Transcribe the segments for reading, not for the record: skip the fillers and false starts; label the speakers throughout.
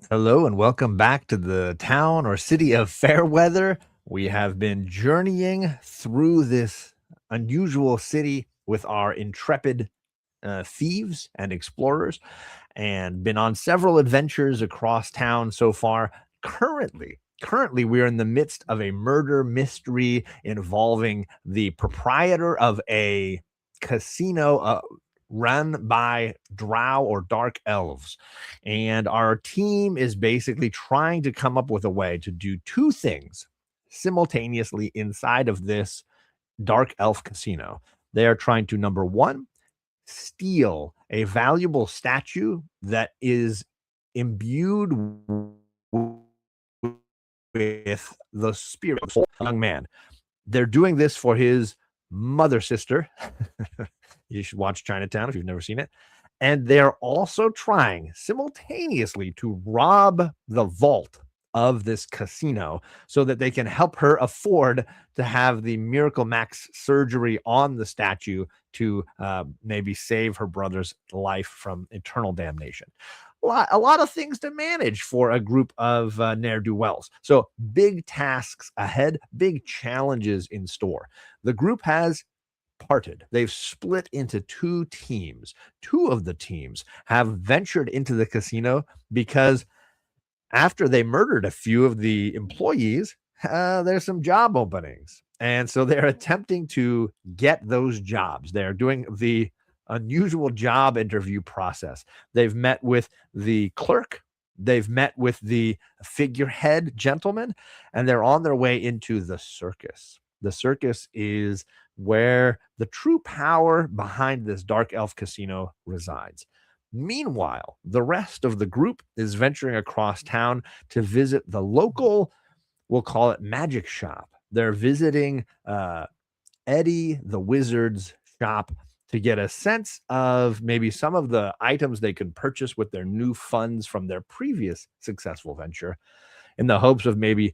Speaker 1: Hello and welcome back to the town or city of Fairweather. We have been journeying through this unusual city with our intrepid thieves and explorers and been on several adventures across town so far. Currently, we are in the midst of a murder mystery involving the proprietor of a casino run by drow or dark elves. And our team is basically trying to come up with a way to do two things simultaneously inside of this dark elf casino. They are trying to, number one, steal a valuable statue that is imbued with the spirit of a young man. They're doing this for his mother sister. You should watch Chinatown if you've never seen it. And they're also trying simultaneously to rob the vault of this casino so that they can help her afford to have the Miracle Max surgery on the statue to maybe save her brother's life from eternal damnation. A lot of things to manage for a group of ne'er-do-wells. So big tasks ahead, big challenges in store. The group has parted. They've split into two teams. Two of the teams have ventured into the casino because after they murdered a few of the employees, there's some job openings. And so they're attempting to get those jobs. They're doing the unusual job interview process. They've met with the clerk, they've met with the figurehead gentleman, and they're on their way into the circus. The circus is where the true power behind this dark elf casino resides. Meanwhile, the rest of the group is venturing across town to visit the local, we'll call it magic shop. They're visiting Eddie the Wizard's shop to get a sense of maybe some of the items they could purchase with their new funds from their previous successful venture in the hopes of maybe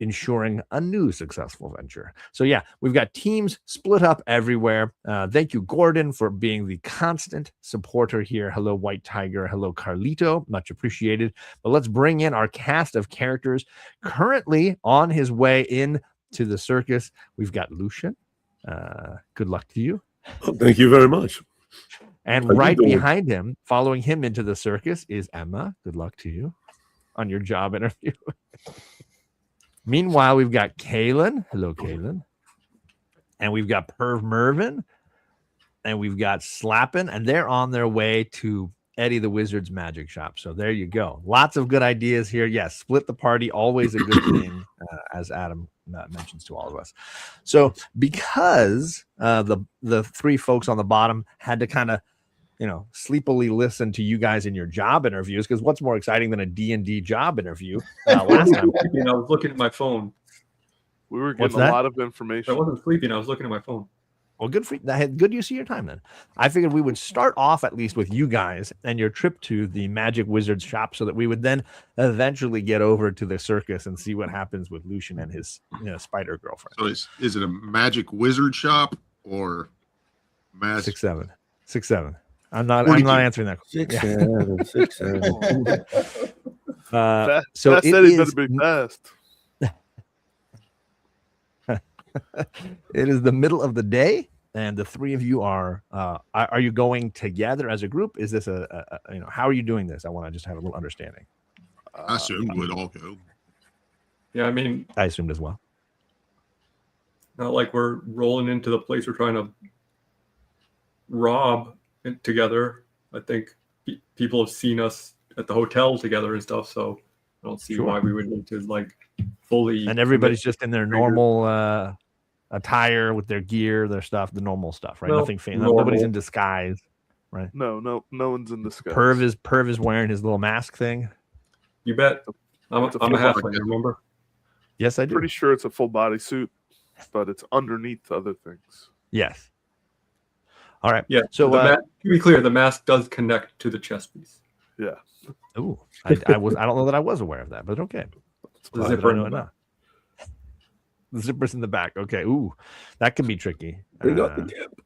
Speaker 1: ensuring a new successful venture. So yeah, we've got teams split up everywhere. Thank you, Gordon, for being the constant supporter here. Hello, White Tiger. Hello, Carlito. Much appreciated. But let's bring in our cast of characters currently on his way in to the circus. We've got Lucian. Good luck to you.
Speaker 2: Oh, thank you very much.
Speaker 1: And right behind him, following him into the circus, is Emma. Good luck to you on your job interview. Meanwhile, we've got Kaylin. Hello, Kaylin. And we've got Perv Mervin. And we've got Slappin'. And they're on their way to Eddie the Wizard's magic shop. So there you go. Lots of good ideas here. Yes, split the party. Always a good thing, as Adam mentions to all of us. So because the three folks on the bottom had to kind of sleepily listen to you guys in your job interviews, because what's more exciting than a D&D job interview? Last time,
Speaker 3: I was looking at my phone.
Speaker 4: We were getting a lot of information.
Speaker 3: I wasn't sleeping. I was looking at my phone.
Speaker 1: Well, good for that. Good use of your time then. I figured we would start off at least with you guys and your trip to the Magic Wizard's shop, so that we would then eventually get over to the circus and see what happens with Lucian and his spider girlfriend.
Speaker 2: So is it a Magic Wizard shop or
Speaker 1: Magic 6'7"? I'm not answering that.
Speaker 4: 6'7".
Speaker 1: So
Speaker 4: that said it better be fast.
Speaker 1: It is the middle of the day, and the three of you are you going together as a group? Is this how are you doing this? I want to just have a little understanding.
Speaker 2: I assumed we'd all go.
Speaker 3: Yeah, I mean,
Speaker 1: I assumed as well.
Speaker 3: Not like we're rolling into the place we're trying to rob together. I think people have seen us at the hotel together and stuff, so I don't see why we would need to fully.
Speaker 1: And everybody's just in their normal attire with their gear, their stuff, the normal stuff, right? Nothing fancy. Nobody's in disguise, right?
Speaker 4: No one's in disguise.
Speaker 1: Perv is wearing his little mask thing.
Speaker 3: You bet. I'm a halfling, remember?
Speaker 1: Yes, I do.
Speaker 4: Pretty sure it's a full body suit, but it's underneath other things.
Speaker 1: Yes. All right.
Speaker 3: Yeah. So to be clear, the mask does connect to the chest piece.
Speaker 4: Yeah.
Speaker 1: Ooh, I don't know that I was aware of that, but okay.
Speaker 3: The zipper in the back.
Speaker 1: The zipper's in the back. Okay. Ooh, that can be tricky.
Speaker 2: Bring up the tip.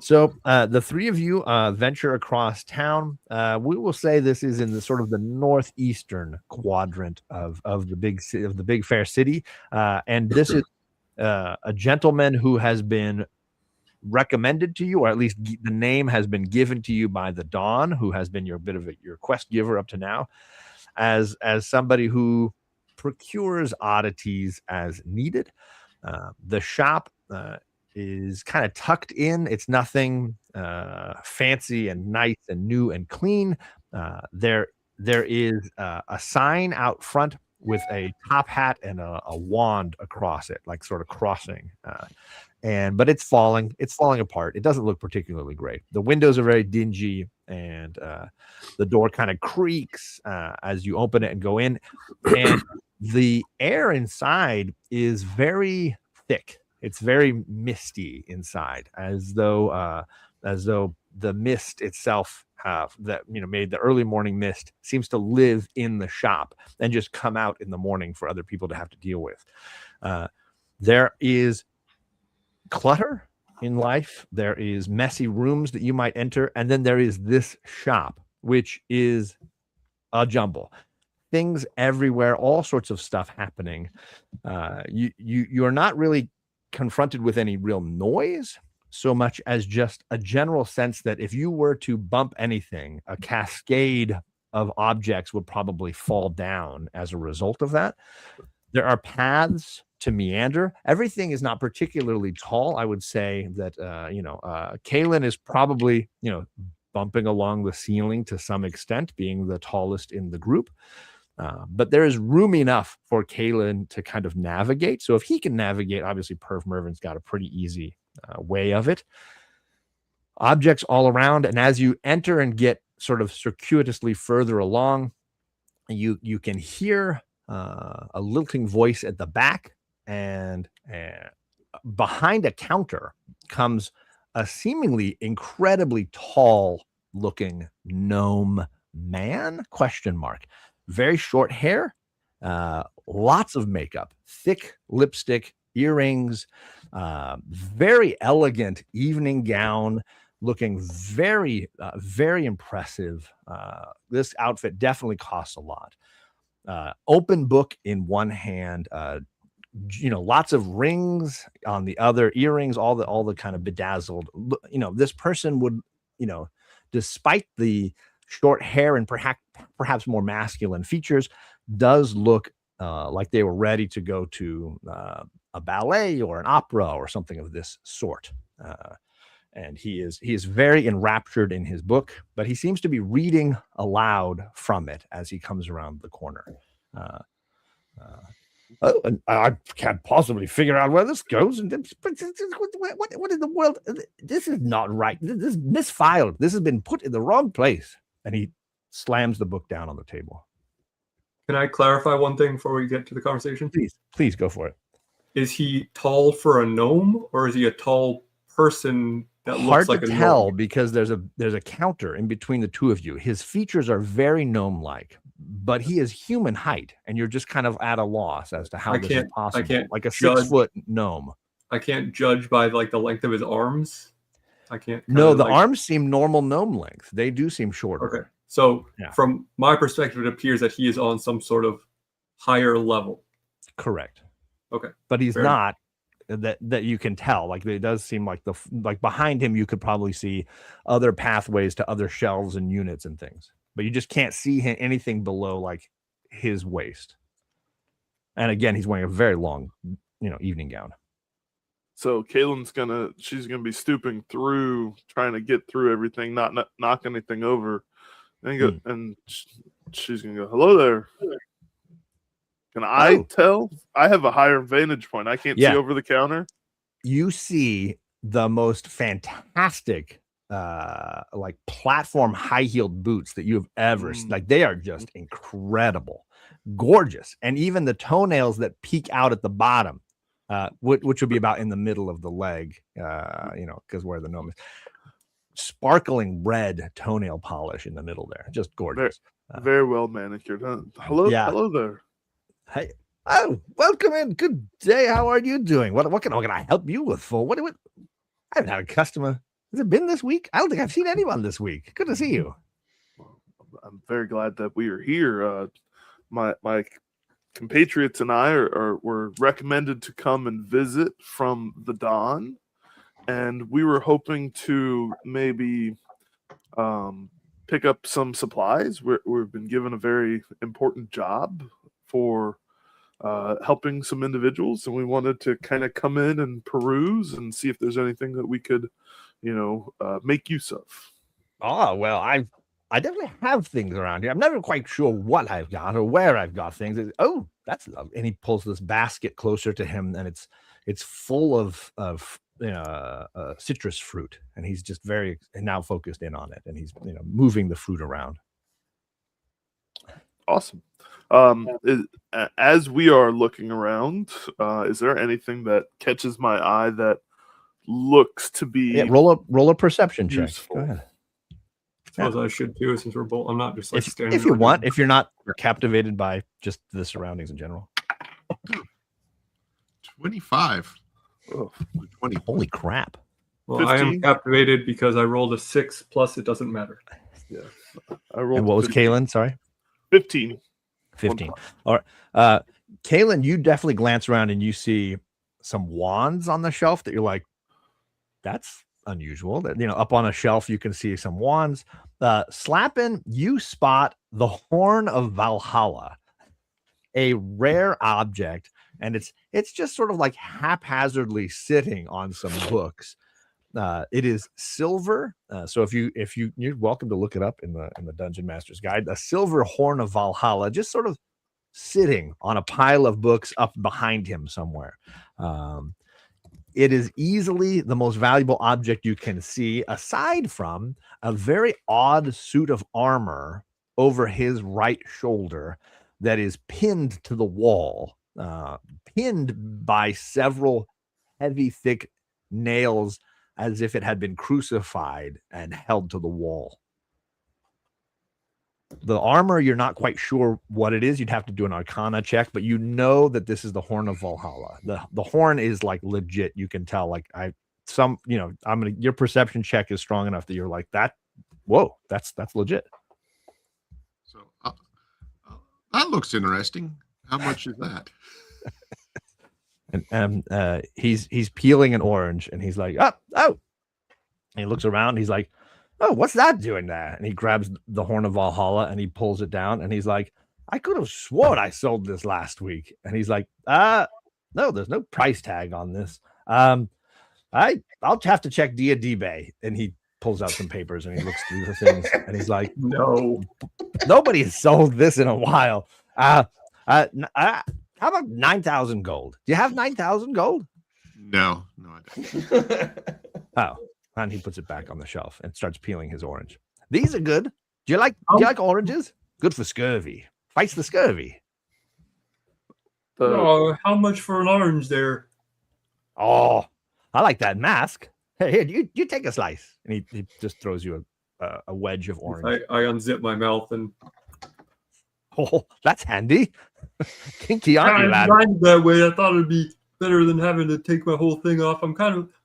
Speaker 1: So the three of you venture across town. We will say this is in the sort of the northeastern quadrant of the big fair city, and this is a gentleman who has been recommended to you, or at least the name has been given to you by the Dawn, who has been your quest giver up to now, as somebody who procures oddities as needed. The shop is kind of tucked in. It's nothing fancy and nice and new and clean. There is a sign out front with a top hat and a wand across it, like sort of crossing. But it's falling apart. It doesn't look particularly great. The windows are very dingy, and the door kind of creaks as you open it and go in. And the air inside is very thick. It's very misty inside, as though the mist itself made the early morning mist seems to live in the shop and just come out in the morning for other people to have to deal with. There is clutter in life. There is messy rooms that you might enter, and then there is this shop, which is a jumble. Things everywhere, all sorts of stuff happening. You are not really confronted with any real noise so much as just a general sense that if you were to bump anything, a cascade of objects would probably fall down as a result of that. There are paths to meander. Everything is not particularly tall. I would say that Kaylin is probably bumping along the ceiling to some extent, being the tallest in the group. But there is room enough for Kaylin to kind of navigate. So if he can navigate, obviously Perv Mervin's got a pretty easy way of it. Objects all around, and as you enter and get sort of circuitously further along, you can hear a lilting voice at the back, and behind a counter comes a seemingly incredibly tall looking gnome man, ? Very short hair, lots of makeup, thick lipstick, earrings, very elegant evening gown, looking very, very impressive. This outfit definitely costs a lot. Open book in one hand, lots of rings on the other, earrings, all the kind of bedazzled. This person would, despite the short hair and perhaps more masculine features, does look like they were ready to go to a ballet or an opera or something of this sort. And he is very enraptured in his book, but he seems to be reading aloud from it as he comes around the corner. And I can't possibly figure out where this goes. What in the world? This is not right. This is misfiled. This has been put in the wrong place. And he slams the book down on the table.
Speaker 3: Can I clarify one thing before we get to the conversation?
Speaker 1: Please go for it.
Speaker 3: Is he tall for a gnome, or is he a tall person that
Speaker 1: Hard
Speaker 3: looks like
Speaker 1: to
Speaker 3: a
Speaker 1: tell
Speaker 3: gnome?
Speaker 1: because there's a counter in between the two of you. His features are very gnome-like, but he is human height, and you're just kind of at a loss as to how this is possible.
Speaker 3: I can't
Speaker 1: like a
Speaker 3: judge.
Speaker 1: 6-foot gnome.
Speaker 3: I can't judge by like the length of his arms. I can't.
Speaker 1: No, the arms seem normal gnome length. They do seem shorter.
Speaker 3: Okay. So from my perspective, it appears that he is on some sort of higher level.
Speaker 1: Correct.
Speaker 3: Okay.
Speaker 1: But he's not. That you can tell. Like it does seem like behind him you could probably see other pathways to other shelves and units and things, but you just can't see anything below like his waist. And again, he's wearing a very long, evening gown.
Speaker 4: So Kaylin's she's gonna be stooping through, trying to get through everything, not knock anything over, and she's gonna go, "Hello there." Can I tell? I have a higher vantage point. I can't see over the counter.
Speaker 1: You see the most fantastic, like platform high-heeled boots that you have ever seen. Like they are just incredible, gorgeous, and even the toenails that peek out at the bottom, which would be about in the middle of the leg, because where the gnome is, sparkling red toenail polish in the middle there, just gorgeous.
Speaker 4: Very well manicured. Hello there.
Speaker 1: Hey, welcome in. Good day. How are you doing? What can I help you with? For what? I haven't had a customer. Has it been this week? I don't think I've seen anyone this week. Good to see you.
Speaker 4: I'm very glad that we are here. My compatriots and I were recommended to come and visit from the Don, and we were hoping to maybe pick up some supplies. We've been given a very important job for helping some individuals, and we wanted to kind of come in and peruse and see if there's anything that we could, make use of.
Speaker 1: Oh, well, I definitely have things around here. I'm never quite sure what I've got or where I've got things. Oh, that's lovely. And he pulls this basket closer to him, and it's full of citrus fruit, and he's just very now focused in on it, and he's moving the fruit around.
Speaker 4: Awesome. As we are looking around, is there anything that catches my eye that looks to be
Speaker 1: roll a perception check.
Speaker 4: useful?
Speaker 1: Go ahead.
Speaker 3: I suppose I should too, since we're both. I'm not just like standing.
Speaker 1: If you want, if you're not captivated by just the surroundings in general.
Speaker 2: 25.
Speaker 4: Oh,
Speaker 2: 20.
Speaker 1: Holy crap!
Speaker 3: Well, I
Speaker 4: 15.
Speaker 3: am captivated because I rolled a 6 plus. It doesn't matter.
Speaker 4: yeah. I rolled
Speaker 1: And what was
Speaker 4: 15.
Speaker 1: Kaylin? Sorry,
Speaker 4: 15.
Speaker 1: 15. All right, Kaylin, you definitely glance around and you see some wands on the shelf that you're like, that's unusual. That up on a shelf you can see some wands. Slappin', you spot the Horn of Valhalla, a rare object, and it's just sort of like haphazardly sitting on some books. It is silver, so if you're welcome to look it up in the Dungeon Master's Guide. A silver Horn of Valhalla, just sort of sitting on a pile of books up behind him somewhere. It is easily the most valuable object you can see, aside from a very odd suit of armor over his right shoulder that is pinned to the wall, pinned by several heavy, thick nails, as if it had been crucified and held to the wall. The armor, you're not quite sure what it is. You'd have to do an Arcana check, but you know that this is the Horn of Valhalla. The horn is like legit. You can tell. Like your perception check is strong enough that you're like that. Whoa, that's legit.
Speaker 2: So that looks interesting. How much is that?
Speaker 1: And he's peeling an orange, and he's like, oh. And he looks around. He's like, oh, what's that doing there? And he grabs the Horn of Valhalla and he pulls it down, and he's like, I could have sworn I sold this last week. And he's like, no, there's no price tag on this. I'll have to check D&D Bay. And he pulls out some papers and he looks through the things, and he's like,
Speaker 3: No.
Speaker 1: nobody has sold this in a while. How about 9,000 gold? Do you have 9,000 gold?
Speaker 2: No, I don't.
Speaker 1: Oh, and he puts it back on the shelf and starts peeling his orange. These are good. Do you like oranges? Good for scurvy. Fights the scurvy.
Speaker 3: Oh, how much for an orange there?
Speaker 1: Oh, I like that mask. Hey, here, you take a slice. And he just throws you a wedge of orange.
Speaker 3: I unzip my mouth and
Speaker 1: Oh, that's handy. Kinky, aren't you,
Speaker 3: I
Speaker 1: lad?
Speaker 3: designed it that way. I thought it'd be better than having to take my whole thing off.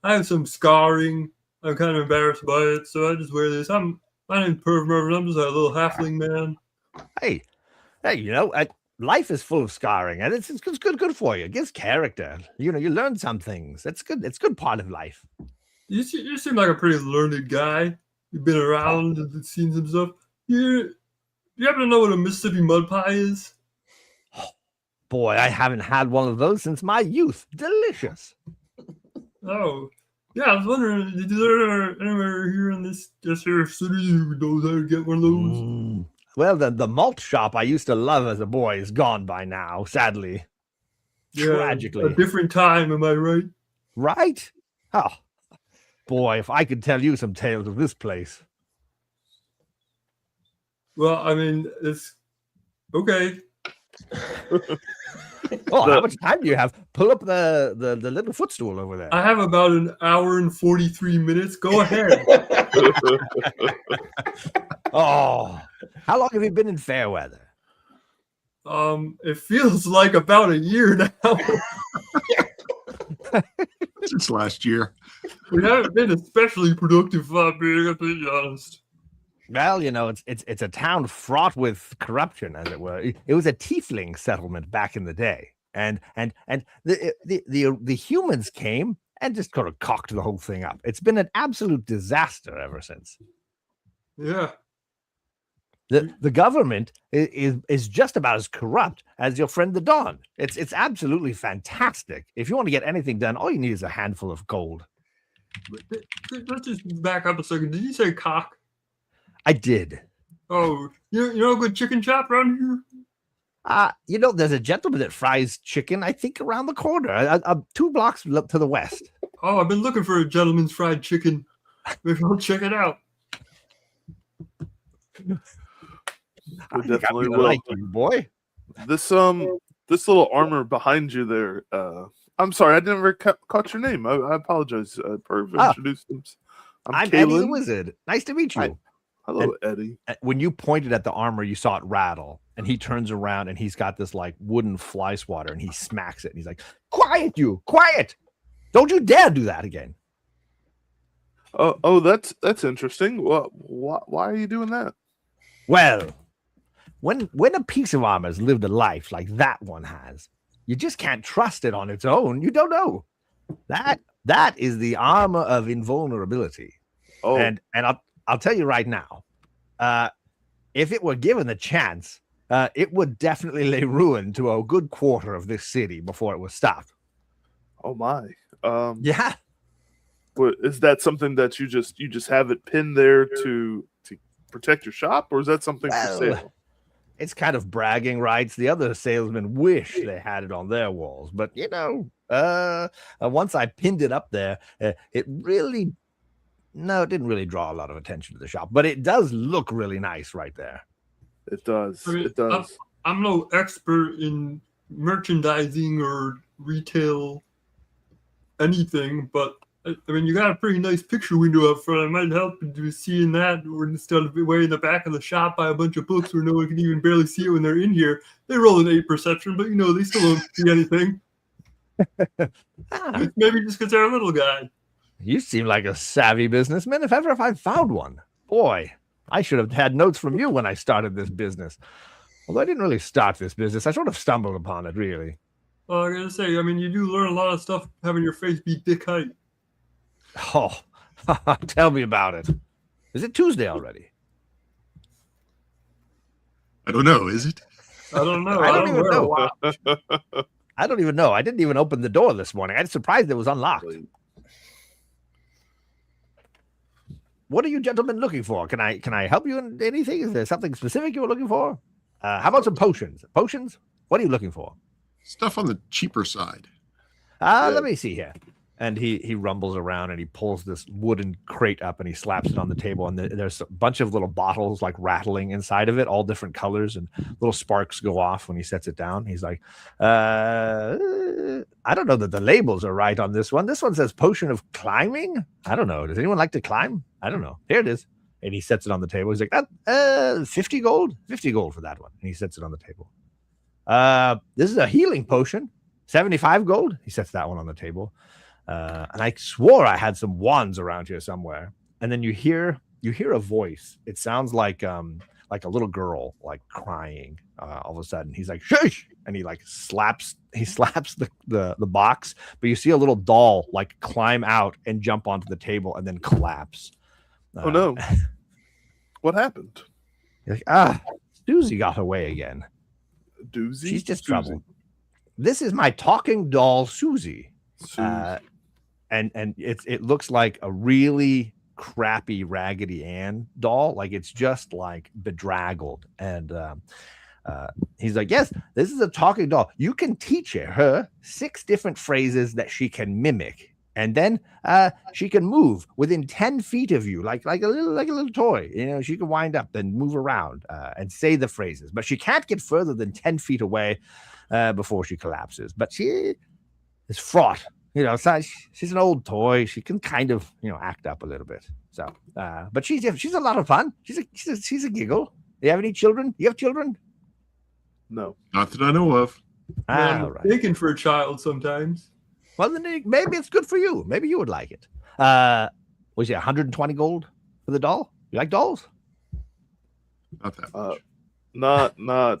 Speaker 3: I have some scarring. I'm kind of embarrassed by it, so I just wear this. My name's Perv Mervin. I'm just a little halfling man.
Speaker 1: Hey, life is full of scarring, and it's good for you. It gives character. You learn some things. It's good. It's a good part of life.
Speaker 3: You seem like a pretty learned guy. You've been around and seen some stuff. You happen to know what a Mississippi mud pie is?
Speaker 1: Boy, I haven't had one of those since my youth. Delicious.
Speaker 3: Oh, yeah. I was wondering, is there anywhere here in this here city who knows how to get one of those?
Speaker 1: Well, the malt shop I used to love as a boy is gone by now, sadly.
Speaker 3: Yeah,
Speaker 1: Tragically.
Speaker 3: a different time, am I right?
Speaker 1: Right? Oh, boy, if I could tell you some tales of this place.
Speaker 3: Well, I mean, it's okay.
Speaker 1: Oh, how much time do you have? Pull up the little footstool over there.
Speaker 3: I have about an hour and 43 minutes. Go ahead.
Speaker 1: Oh, how long have you been in Fairweather?
Speaker 3: It feels like about a year now.
Speaker 2: Since last year.
Speaker 3: We haven't been especially productive, if I'm being completely honest.
Speaker 1: Well, it's a town fraught with corruption, as it were. It was a tiefling settlement back in the day, and the humans came and just sort of cocked the whole thing up. It's been an absolute disaster ever since.
Speaker 3: Yeah.
Speaker 1: The government is just about as corrupt as your friend the Don. It's absolutely fantastic. If you want to get anything done, all you need is a handful of gold.
Speaker 3: Let's just back up a second. Did you say cock?
Speaker 1: I did.
Speaker 3: Oh, you know a good chicken shop around here?
Speaker 1: There's a gentleman that fries chicken, I think, around the corner, 2 blocks to the west.
Speaker 3: Oh, I've been looking for a gentleman's fried chicken. Maybe I'll check it out.
Speaker 4: We definitely will.
Speaker 1: Like you, boy.
Speaker 4: This little armor behind you there. I'm sorry, I never caught your name. I apologize. Perv introduced him.
Speaker 1: I'm Eddie the Wizard. Nice to meet you.
Speaker 4: Hello, Eddie.
Speaker 1: When you pointed at the armor, you saw it rattle, and he turns around and he's got this like wooden fly swatter, and he smacks it, and he's like, "Quiet, you! Quiet! Don't you dare do that again!"
Speaker 4: Oh, that's interesting. Why are you doing that?
Speaker 1: Well, when a piece of armor has lived a life like that one has, you just can't trust it on its own. You don't know. That is the armor of invulnerability.
Speaker 4: Oh,
Speaker 1: and I'll tell you right now, if it were given the chance, it would definitely lay ruin to a good quarter of this city before it was stopped.
Speaker 4: Oh my.
Speaker 1: Yeah.
Speaker 4: Is that something that you just have it pinned there to protect your shop, or is that something for sale?
Speaker 1: It's kind of bragging rights. The other salesmen wish they had it on their walls, but once I pinned it up there, it didn't really draw a lot of attention to the shop, but it does look really nice right there.
Speaker 4: It does.
Speaker 3: I mean,
Speaker 4: it does.
Speaker 3: I'm no expert in merchandising or retail anything, but I mean, you got a pretty nice picture window up front. I might help you seeing that, or instead of way in the back of the shop by a bunch of books where no one can even barely see it when they're in here. They roll an 8 perception, but they still don't see anything. Maybe just because they're a little guy.
Speaker 1: You seem like a savvy businessman, if ever I found one. Boy, I should have had notes from you when I started this business. Although I didn't really start this business, I sort of stumbled upon it, really.
Speaker 3: Well, I gotta say, I mean, you do learn a lot of stuff having your face be dick height.
Speaker 1: Oh, tell me about it. Is it Tuesday already?
Speaker 2: I don't know. Is it?
Speaker 3: I don't know.
Speaker 1: I don't even know. I don't even know. I didn't even open the door this morning. I'm surprised it was unlocked. What are you gentlemen looking for? Can I help you in anything? Is there something specific you were looking for? How about some potions? Potions? What are you looking for?
Speaker 2: Stuff on the cheaper side.
Speaker 1: Let me see here. And he rumbles around and he pulls this wooden crate up and he slaps it on the table. And there's a bunch of little bottles like rattling inside of it, all different colors, and little sparks go off when he sets it down. He's like, I don't know that the labels are right on this one. This one says potion of climbing. I don't know. Does anyone like to climb? I don't know. Here it is. And he sets it on the table. He's like, 50 gold? 50 gold for that one. And he sets it on the table. This is a healing potion. 75 gold. He sets that one on the table. And I swore I had some wands around here somewhere. And then you hear a voice. It sounds like a little girl like crying. All of a sudden, he's like, "Shush!" And he like slaps the box. But you see a little doll like climb out and jump onto the table and then collapse.
Speaker 4: Oh no! What happened?
Speaker 1: You're like, Susie got away again.
Speaker 4: Doozy?
Speaker 1: She's just trouble. This is my talking doll, Susie. And it looks like a really crappy Raggedy Ann doll. Like it's just like bedraggled. And he's like, yes, this is a talking doll. You can teach her 6 different phrases that she can mimic. And then she can move within 10 feet of you, like a little toy. She can wind up and move around and say the phrases. But she can't get further than 10 feet away before she collapses. But she is fraught. She's an old toy. She can kind of, act up a little bit. So, but she's a lot of fun. She's a giggle. Do you have any children? You have children?
Speaker 4: No,
Speaker 2: Not that I know of.
Speaker 3: I'm
Speaker 1: All right.
Speaker 3: mistaken for a child sometimes.
Speaker 1: Well, then maybe it's good for you. Maybe you would like it. Was it 120 gold for the doll? You like dolls?
Speaker 2: Not that much.
Speaker 4: Not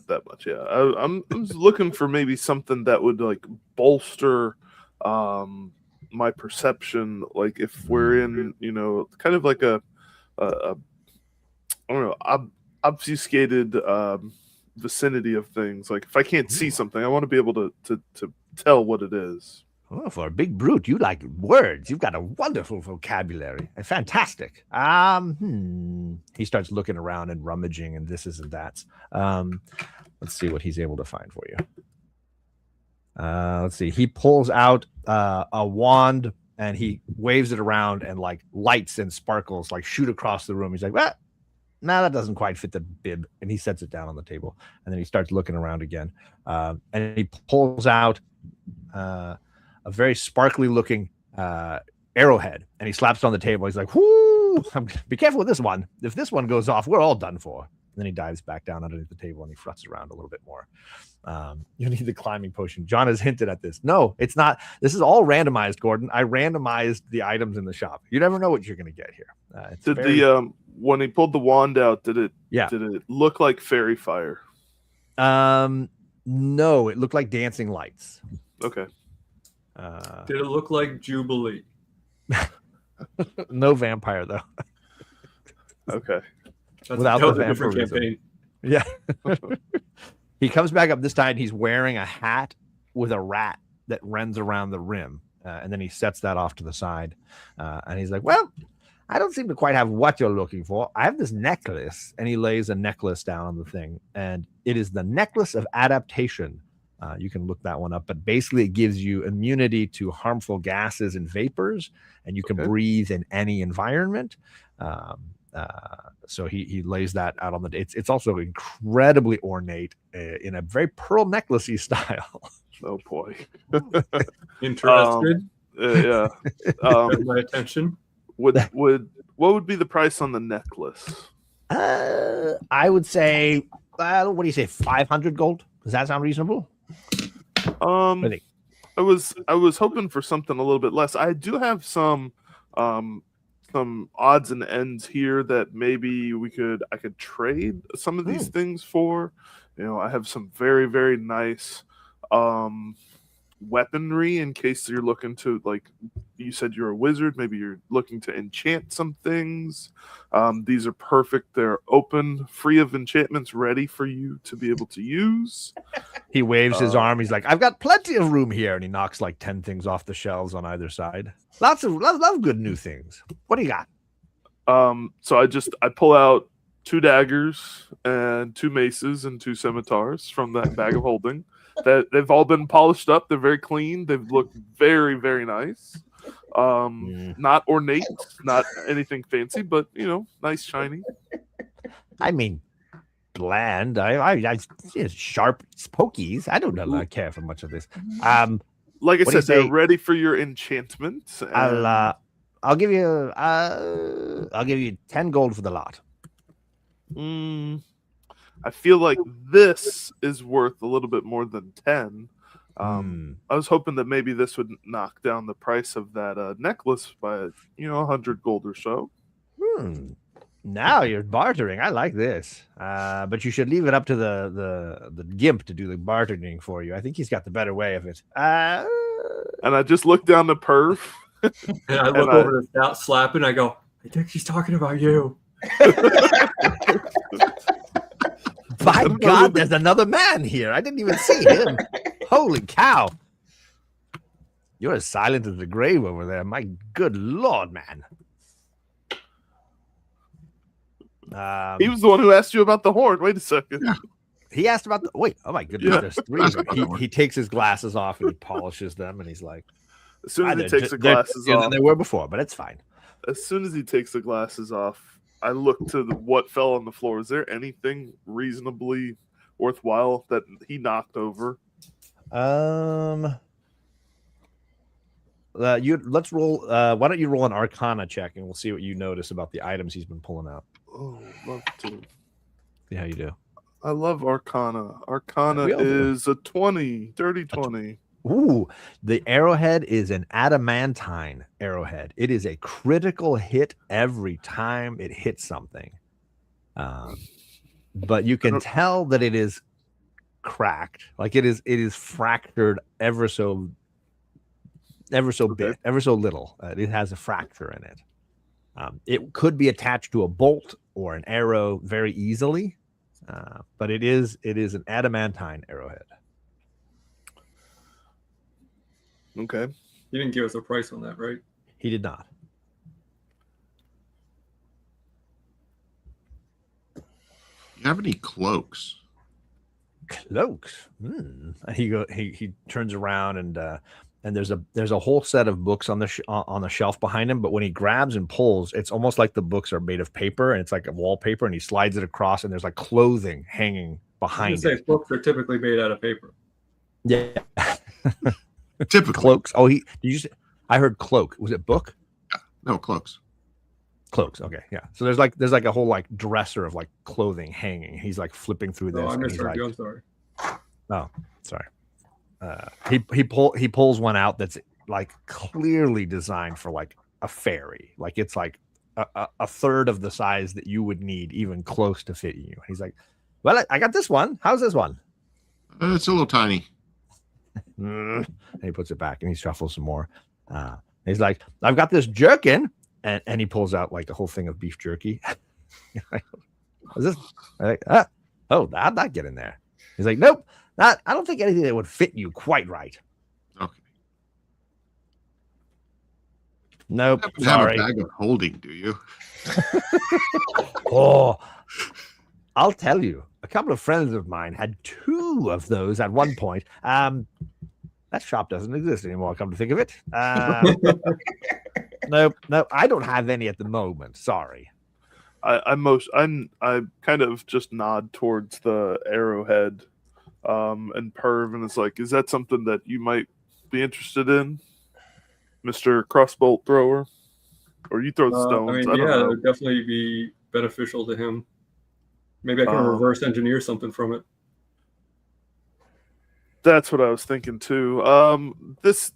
Speaker 4: that much. Yeah, I'm just looking for maybe something that would like bolster my perception. Like if we're in, kind of like a I don't know, obfuscated vicinity of things. Like if I can't see something, I want to be able to tell what it is.
Speaker 1: Oh, for a big brute, you like words. You've got a wonderful vocabulary. Fantastic. He starts looking around and rummaging and this and that. Let's see what he's able to find for you. Let's see. He pulls out a wand and he waves it around and like lights and sparkles like shoot across the room. He's like, well, no, that doesn't quite fit the bib. And he sets it down on the table. And then he starts looking around again. And he pulls out a very sparkly looking arrowhead, and he slaps it on the table. He's like, whoo, be careful with this one. If this one goes off, we're all done for. And then he dives back down underneath the table and he fruts around a little bit more. You need the climbing potion. John has hinted at this. No, it's not. This is all randomized, Gordon. I randomized the items in the shop. You never know what you're going to get here.
Speaker 4: When he pulled the wand out, did it look like fairy fire?
Speaker 1: No, it looked like dancing lights.
Speaker 4: Okay.
Speaker 3: Did it look like Jubilee?
Speaker 1: No vampire though.
Speaker 4: Okay.
Speaker 1: Without the
Speaker 3: different campaign.
Speaker 1: Yeah. He comes back up this time. He's wearing a hat with a rat that runs around the rim, and then he sets that off to the side. And he's like, "Well, I don't seem to quite have what you're looking for. I have this necklace," and he lays a necklace down on the thing, and it is the necklace of adaptation. You can look that one up, but basically it gives you immunity to harmful gases and vapors, and you can breathe in any environment. So he lays that out on the. It's also incredibly ornate in a very pearl necklacey style.
Speaker 4: Oh boy,
Speaker 3: interested?
Speaker 4: Yeah,
Speaker 3: my attention.
Speaker 4: What would be the price on the necklace?
Speaker 1: I would say, what do you say, 500 gold? Does that sound reasonable?
Speaker 4: I was hoping for something a little bit less. I do have some odds and ends here that maybe I could trade some of these things for. I have some very, very nice weaponry in case you're looking to, like you said, you're a wizard, maybe you're looking to enchant some things. These are perfect. They're open, free of enchantments, ready for you to be able to use.
Speaker 1: He waves his arm. He's like, I've got plenty of room here. And he knocks like 10 things off the shelves on either side. Lots of good new things. What do you got?
Speaker 4: So I pull out 2 daggers and 2 maces and 2 scimitars from that bag of holding. That they've all been polished up. They're very clean. They've looked very, very nice. Not ornate, not anything fancy, but nice, shiny.
Speaker 1: I mean, bland. I sharp pokies. I don't care for much of this.
Speaker 4: Like I said, they're ready for your enchantment.
Speaker 1: I'll give you 10 gold for the lot.
Speaker 4: I feel like this is worth a little bit more than 10. I was hoping that maybe this would knock down the price of that necklace by 100 gold or so.
Speaker 1: Now you're bartering. I like this, but you should leave it up to the gimp to do the bartering for you. I think he's got the better way of it.
Speaker 4: And I just look down the perv.
Speaker 3: And I look over to that slap and I go, I think he's talking about you.
Speaker 1: By God, there's another man here. I didn't even see him. Holy cow. You're as silent as the grave over there. My good Lord, man.
Speaker 4: He was the one who asked you about the horn. Wait a second.
Speaker 1: He asked about the... Wait, oh my goodness. There's 3 of them. He takes his glasses off and he polishes them and he's like...
Speaker 4: As soon as he takes the glasses off...
Speaker 1: than they were before, but it's fine.
Speaker 4: As soon as he takes the glasses off, I look to what fell on the floor. Is there anything reasonably worthwhile that he knocked over?
Speaker 1: Let's roll. Why don't you roll an Arcana check, and we'll see what you notice about the items he's been pulling out.
Speaker 4: Oh, love to.
Speaker 1: See how you do.
Speaker 4: I love Arcana. Arcana is a 20, dirty 20.
Speaker 1: Ooh, the arrowhead is an adamantine arrowhead. It is a critical hit every time it hits something. But you can tell that it is cracked, like it is fractured ever so bit, ever so little. It has a fracture in it. It could be attached to a bolt or an arrow very easily, but it is an adamantine arrowhead.
Speaker 4: Okay.
Speaker 3: He didn't give us a price on that, right?
Speaker 1: He did not.
Speaker 2: You have any cloaks?
Speaker 1: Cloaks. And he turns around and there's a whole set of books on the shelf behind him, but when he grabs and pulls, it's almost like the books are made of paper and it's like a wallpaper, and he slides it across and there's like clothing hanging behind it.
Speaker 3: Books are typically made out of paper.
Speaker 1: Yeah.
Speaker 2: Typically.
Speaker 1: Cloaks. Oh, I heard cloak. Was it book?
Speaker 2: No, cloaks.
Speaker 1: Cloaks. Okay, yeah. So there's like a whole like dresser of like clothing hanging. He's like flipping through this.
Speaker 3: Oh, I
Speaker 1: and he's
Speaker 3: misheard
Speaker 1: like,
Speaker 3: you. I'm sorry.
Speaker 1: Oh, sorry. He pulls one out that's like clearly designed for like a fairy. Like it's like a third of the size that you would need, even close to fitting you. He's like, well, I got this one. How's this one?
Speaker 2: It's a little tiny.
Speaker 1: And he puts it back and he shuffles some more. He's like, I've got this jerkin, and he pulls out like a whole thing of beef jerky. Is this? Like, how'd that get in there? He's like, nope, I don't think anything that would fit you quite right.
Speaker 2: Okay.
Speaker 1: Nope.
Speaker 2: You
Speaker 1: Sorry.
Speaker 2: have a bag of holding, do you?
Speaker 1: Oh, I'll tell you. A couple of friends of mine had 2 of those at one point. That shop doesn't exist anymore, come to think of it. No, I don't have any at the moment. Sorry.
Speaker 4: I kind of just nod towards the arrowhead, and Perv, and it's like, is that something that you might be interested in, Mr. Crossbolt Thrower? Or you throw stones? I don't know.
Speaker 3: It would definitely be beneficial to him. Maybe I can reverse engineer something from it.
Speaker 4: That's what I was thinking too. This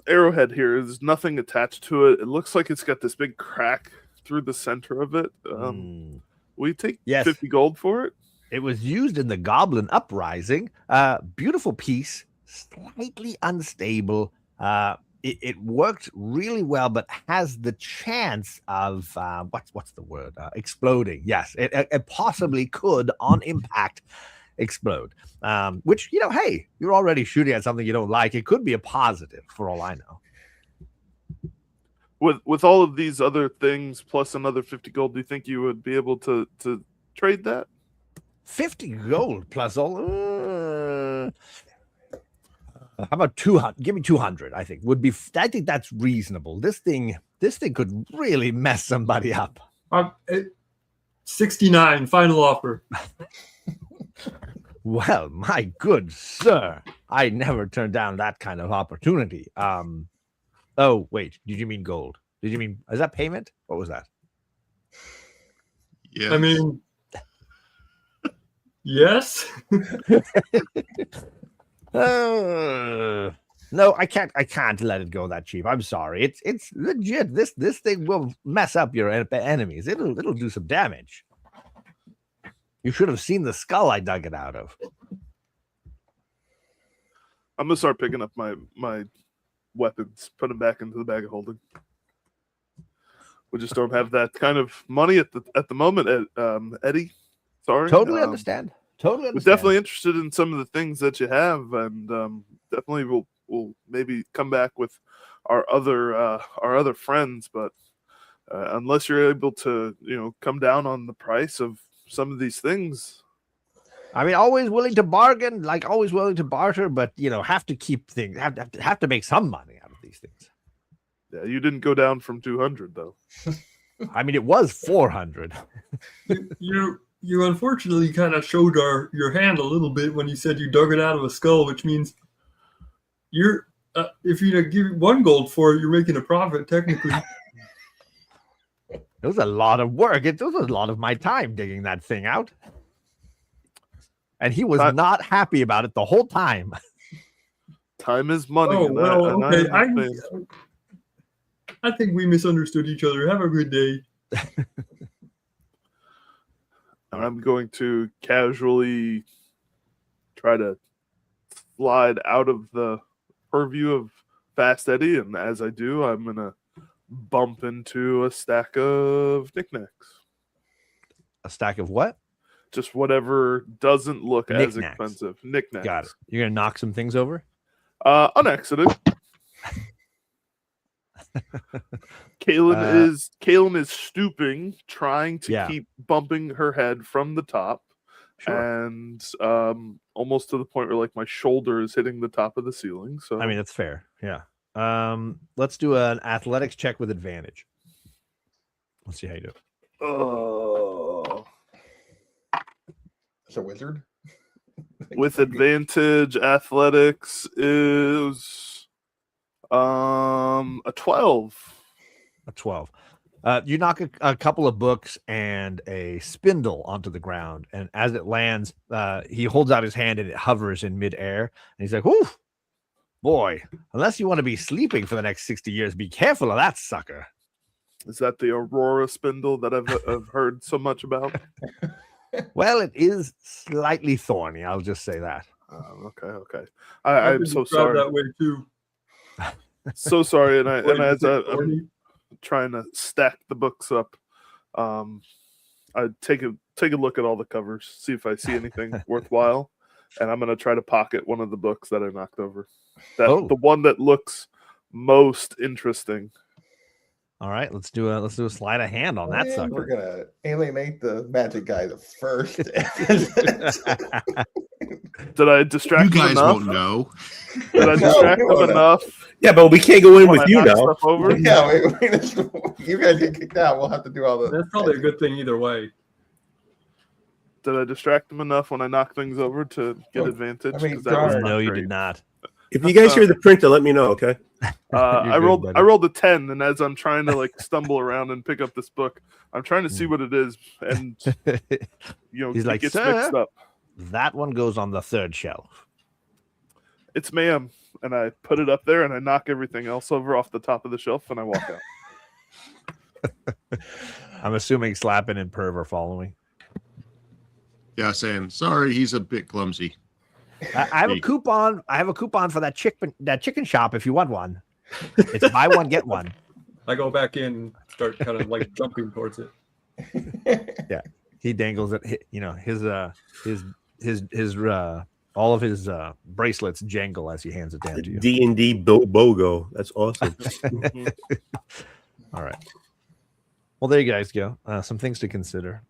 Speaker 4: arrowhead here is nothing attached to it. It looks like it's got this big crack through the center of it. Will you take 50 gold for it?
Speaker 1: It was used in the Goblin Uprising. Beautiful piece, slightly unstable. It worked really well, but has the chance of what's the word? Exploding. Yes, it possibly could on impact explode. Which, hey, you're already shooting at something you don't like. It could be a positive for all I know.
Speaker 4: With all of these other things plus another 50 gold, do you think you would be able to trade that?
Speaker 1: 50 gold plus all. How about 200? Give me 200. I think I think that's reasonable. This thing could really mess somebody up.
Speaker 3: 69, final offer.
Speaker 1: Well, my good sir, I never turned down that kind of opportunity. Oh wait, did you mean gold? Did you mean, is that payment? What was that?
Speaker 2: Yeah.
Speaker 3: I mean, yes.
Speaker 1: No, I can't let it go that cheap. I'm sorry. It's legit. This thing will mess up your enemies. It'll do some damage. You should have seen the skull I dug it out of.
Speaker 4: I'm gonna start picking up my weapons, put them back into the bag of holding. We just don't have that kind of money at the moment, Eddie. Sorry.
Speaker 1: Totally understand. Totally understand.
Speaker 4: We're definitely interested in some of the things that you have, and definitely we'll maybe come back with our other friends. But unless you're able to, come down on the price of some of these things.
Speaker 1: I mean, always willing to bargain, like always willing to barter, but have to keep things, have to make some money out of these things.
Speaker 4: Yeah, you didn't go down from 200 though.
Speaker 1: I mean, it was 400.
Speaker 3: You unfortunately kind of showed your hand a little bit when you said you dug it out of a skull, which means you're if you give 1 gold for it, you're making a profit technically.
Speaker 1: It was a lot of work. It was a lot of my time digging that thing out. And he was not happy about it the whole time.
Speaker 4: Time is money.
Speaker 3: Oh,
Speaker 4: and
Speaker 3: well,
Speaker 4: I
Speaker 3: okay.
Speaker 4: understand.
Speaker 3: I think we misunderstood each other. Have a good day.
Speaker 4: I'm going to casually try to slide out of the purview of Fast Eddie, and as I do, I'm going to bump into a stack of knickknacks.
Speaker 1: A stack of what?
Speaker 4: Just whatever doesn't look as
Speaker 1: Knickknacks.
Speaker 4: expensive. Knickknacks.
Speaker 1: Got it. You're gonna knock some things over.
Speaker 4: On accident. Kaylin is stooping, trying to keep bumping her head from the top, and almost to the point where like my shoulder is hitting the top of the ceiling. So
Speaker 1: I mean, that's fair. Yeah. Let's do an athletics check with advantage. Let's see how you do.
Speaker 4: Oh,
Speaker 5: it's a wizard.
Speaker 4: With advantage, athletics is a 12.
Speaker 1: A 12. You knock a couple of books and a spindle onto the ground, and as it lands, he holds out his hand and it hovers in midair. And he's like, "Whoo, boy! Unless you want to be sleeping for the next 60 years, be careful of that sucker."
Speaker 4: Is that the Aurora spindle that I've heard so much about?
Speaker 1: Well, it is slightly thorny. I'll just say that.
Speaker 4: Okay. I'm so sorry.
Speaker 3: That way too.
Speaker 4: So sorry, and as I'm trying to stack the books up, I take a look at all the covers, see if I see anything worthwhile, and I'm gonna try to pocket one of the books that I knocked over. The one that looks most interesting.
Speaker 1: All right, let's do a sleight of hand on that sucker.
Speaker 5: We're gonna alienate the magic guy first.
Speaker 4: Did I distract
Speaker 2: you guys
Speaker 4: enough?
Speaker 2: won't know.
Speaker 4: Did I distract them enough?
Speaker 6: Yeah, but we can't go in with you now.
Speaker 4: Over?
Speaker 5: Yeah, you guys get kicked out. We'll have to do all the.
Speaker 3: That's probably a good thing either way.
Speaker 4: Did I distract them enough when I knocked things over to get advantage?
Speaker 5: I mean,
Speaker 1: no, you did not.
Speaker 6: If you guys hear the printer, let me know, okay?
Speaker 4: I rolled a 10, and as I'm trying to like stumble around and pick up this book, I'm trying to see what it is, and
Speaker 1: he's like,
Speaker 4: gets
Speaker 1: "Sir,
Speaker 4: mixed up.
Speaker 1: That one goes on the third shelf."
Speaker 4: It's ma'am, and I put it up there, and I knock everything else over off the top of the shelf, and I walk out.
Speaker 1: I'm assuming Slappin' and Perv are following.
Speaker 2: Yeah, saying sorry, he's a bit clumsy.
Speaker 1: I have a coupon. I have a coupon for that chicken shop if you want one. It's buy one get one.
Speaker 3: I go back in and start kind of like jumping towards it.
Speaker 1: Yeah, he dangles it. His all of his bracelets jangle as he hands it down to you.
Speaker 6: DnD BOGO. That's awesome.
Speaker 1: All right. Well, there you guys go. Some things to consider.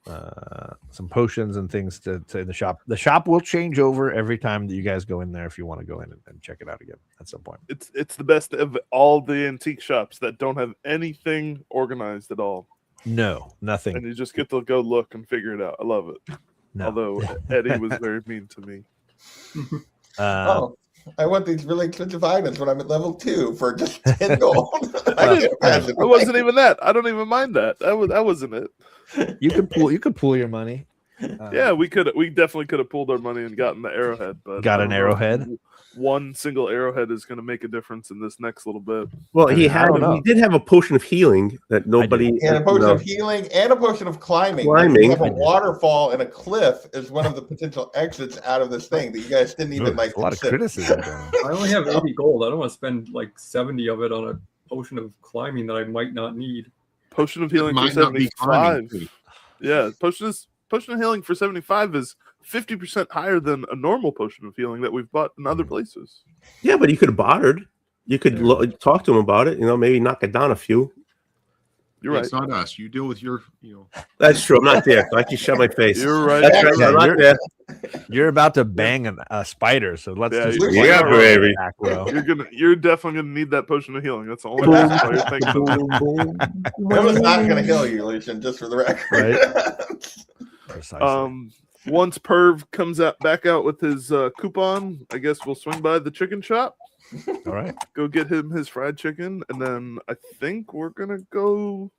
Speaker 1: Some potions and things to in the shop. The shop will change over every time that you guys go in there if you want to go in and check it out again at some point.
Speaker 4: It's the best of all the antique shops that don't have anything organized at all.
Speaker 1: No, nothing.
Speaker 4: And you just get to go look and figure it out. I love it.
Speaker 1: No.
Speaker 4: Although Eddie was very mean to me.
Speaker 5: I want these really expensive items when I'm at level 2 for just 10 gold.
Speaker 4: I wasn't even that. I don't even mind that. That wasn't it.
Speaker 1: You could pool your money.
Speaker 4: Yeah, we definitely could have pulled our money and gotten the arrowhead, but
Speaker 1: got an arrowhead.
Speaker 4: One single arrowhead is going to make a difference in this next little bit.
Speaker 6: Well, he did have a potion of healing that nobody.
Speaker 5: And a potion of healing and a potion of climbing. We have a waterfall and a cliff is one of the potential exits out of this thing that you guys didn't even like.
Speaker 1: A lot of criticism.
Speaker 3: I only have 80 gold. I don't want to spend like 70 of it on a potion of climbing that I might not need.
Speaker 4: Potion of healing for 75. Yeah, potion of healing for 75 is 50% higher than a normal potion of healing that we've bought in other places.
Speaker 6: Yeah, but you could have bartered. You could talk to him about it. Maybe knock it down a few.
Speaker 4: You're right.
Speaker 2: It's not us. You deal with your,
Speaker 6: That's true. I'm not there. I can shut my face.
Speaker 4: You're right.
Speaker 6: That's right. I'm not there.
Speaker 1: You're about to bang a spider, so let's just
Speaker 6: baby.
Speaker 4: You're definitely gonna need that potion of healing. That's the only reason why you're thinking.
Speaker 5: That was not gonna heal you, Lucian, just for the record.
Speaker 1: Right? Precisely.
Speaker 4: Once Perv comes back out with his coupon, I guess we'll swing by the chicken shop.
Speaker 1: All right.
Speaker 4: Go get him his fried chicken, and then I think we're gonna go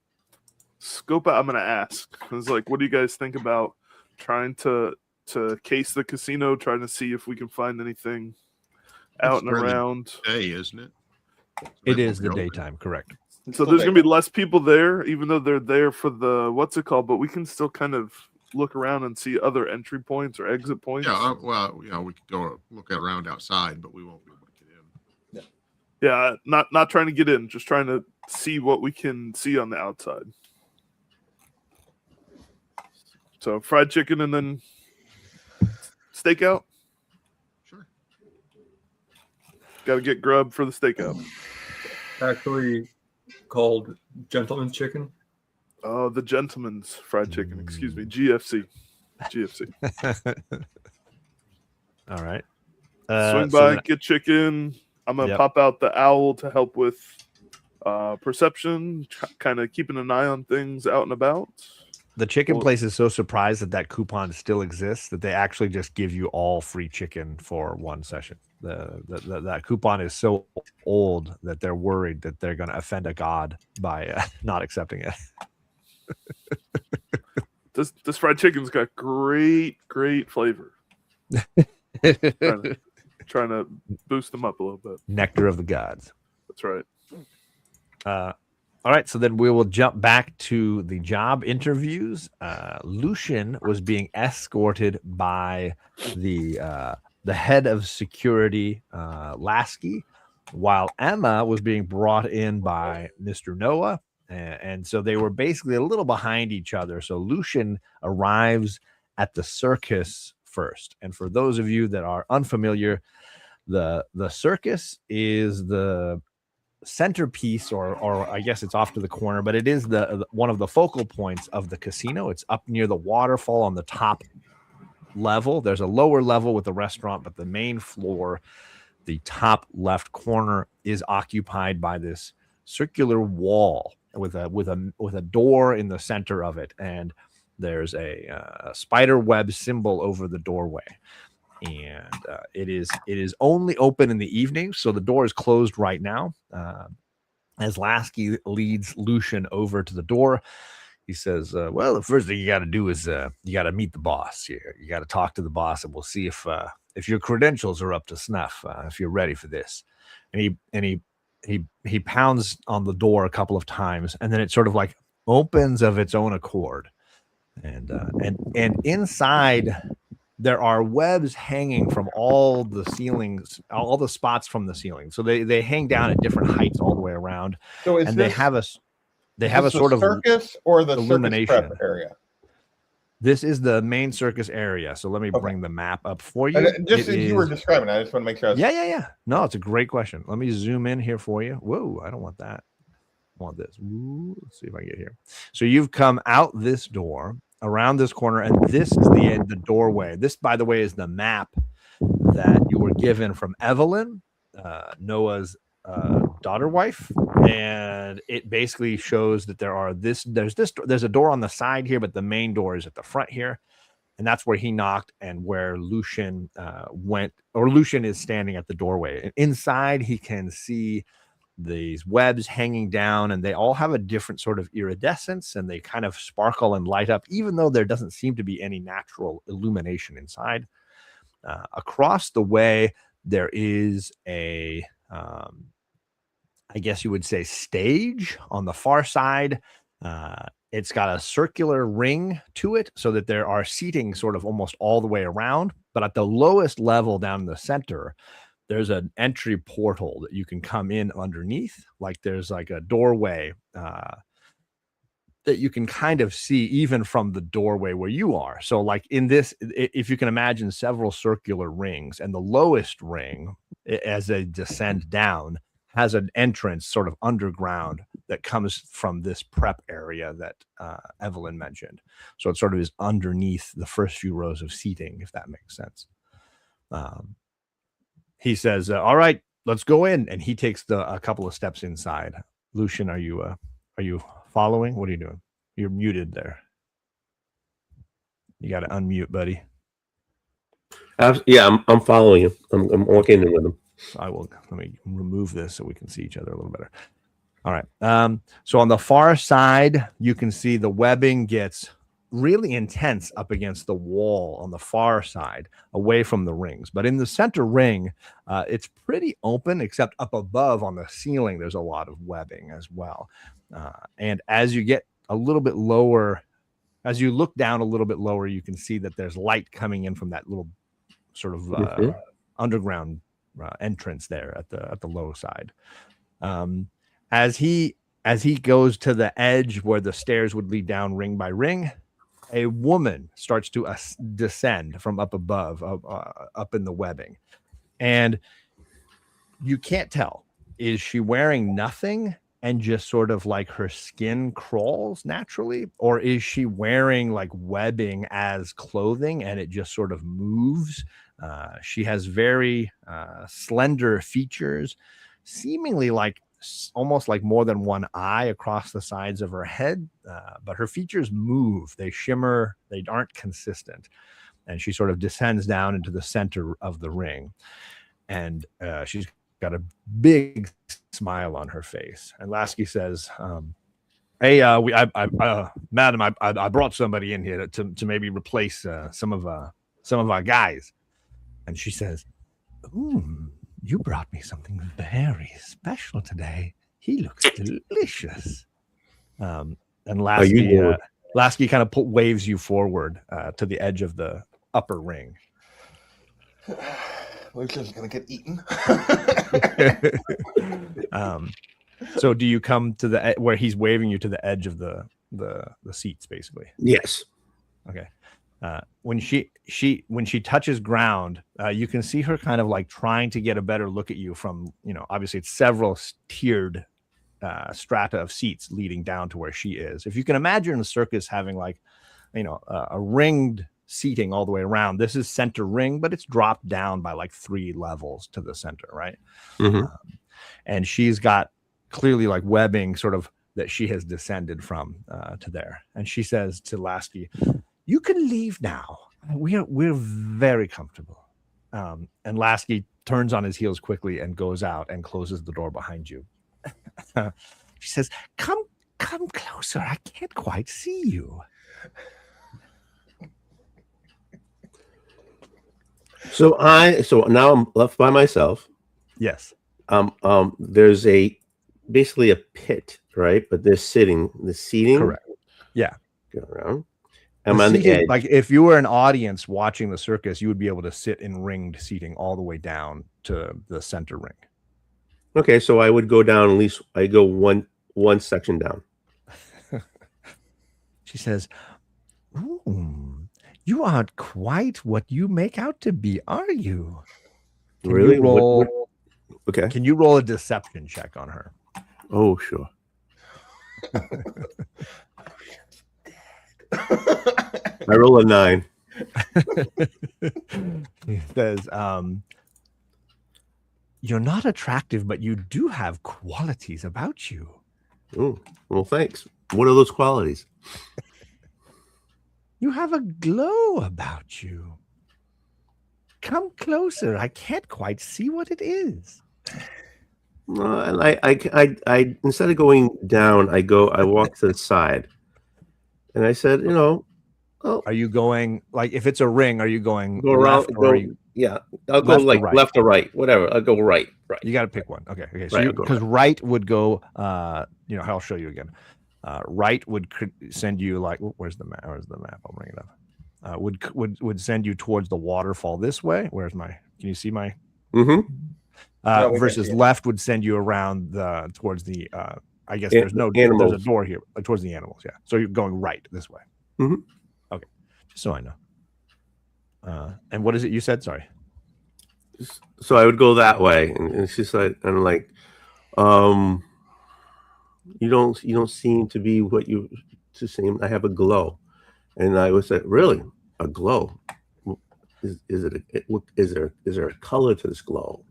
Speaker 4: scope out. I'm gonna ask. It's like, what do you guys think about trying to case the casino, trying to see if we can find anything out and
Speaker 2: during the
Speaker 4: around.
Speaker 2: day, isn't it?
Speaker 1: It is the daytime, correct?
Speaker 4: So there's going to be less people there, even though they're there for the, what's it called? But we can still kind of look around and see other entry points or exit points.
Speaker 2: Yeah, well, we could go look around outside, but we won't be able to get in.
Speaker 4: Yeah, not trying to get in, just trying to see what we can see on the outside. So fried chicken and then stakeout.
Speaker 2: Sure.
Speaker 4: Got to get grub for the stakeout.
Speaker 3: Actually called gentleman's chicken.
Speaker 4: Oh, the gentleman's fried chicken. Excuse me, GFC.
Speaker 1: All right.
Speaker 4: Swing by, get chicken. I'm gonna pop out the owl to help with perception, kind of keeping an eye on things out and about.
Speaker 1: The chicken place is so surprised that coupon still exists that they actually just give you all free chicken for one session. That coupon is so old that they're worried that they're going to offend a god by not accepting it.
Speaker 4: This fried chicken's got great flavor. trying to boost them up a little bit.
Speaker 1: Nectar of the gods.
Speaker 4: That's right.
Speaker 1: All right, so then we will jump back to the job interviews. Lucian was being escorted by the head of security, Lasky, while Emma was being brought in by Mr. Noah. And so they were basically a little behind each other. So Lucian arrives at the circus first. And for those of you that are unfamiliar, the circus is the centerpiece, or I guess it's off to the corner, but it is the one of the focal points of the casino. It's up near the waterfall on the top level. There's a lower level with the restaurant, but the main floor, the top left corner, is occupied by this circular wall with a door in the center of it, and there's a spider web symbol over the doorway. And it is only open in the evening, so the door is closed right now. As Lasky leads Lucian over to the door, he says, well, the first thing you got to do is you got to meet the boss here. You got to talk to the boss, and we'll see if your credentials are up to snuff, if you're ready for this. And he pounds on the door a couple of times, and then it sort of like opens of its own accord. And inside there are webs hanging from all the ceilings, all the spots from the ceiling. So they hang down at different heights all the way around.
Speaker 5: So
Speaker 1: and they have a sort of
Speaker 5: circus or the
Speaker 1: illumination
Speaker 5: circus prep area.
Speaker 1: This is the main circus area. So let me bring the map up for you.
Speaker 5: Just as you were describing, I just want to make sure.
Speaker 1: Yeah. No, it's a great question. Let me zoom in here for you. Whoa, I don't want that. I want this. Ooh, let's see if I can get here. So you've come out this door, around this corner, and this is the doorway. This, by the way, is the map that you were given from Evelyn, Noah's daughter wife, and it basically shows that there's a door on the side here, but the main door is at the front here, and that's where he knocked and where Lucian went, or Lucian is standing at the doorway. And inside he can see these webs hanging down, and they all have a different sort of iridescence, and they kind of sparkle and light up, even though there doesn't seem to be any natural illumination inside. Across the way, there is a, I guess you would say, stage on the far side. It's got a circular ring to it so that there are seating sort of almost all the way around, but at the lowest level down in the center, there's an entry portal that you can come in underneath. Like there's like a doorway that you can kind of see even from the doorway where you are. So like in this, if you can imagine several circular rings, and the lowest ring, as they descend down, has an entrance sort of underground that comes from this prep area that Evelyn mentioned. So it sort of is underneath the first few rows of seating, if that makes sense. He says, all right, let's go in. And he takes a couple of steps inside. Lucian, are you following? What are you doing? You're muted there. You got to unmute, buddy.
Speaker 6: Yeah, I'm following him. I'm walking in with him.
Speaker 1: Let me remove this so we can see each other a little better. All right. So on the far side, you can see the webbing gets really intense up against the wall on the far side, away from the rings. But in the center ring, it's pretty open, except up above on the ceiling, there's a lot of webbing as well. And as you get a little bit lower, as you look down a little bit lower, you can see that there's light coming in from that little sort of underground entrance there at the low side. As he goes to the edge where the stairs would lead down ring by ring, a woman starts to descend from up above, up in the webbing. And you can't tell. Is she wearing nothing and just sort of like her skin crawls naturally? Or is she wearing like webbing as clothing and it just sort of moves? She has very slender features, seemingly like almost like more than one eye across the sides of her head, but her features move, they shimmer, they aren't consistent. And she sort of descends down into the center of the ring, and she's got a big smile on her face. And Lasky says, hey, madam, I brought somebody in here to maybe replace some of our guys. And she says, you brought me something very special today. He looks delicious. And Lasky kind of waves you forward to the edge of the upper ring.
Speaker 5: Lucia's gonna get eaten.
Speaker 1: So do you come to where he's waving you to the edge of the seats, basically?
Speaker 6: Yes.
Speaker 1: Okay. When she touches ground, you can see her kind of like trying to get a better look at you from, obviously it's several tiered strata of seats leading down to where she is. If you can imagine a circus having like, a ringed seating all the way around, this is center ring, but it's dropped down by like 3 levels to the center, right?
Speaker 6: Mm-hmm.
Speaker 1: And she's got clearly like webbing sort of that she has descended from to there. And she says to Lasky, you can leave now. We're very comfortable. And Lasky turns on his heels quickly and goes out and closes the door behind you. She says, come closer. I can't quite see you.
Speaker 6: So now I'm left by myself.
Speaker 1: Yes.
Speaker 6: There's basically a pit, right? But there's seating.
Speaker 1: Correct. Yeah.
Speaker 6: Go around. I'm on the edge.
Speaker 1: Like if you were an audience watching the circus, you would be able to sit in ringed seating all the way down to the center ring.
Speaker 6: Okay, so I would go down at least. I go one section down.
Speaker 1: She says, "Ooh, you aren't quite what you make out to be, are you?" Can
Speaker 6: really?
Speaker 1: You roll,
Speaker 6: okay.
Speaker 1: Can you roll a deception check on her?
Speaker 6: Oh, sure. I roll a 9.
Speaker 1: He says, you're not attractive, but you do have qualities about you.
Speaker 6: Oh, well, thanks. What are those qualities?
Speaker 1: You have a glow about you. Come closer. I can't quite see what it is.
Speaker 6: I instead of going down, I walk to the side. And I said,
Speaker 1: are you going, like, if it's a ring, are you going
Speaker 6: go around? Yeah, I'll go like left or right, whatever. I'll go right.
Speaker 1: You got to pick one. Okay. So
Speaker 6: right,
Speaker 1: because right would go, I'll show you again. Right would send you like, where's the map? I'll bring it up. Would send you towards the waterfall this way. Can you see my?
Speaker 6: Mm-hmm.
Speaker 1: Versus left would send you around towards the. I guess there's
Speaker 6: animals.
Speaker 1: There's a door here towards the animals. Yeah. So you're going right this way.
Speaker 6: Mm-hmm.
Speaker 1: Okay. Just so I know. And what is it you said? Sorry.
Speaker 6: So I would go that way, and she's like, and I'm like, you don't seem to be what you to seem. I have a glow, and I would say, really, a glow? Is there a color to this glow?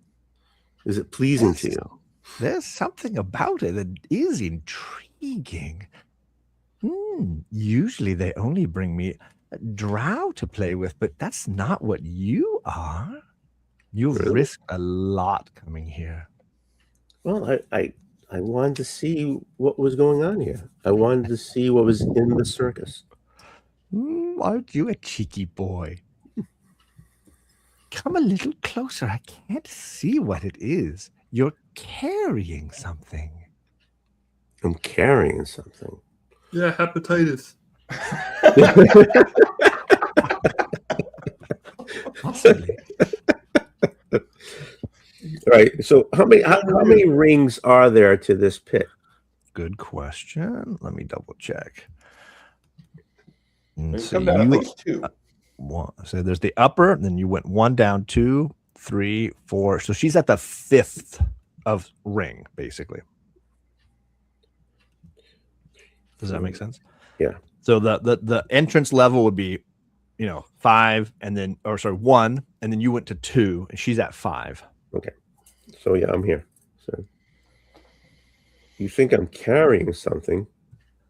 Speaker 6: Is it pleasing to you?
Speaker 1: There's something about it that is intriguing. Usually they only bring me a drow to play with, but that's not what you are. You've risked a lot coming here.
Speaker 6: Well, I wanted to see what was going on here. I wanted to see what was in the circus.
Speaker 1: Aren't you a cheeky boy? Come a little closer. I can't see what it is. You're carrying something.
Speaker 6: I'm carrying something.
Speaker 3: Yeah, hepatitis.
Speaker 1: Possibly.
Speaker 6: Right. So how many rings are there to this pit?
Speaker 1: Good question. Let me double check.
Speaker 5: We've
Speaker 1: So
Speaker 5: come down at least 2.
Speaker 1: so there's the upper, then you went 1 down, 2, 3, 4. So she's at the 5th of ring, basically. Does that make sense?
Speaker 6: Yeah.
Speaker 1: So the entrance level would be, 5, and then 1, and then you went to 2, and she's at 5.
Speaker 6: Okay. So yeah, I'm here. So you think I'm carrying something?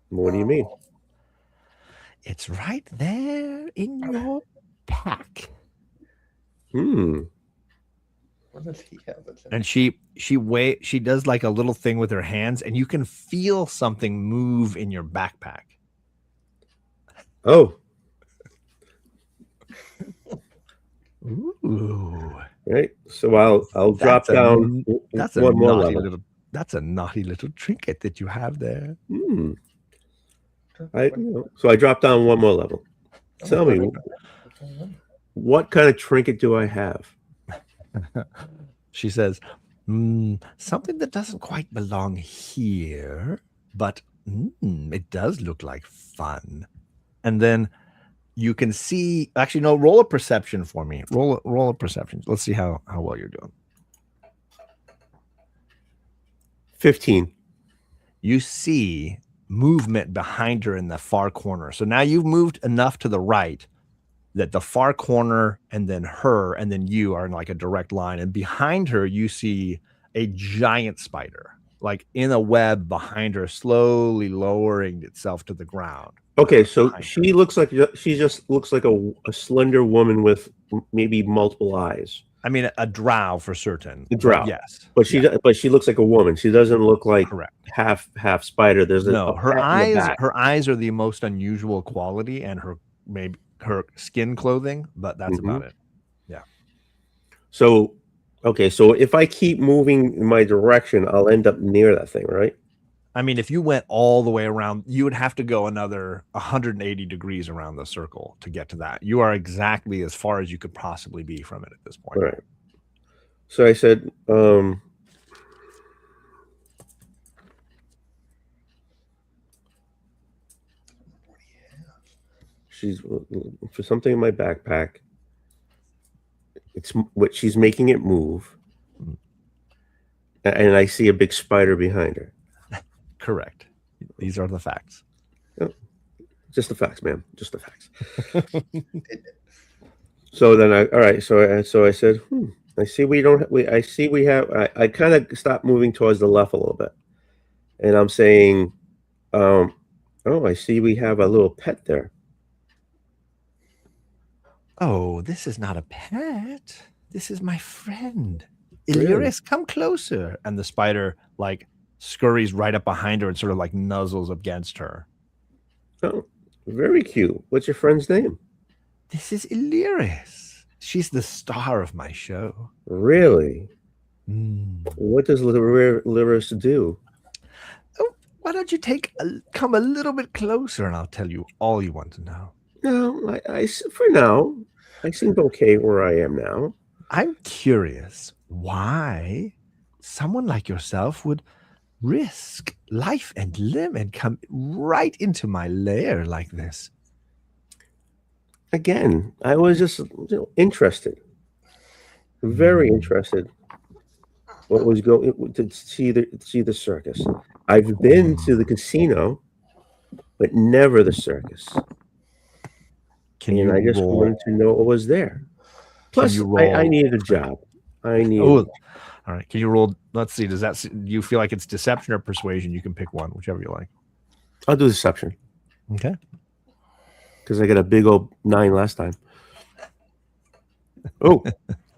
Speaker 6: What do you mean?
Speaker 1: It's right there in your pack.
Speaker 6: Hmm.
Speaker 5: What does he have?
Speaker 1: And she does like a little thing with her hands, and you can feel something move in your backpack.
Speaker 6: Oh.
Speaker 1: Ooh.
Speaker 6: Right. So I'll drop down
Speaker 1: That's
Speaker 6: one more
Speaker 1: naughty
Speaker 6: level.
Speaker 1: that's a naughty little trinket that you have there.
Speaker 6: Hmm. So I drop down one more level. Tell me, what kind of trinket do I have?
Speaker 1: She says, something that doesn't quite belong here, but it does look like fun. And then you can see, actually, no, roll a perception for me. Roll a perception. Let's see how well you're doing.
Speaker 6: 15.
Speaker 1: You see movement behind her in the far corner. So now you've moved enough to the right that the far corner and then her and then you are in like a direct line. And behind her, you see a giant spider, like in a web behind her, slowly lowering itself to the ground.
Speaker 6: Okay, so she just looks like a slender woman with maybe multiple eyes.
Speaker 1: I mean, a drow for certain.
Speaker 6: A drow,
Speaker 1: yes.
Speaker 6: But she looks like a woman. She doesn't look like
Speaker 1: correct
Speaker 6: half spider. There's
Speaker 1: her eyes are the most unusual quality, and her skin clothing, but that's about it. Yeah.
Speaker 6: So, okay, so if I keep moving in my direction, I'll end up near that thing, right?
Speaker 1: I mean, if you went all the way around, you would have to go another 180 degrees around the circle to get to that. You are exactly as far as you could possibly be from it at this point.
Speaker 6: Right. So I said, she's for something in my backpack. It's what she's making it move. And I see a big spider behind her.
Speaker 1: Correct. These are the facts.
Speaker 6: Oh, just the facts, ma'am. Just the facts. So then So I said, I see I kind of stopped moving towards the left a little bit. And I'm saying, I see we have a little pet there.
Speaker 1: Oh, this is not a pet. This is my friend.
Speaker 6: Really?
Speaker 1: Illyris, come closer. And the spider like scurries right up behind her and sort of like nuzzles against her.
Speaker 6: Oh, very cute. What's your friend's name?
Speaker 1: This is Illyris. She's the star of my show.
Speaker 6: Really? What does Illyris do?
Speaker 1: Oh, why don't you come a little bit closer and I'll tell you all you want to know.
Speaker 6: No, I for now, I seem okay where I am now.
Speaker 1: I'm curious why someone like yourself would risk life and limb and come right into my lair like this.
Speaker 6: Again, I was just interested, very interested. What was going to see the circus? I've been to the casino, but never the circus. I just wanted to know what was there. Plus, I needed a job.
Speaker 1: All right. Can you roll? Let's see. Do you feel like it's deception or persuasion? You can pick one, whichever you like.
Speaker 6: I'll do deception.
Speaker 1: Okay.
Speaker 6: Because I got a big old 9 last time. Oh,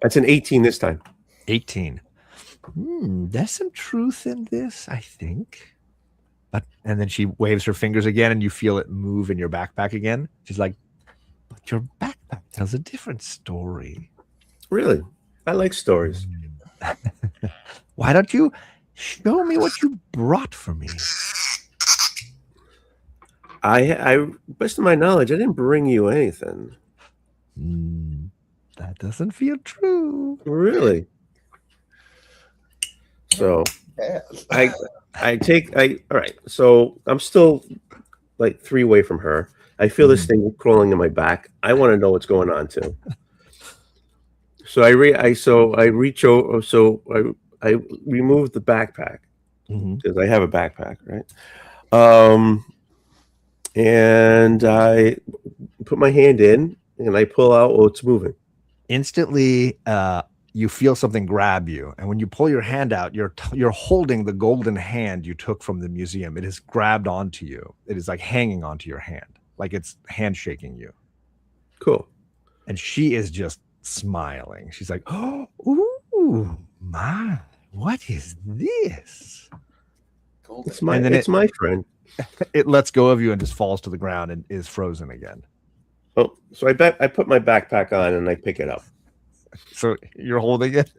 Speaker 6: that's an 18 this time.
Speaker 1: 18. There's some truth in this, I think. And then she waves her fingers again, and you feel it move in your backpack again. She's like, but your backpack tells a different story.
Speaker 6: Really? I like stories.
Speaker 1: Why don't you show me what you brought for me?
Speaker 6: I, best of my knowledge, I didn't bring you anything.
Speaker 1: That doesn't feel true.
Speaker 6: Really? So
Speaker 5: Yes.
Speaker 6: all right. So I'm still like 3 away from her. I feel this thing crawling in my back. I want to know what's going on too. So I reach over. So I remove the backpack because I have a backpack, right? And I put my hand in and I pull out what's moving.
Speaker 1: Instantly, you feel something grab you, and when you pull your hand out, you're holding the golden hand you took from the museum. It is grabbed onto you. It is like hanging onto your hand, like it's handshaking you.
Speaker 6: Cool.
Speaker 1: And she is just smiling. She's like, "Oh, ooh, my, what is this?"
Speaker 6: It's my friend.
Speaker 1: It lets go of you and just falls to the ground and is frozen again.
Speaker 6: Oh, so I put my backpack on and I pick it up.
Speaker 1: So you're holding it?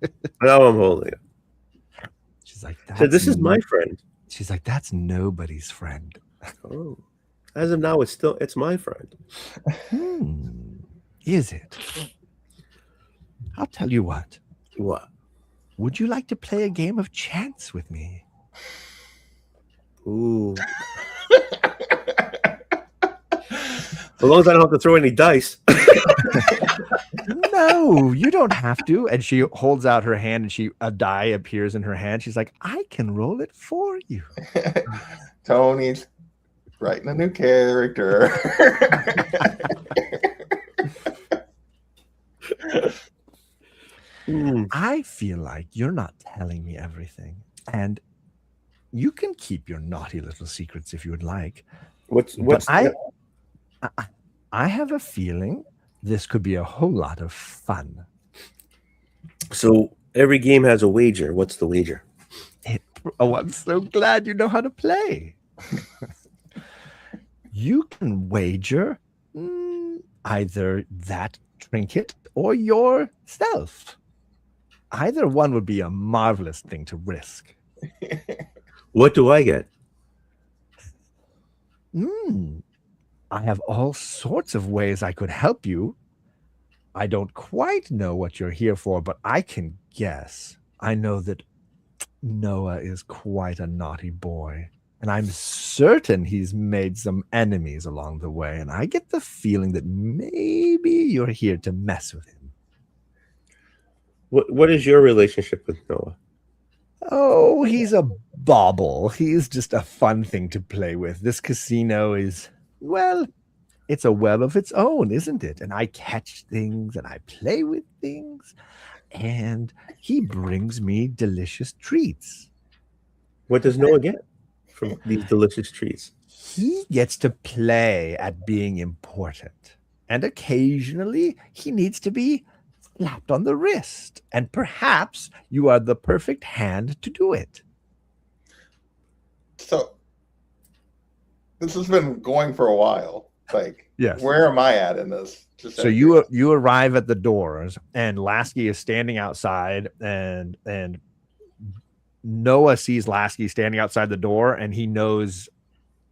Speaker 6: Now I'm holding it.
Speaker 1: She's like,
Speaker 6: so this is my friend.
Speaker 1: She's like, that's nobody's friend.
Speaker 6: Oh, as of now, it's my friend.
Speaker 1: Is it? I'll tell you what.
Speaker 6: What?
Speaker 1: Would you like to play a game of chance with me?
Speaker 6: Ooh. As long as I don't have to throw any dice.
Speaker 1: No, you don't have to. And she holds out her hand, and a die appears in her hand. She's like, I can roll it for you.
Speaker 5: Tony's writing a new character.
Speaker 1: I feel like you're not telling me everything, and you can keep your naughty little secrets if you would like. I have a feeling this could be a whole lot of fun.
Speaker 6: So every game has a wager. What's the wager?
Speaker 1: Oh, I'm so glad you know how to play. You can wager either that trinket or yourself. Either one would be a marvelous thing to risk.
Speaker 6: What do I get?
Speaker 1: I have all sorts of ways I could help you. I don't quite know what you're here for, but I can guess. I know that Noah is quite a naughty boy, and I'm certain he's made some enemies along the way, and I get the feeling that maybe you're here to mess with him.
Speaker 6: What is your relationship with Noah?
Speaker 1: Oh, he's a bauble. He's just a fun thing to play with. This casino is, well, it's a web of its own, isn't it? And I catch things and I play with things, and he brings me delicious treats.
Speaker 6: What does Noah get from these delicious treats?
Speaker 1: He gets to play at being important, and occasionally he needs to be slapped on the wrist, and perhaps you are the perfect hand to do it.
Speaker 5: So this has been going for a while. Like,
Speaker 1: yes.
Speaker 5: Where am I at in this?
Speaker 1: So you arrive at the doors, and Lasky is standing outside, and Noah sees Lasky standing outside the door, and he knows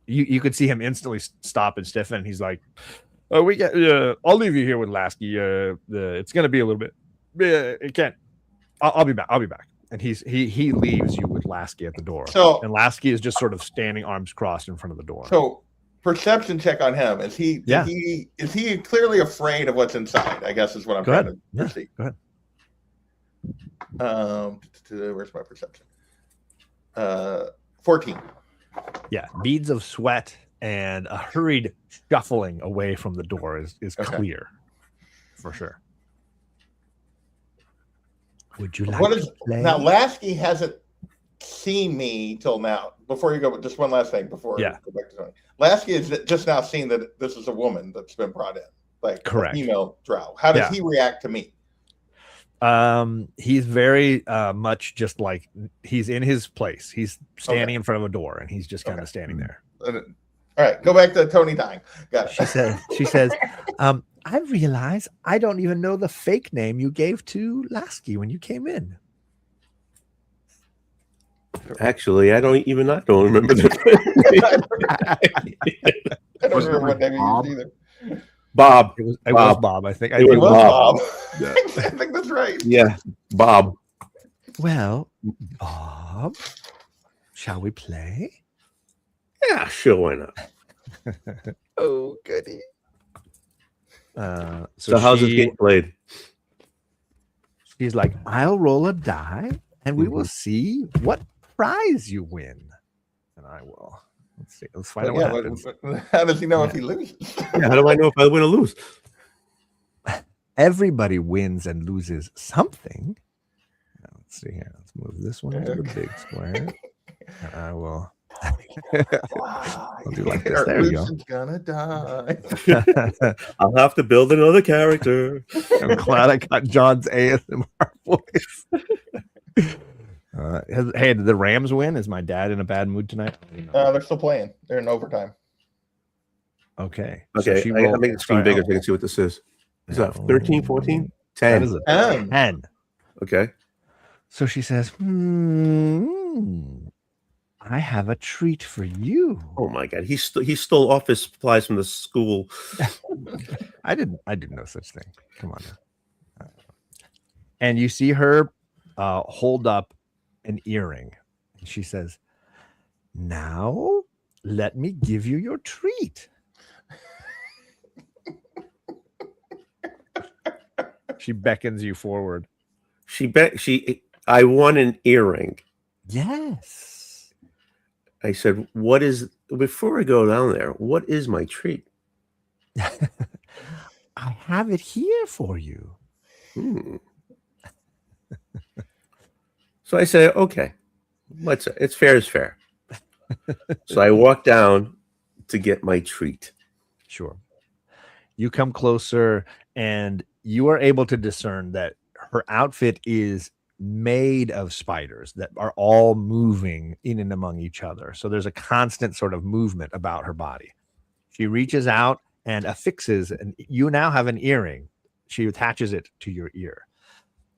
Speaker 1: you could see him instantly stop and stiffen. And he's like, "Oh, I'll leave you here with Lasky. It's gonna be a little bit. It can't. I'll be back. I'll be back." And he leaves you with Lasky at the door.
Speaker 5: So,
Speaker 1: and Lasky is just sort of standing arms crossed in front of the door.
Speaker 5: So, perception check on him. Is he clearly afraid of what's inside? I guess is what I'm trying to perceive.
Speaker 1: Go ahead.
Speaker 5: Where's my perception? 14.
Speaker 1: Yeah, beads of sweat and a hurried shuffling away from the door is okay. Clear for sure. Would you like to play?
Speaker 5: Now, Lasky hasn't seen me till now. Before you go, just one last thing before I go back to Tony. Lasky has just now seen that this is a woman that's been brought in, like correct. A female drow. How does he react to me?
Speaker 1: He's very much just like he's in his place. He's standing in front of a door, and he's just kind of standing there.
Speaker 5: All right, go back to Tony dying. Got it.
Speaker 1: She says, I realize I don't even know the fake name you gave to Lasky when you came in.
Speaker 6: Actually, I don't remember that.
Speaker 5: I don't remember what name you used either.
Speaker 6: Bob.
Speaker 1: It was Bob, I think.
Speaker 6: It was
Speaker 5: Bob.
Speaker 6: Yeah.
Speaker 5: I think that's right.
Speaker 6: Yeah, Bob.
Speaker 1: Well, Bob, shall we play?
Speaker 6: Yeah, sure, why not?
Speaker 1: Oh, goody.
Speaker 6: So how's this game played?
Speaker 1: She's like, I'll roll a die, and we will see what prize you win. And I will. Let's see. Let's find out what happens.
Speaker 5: How does he know if he loses?
Speaker 6: Yeah, how do I know if I win or lose?
Speaker 1: Everybody wins and loses something. Let's see here. Let's move this one to the big square. And I will. I'll do like this. There we go.
Speaker 5: Gonna die.
Speaker 6: I'll have to build another character.
Speaker 1: I'm glad I got John's ASMR voice. Hey, did the Rams win? Is my dad in a bad mood tonight?
Speaker 5: They're still playing. They're in overtime.
Speaker 1: Okay.
Speaker 6: Okay,
Speaker 1: So
Speaker 6: I gotta make the screen bigger so I can see what this is. Is that 13, 14? 10.
Speaker 1: That is a 10.
Speaker 6: Okay.
Speaker 1: So she says, I have a treat for you.
Speaker 6: Oh my God, he stole office supplies from the school.
Speaker 1: I did no such thing. Come on now. And you see her hold up an earring. And she says, now let me give you your treat. She beckons you forward.
Speaker 6: I won an earring.
Speaker 1: Yes.
Speaker 6: I said, before I go down there, what is my treat?
Speaker 1: I have it here for you.
Speaker 6: So I say, okay, it's fair is fair. So I walk down to get my treat.
Speaker 1: Sure. You come closer and you are able to discern that her outfit is made of spiders that are all moving in and among each other. So there's a constant sort of movement about her body. She reaches out and affixes, and you now have an earring. She attaches it to your ear,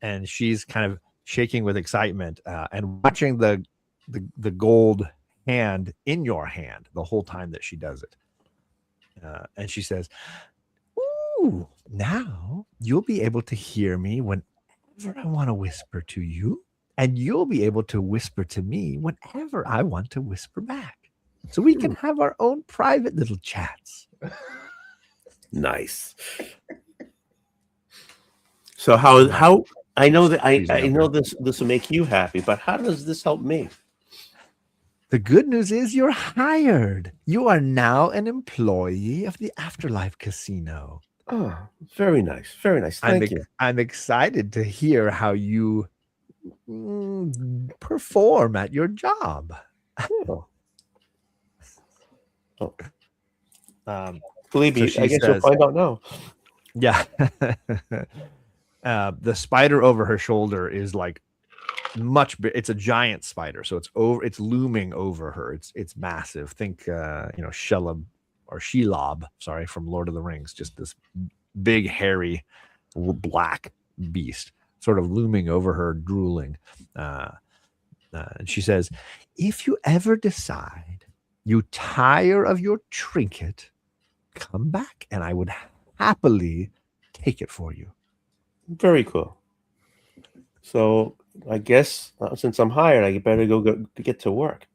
Speaker 1: and she's kind of shaking with excitement and watching the gold hand in your hand the whole time that she does it. And she says, ooh, now you'll be able to hear me whenever I want to whisper to you, and you'll be able to whisper to me whenever I want to whisper back. So we can have our own private little chats.
Speaker 6: Nice. So how I know that I know this will make you happy, but how does this help me?
Speaker 1: The good news is you're hired. You are now an employee of the Afterlife Casino.
Speaker 6: Oh, very nice. Very nice. Thank you.
Speaker 1: I'm excited to hear how you perform at your job.
Speaker 6: Believe me, I guess you'll find out now.
Speaker 1: Yeah. The spider over her shoulder is like much big. It's a giant spider, so it's looming over her. It's massive. Think Shelob or Shelob, sorry, from Lord of the Rings, just this big hairy black beast sort of looming over her, drooling. And she says, if you ever decide you tire of your trinket, come back and I would happily take it for you.
Speaker 6: Very cool. So I guess since I'm hired, I better go get to work.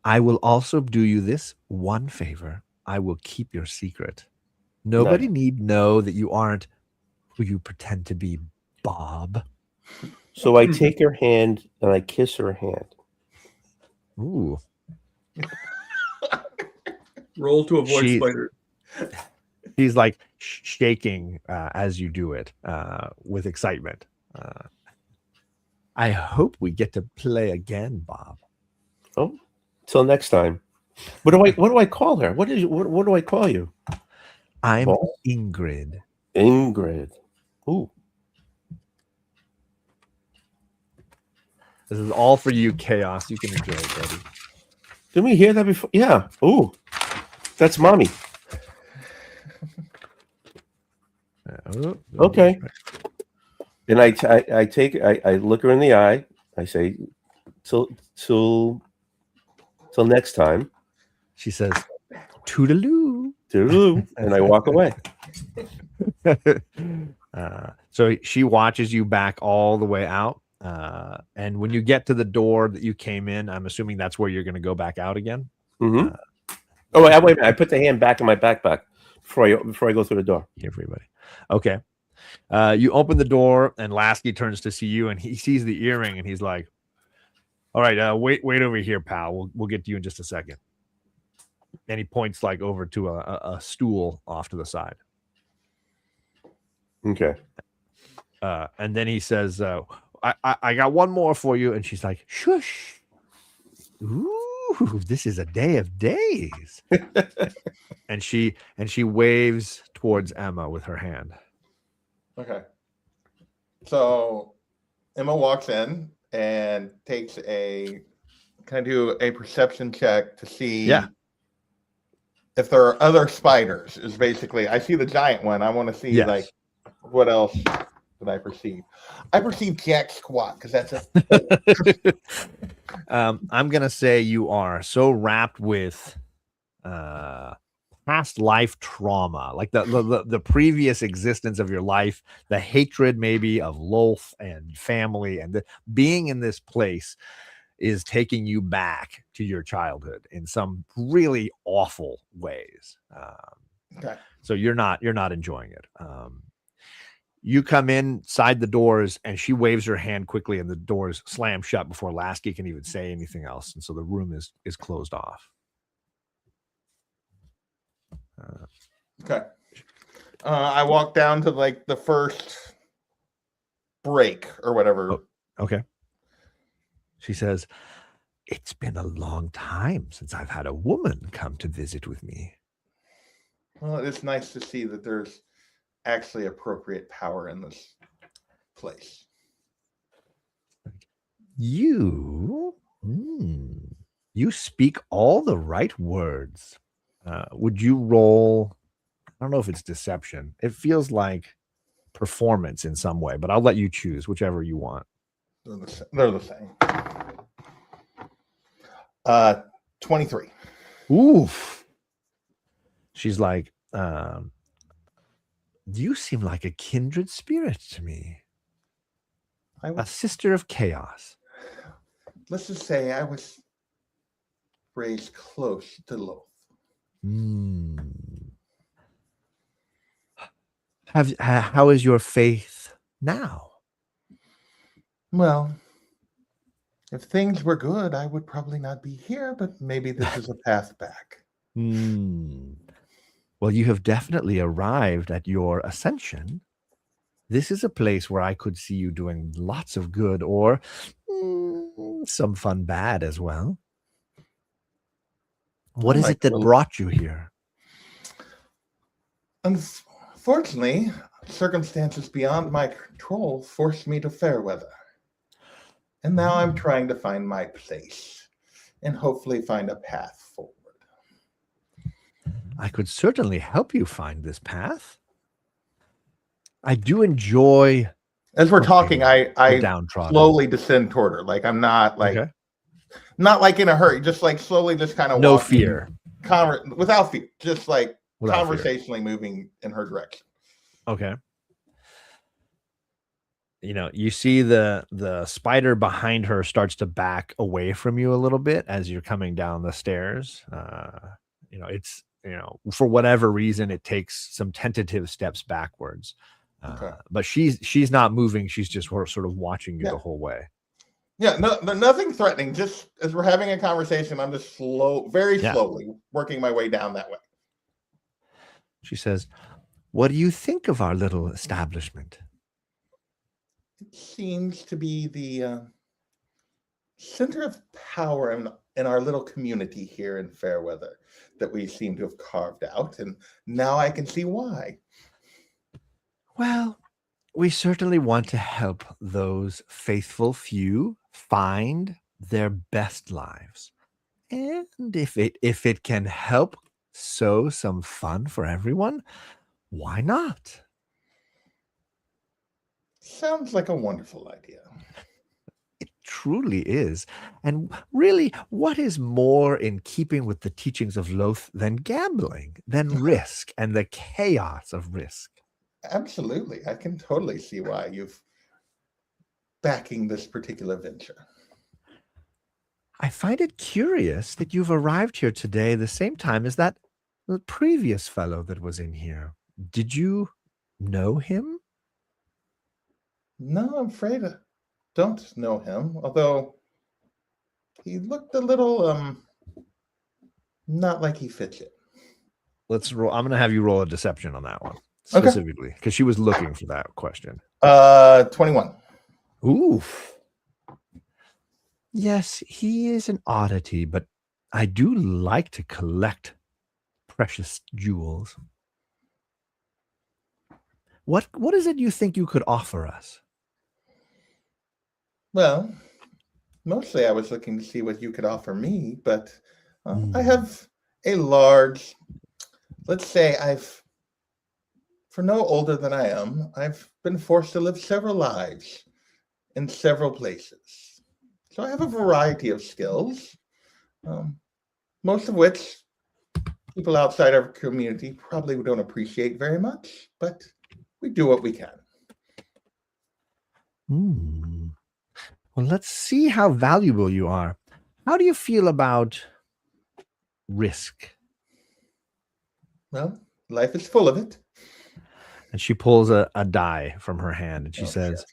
Speaker 1: I will also do you this one favor. I will keep your secret. Nobody need know that you aren't who you pretend to be, Bob.
Speaker 6: So I take her hand and I kiss her hand.
Speaker 1: Ooh.
Speaker 3: Roll to avoid spider.
Speaker 1: He's like shaking as you do it with excitement. I hope we get to play again, Bob.
Speaker 6: Oh, till next time. What do I call her? What do I call you?
Speaker 1: I'm
Speaker 6: Bob?
Speaker 1: Ingrid.
Speaker 6: Ingrid. Ooh.
Speaker 1: This is all for you, Chaos. You can enjoy it, buddy.
Speaker 6: Didn't we hear that before? Yeah. Ooh, that's mommy. Okay. And I look her in the eye. I say, till next time.
Speaker 1: She says, toodaloo.
Speaker 6: Toodaloo. And I walk away.
Speaker 1: So she watches you back all the way out. And when you get to the door that you came in, I'm assuming that's where you're going to go back out again.
Speaker 6: Mm-hmm. Wait a minute. I put the hand back in my backpack before I go through the door.
Speaker 1: Everybody. Okay. You open the door and Lasky turns to see you and he sees the earring and he's like, all right, wait over here, pal. We'll get to you in just a second. And he points like over to a stool off to the side.
Speaker 6: Okay.
Speaker 1: And then he says, I got one more for you. And she's like, shush. Ooh, this is a day of days. and she waves towards Emma with her hand.
Speaker 5: Okay. So Emma walks in and takes can I do a perception check to see if there are other spiders? Is basically, I see the giant one. I want to see like what else did I perceive? I perceive jack squat because that's a
Speaker 1: I'm gonna say you are so wrapped with past life trauma, like the previous existence of your life, the hatred maybe of Lolth and family, and being in this place is taking you back to your childhood in some really awful ways.
Speaker 5: okay.
Speaker 1: So you're not enjoying it. You come inside the doors and she waves her hand quickly and the doors slam shut before Lasky can even say anything else. And so the room is closed off.
Speaker 5: Okay. I walk down to like the first break or whatever.
Speaker 1: Oh, okay. She says, it's been a long time since I've had a woman come to visit with me.
Speaker 5: Well, it's nice to see that there's actually appropriate power in this place.
Speaker 1: You speak all the right words. Would you roll? I don't know if it's deception. It feels like performance in some way, but I'll let you choose whichever you want.
Speaker 5: They're the same. 23.
Speaker 1: Oof. She's like, you seem like a kindred spirit to me. A sister of chaos.
Speaker 5: Let's just say I was raised close to Loth.
Speaker 1: How is your faith now?
Speaker 5: Well, if things were good, I would probably not be here, but maybe this is a path back.
Speaker 1: Well, you have definitely arrived at your ascension. This is a place where I could see you doing lots of good or some fun bad as well. What is it that brought you here?
Speaker 5: Unfortunately, circumstances beyond my control forced me to Fairweather. And now I'm trying to find my place and hopefully find a path forward.
Speaker 1: I could certainly help you find this path. I do enjoy.
Speaker 5: As we're talking, I slowly descend toward her. Like I'm not like not like in a hurry, just like slowly, just kind of
Speaker 1: no fear,
Speaker 5: without fear, just like
Speaker 1: without
Speaker 5: conversationally moving in her direction.
Speaker 1: Okay. You know, you see the spider behind her starts to back away from you a little bit as you're coming down the stairs. It's for whatever reason it takes some tentative steps backwards. But she's not moving. She's just sort of watching you the whole way.
Speaker 5: Yeah, nothing threatening. Just as we're having a conversation, I'm just very slowly working my way down that way.
Speaker 1: She says, "What do you think of our little establishment?"
Speaker 5: It seems to be the center of power in our little community here in Fairweather that we seem to have carved out, and now I can see why.
Speaker 1: Well, We certainly want to help those faithful few find their best lives. And if it can help sow some fun for everyone, why not?
Speaker 5: Sounds like a wonderful idea.
Speaker 1: It truly is. And really, what is more in keeping with the teachings of Loth than gambling, than risk and the chaos of risk?
Speaker 5: Absolutely. I can totally see why you've backing this particular venture.
Speaker 1: I find it curious that you've arrived here today the same time as that the previous fellow that was in here. Did you know him?
Speaker 5: No, I'm afraid I don't know him, although he looked a little not like he fits it.
Speaker 1: Let's roll. I'm going to have you roll a deception on that one
Speaker 5: Okay.
Speaker 1: specifically because she was looking for that question.
Speaker 5: 21.
Speaker 1: Oof. Yes, he is an oddity, but I do like to collect precious jewels. What is it you think you could offer us?
Speaker 5: Well, mostly I was looking to see what you could offer me, but I have a large, let's say for no older than I am, I've been forced to live several lives in several places. So I have a variety of skills, most of which people outside our community probably don't appreciate very much, but we do what we can.
Speaker 1: Well, let's see how valuable you are. How do you feel about risk?
Speaker 5: Well, life is full of it.
Speaker 1: And she pulls a die from her hand and she says,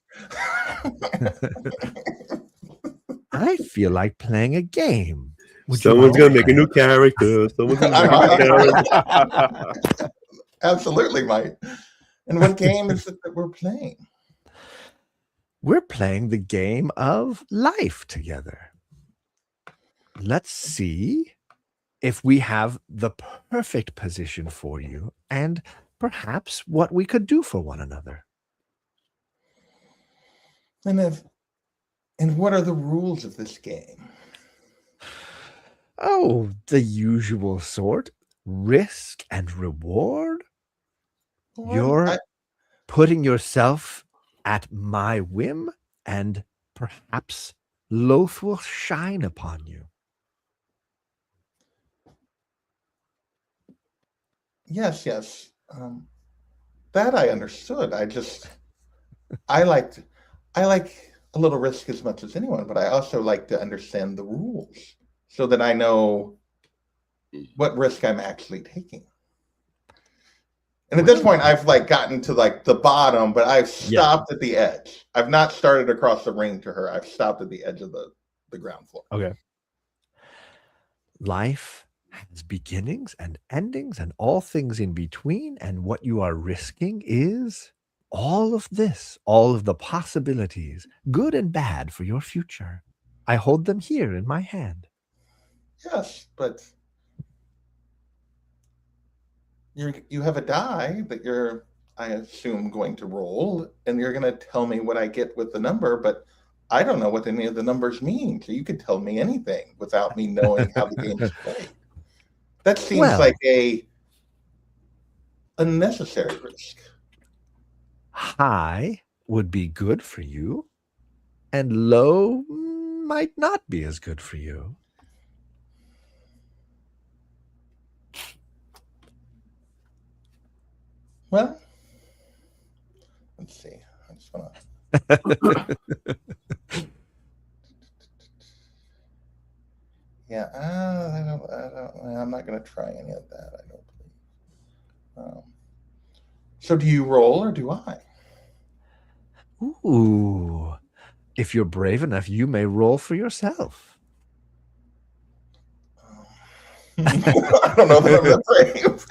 Speaker 1: I feel like playing a game.
Speaker 6: Someone's going to make a new character. Someone's going to make a new character.
Speaker 5: Absolutely, Mike. And what game is it that we're playing?
Speaker 1: We're playing the game of life together. Let's see if we have the perfect position for you and perhaps what we could do for one another.
Speaker 5: And what are the rules of this game?
Speaker 1: Oh, the usual sort. Risk and reward.
Speaker 5: Well,
Speaker 1: You're putting yourself at my whim, and perhaps Loth will shine upon you.
Speaker 5: Yes. That I understood. I like a little risk as much as anyone, but I also like to understand the rules so that I know what risk I'm actually taking. And at this point, I've gotten to the bottom, but I've stopped at the edge. I've not started across the ring to her. I've stopped at the edge of the ground floor.
Speaker 1: Okay. Life has beginnings and endings and all things in between. And what you are risking is all of this, all of the possibilities, good and bad for your future. I hold them here in my hand.
Speaker 5: Yes, but you have a die that you're, I assume, going to roll, and you're going to tell me what I get with the number, but I don't know what any of the numbers mean. So you could tell me anything without me knowing how the game is played. That seems like a unnecessary risk.
Speaker 1: High would be good for you, and low might not be as good for you.
Speaker 5: Well, let's see. I just want to. Yeah, I'm not going to try any of that. I don't believe. So, do you roll or do I?
Speaker 1: Ooh, if you're brave enough, you may roll for yourself.
Speaker 5: I don't know if I'm that brave.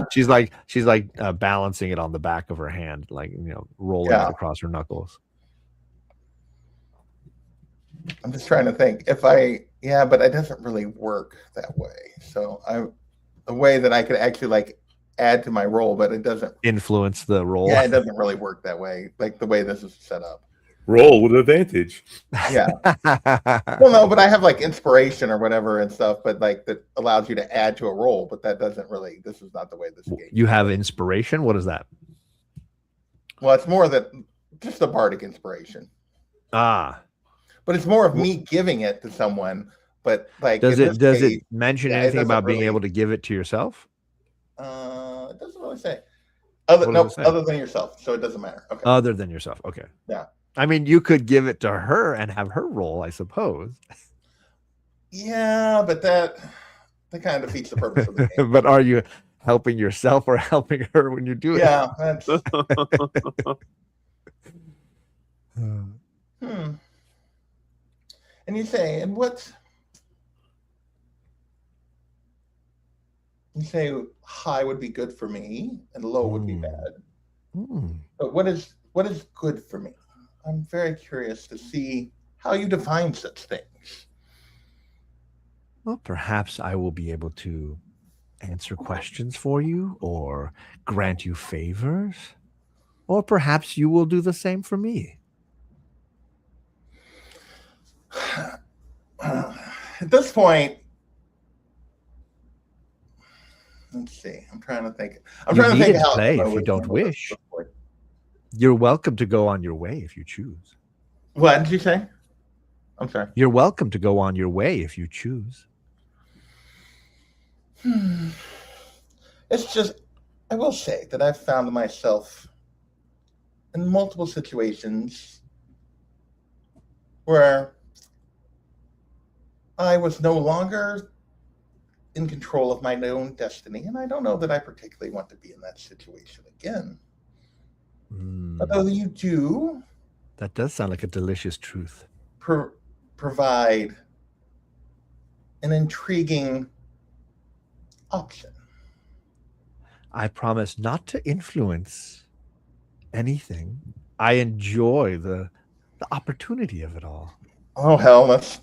Speaker 1: she's like balancing it on the back of her hand, rolling it across her knuckles.
Speaker 5: I'm just trying to think but it doesn't really work that way. So the way that I could actually add to my roll, but it doesn't.
Speaker 1: Influence the roll.
Speaker 5: Yeah, it doesn't really work that way. Like the way this is set up.
Speaker 6: Roll with advantage.
Speaker 5: Yeah. Well, no, but I have like inspiration or whatever and stuff, but like that allows you to add to a roll, but that doesn't really. This is not the way this game.
Speaker 1: You have inspiration. What is that?
Speaker 5: Well, it's more that just a bardic inspiration.
Speaker 1: Ah,
Speaker 5: But it's more of me giving it to someone. But like,
Speaker 1: does
Speaker 5: in
Speaker 1: it
Speaker 5: this case,
Speaker 1: it mention
Speaker 5: yeah, it
Speaker 1: anything
Speaker 5: doesn't
Speaker 1: about being
Speaker 5: really-
Speaker 1: able to give it to yourself?
Speaker 5: It doesn't really say.
Speaker 1: What does
Speaker 5: No,
Speaker 1: it say?
Speaker 5: other than yourself, so it doesn't matter. Okay.
Speaker 1: Other than yourself. Okay.
Speaker 5: Yeah.
Speaker 1: I mean, you could give it to her and have her roll, I suppose.
Speaker 5: Yeah, but that kind of defeats the purpose of the game.
Speaker 1: But are you helping yourself or helping her when you do it?
Speaker 5: Yeah, that's
Speaker 1: Uh,
Speaker 5: And you say, and what? You say high would be good for me, and low would be bad.
Speaker 1: hmm.
Speaker 5: But what is good for me? I'm very curious to see how you define such things.
Speaker 1: Well, perhaps I will be able to answer questions for you or grant you favors. Or perhaps you will do the same for me.
Speaker 5: At this point, let's see. I'm trying to think. I'm
Speaker 1: You
Speaker 5: trying to think
Speaker 1: needn't
Speaker 5: how
Speaker 1: play
Speaker 5: I
Speaker 1: if you
Speaker 5: would
Speaker 1: don't
Speaker 5: handle this
Speaker 1: wish.
Speaker 5: before.
Speaker 1: You're welcome to go on your way if you choose.
Speaker 5: What did you say? I'm sorry.
Speaker 1: You're welcome to go on your way if you choose.
Speaker 5: It's just, I will say that I've found myself in multiple situations where I was no longer in control of my own destiny, and I don't know that I particularly want to be in that situation again.
Speaker 1: Mm,
Speaker 5: Although you do
Speaker 1: that does sound like a delicious truth.
Speaker 5: provide an intriguing option.
Speaker 1: I promise not to influence anything. I enjoy the opportunity of it all.
Speaker 5: Oh hell, that's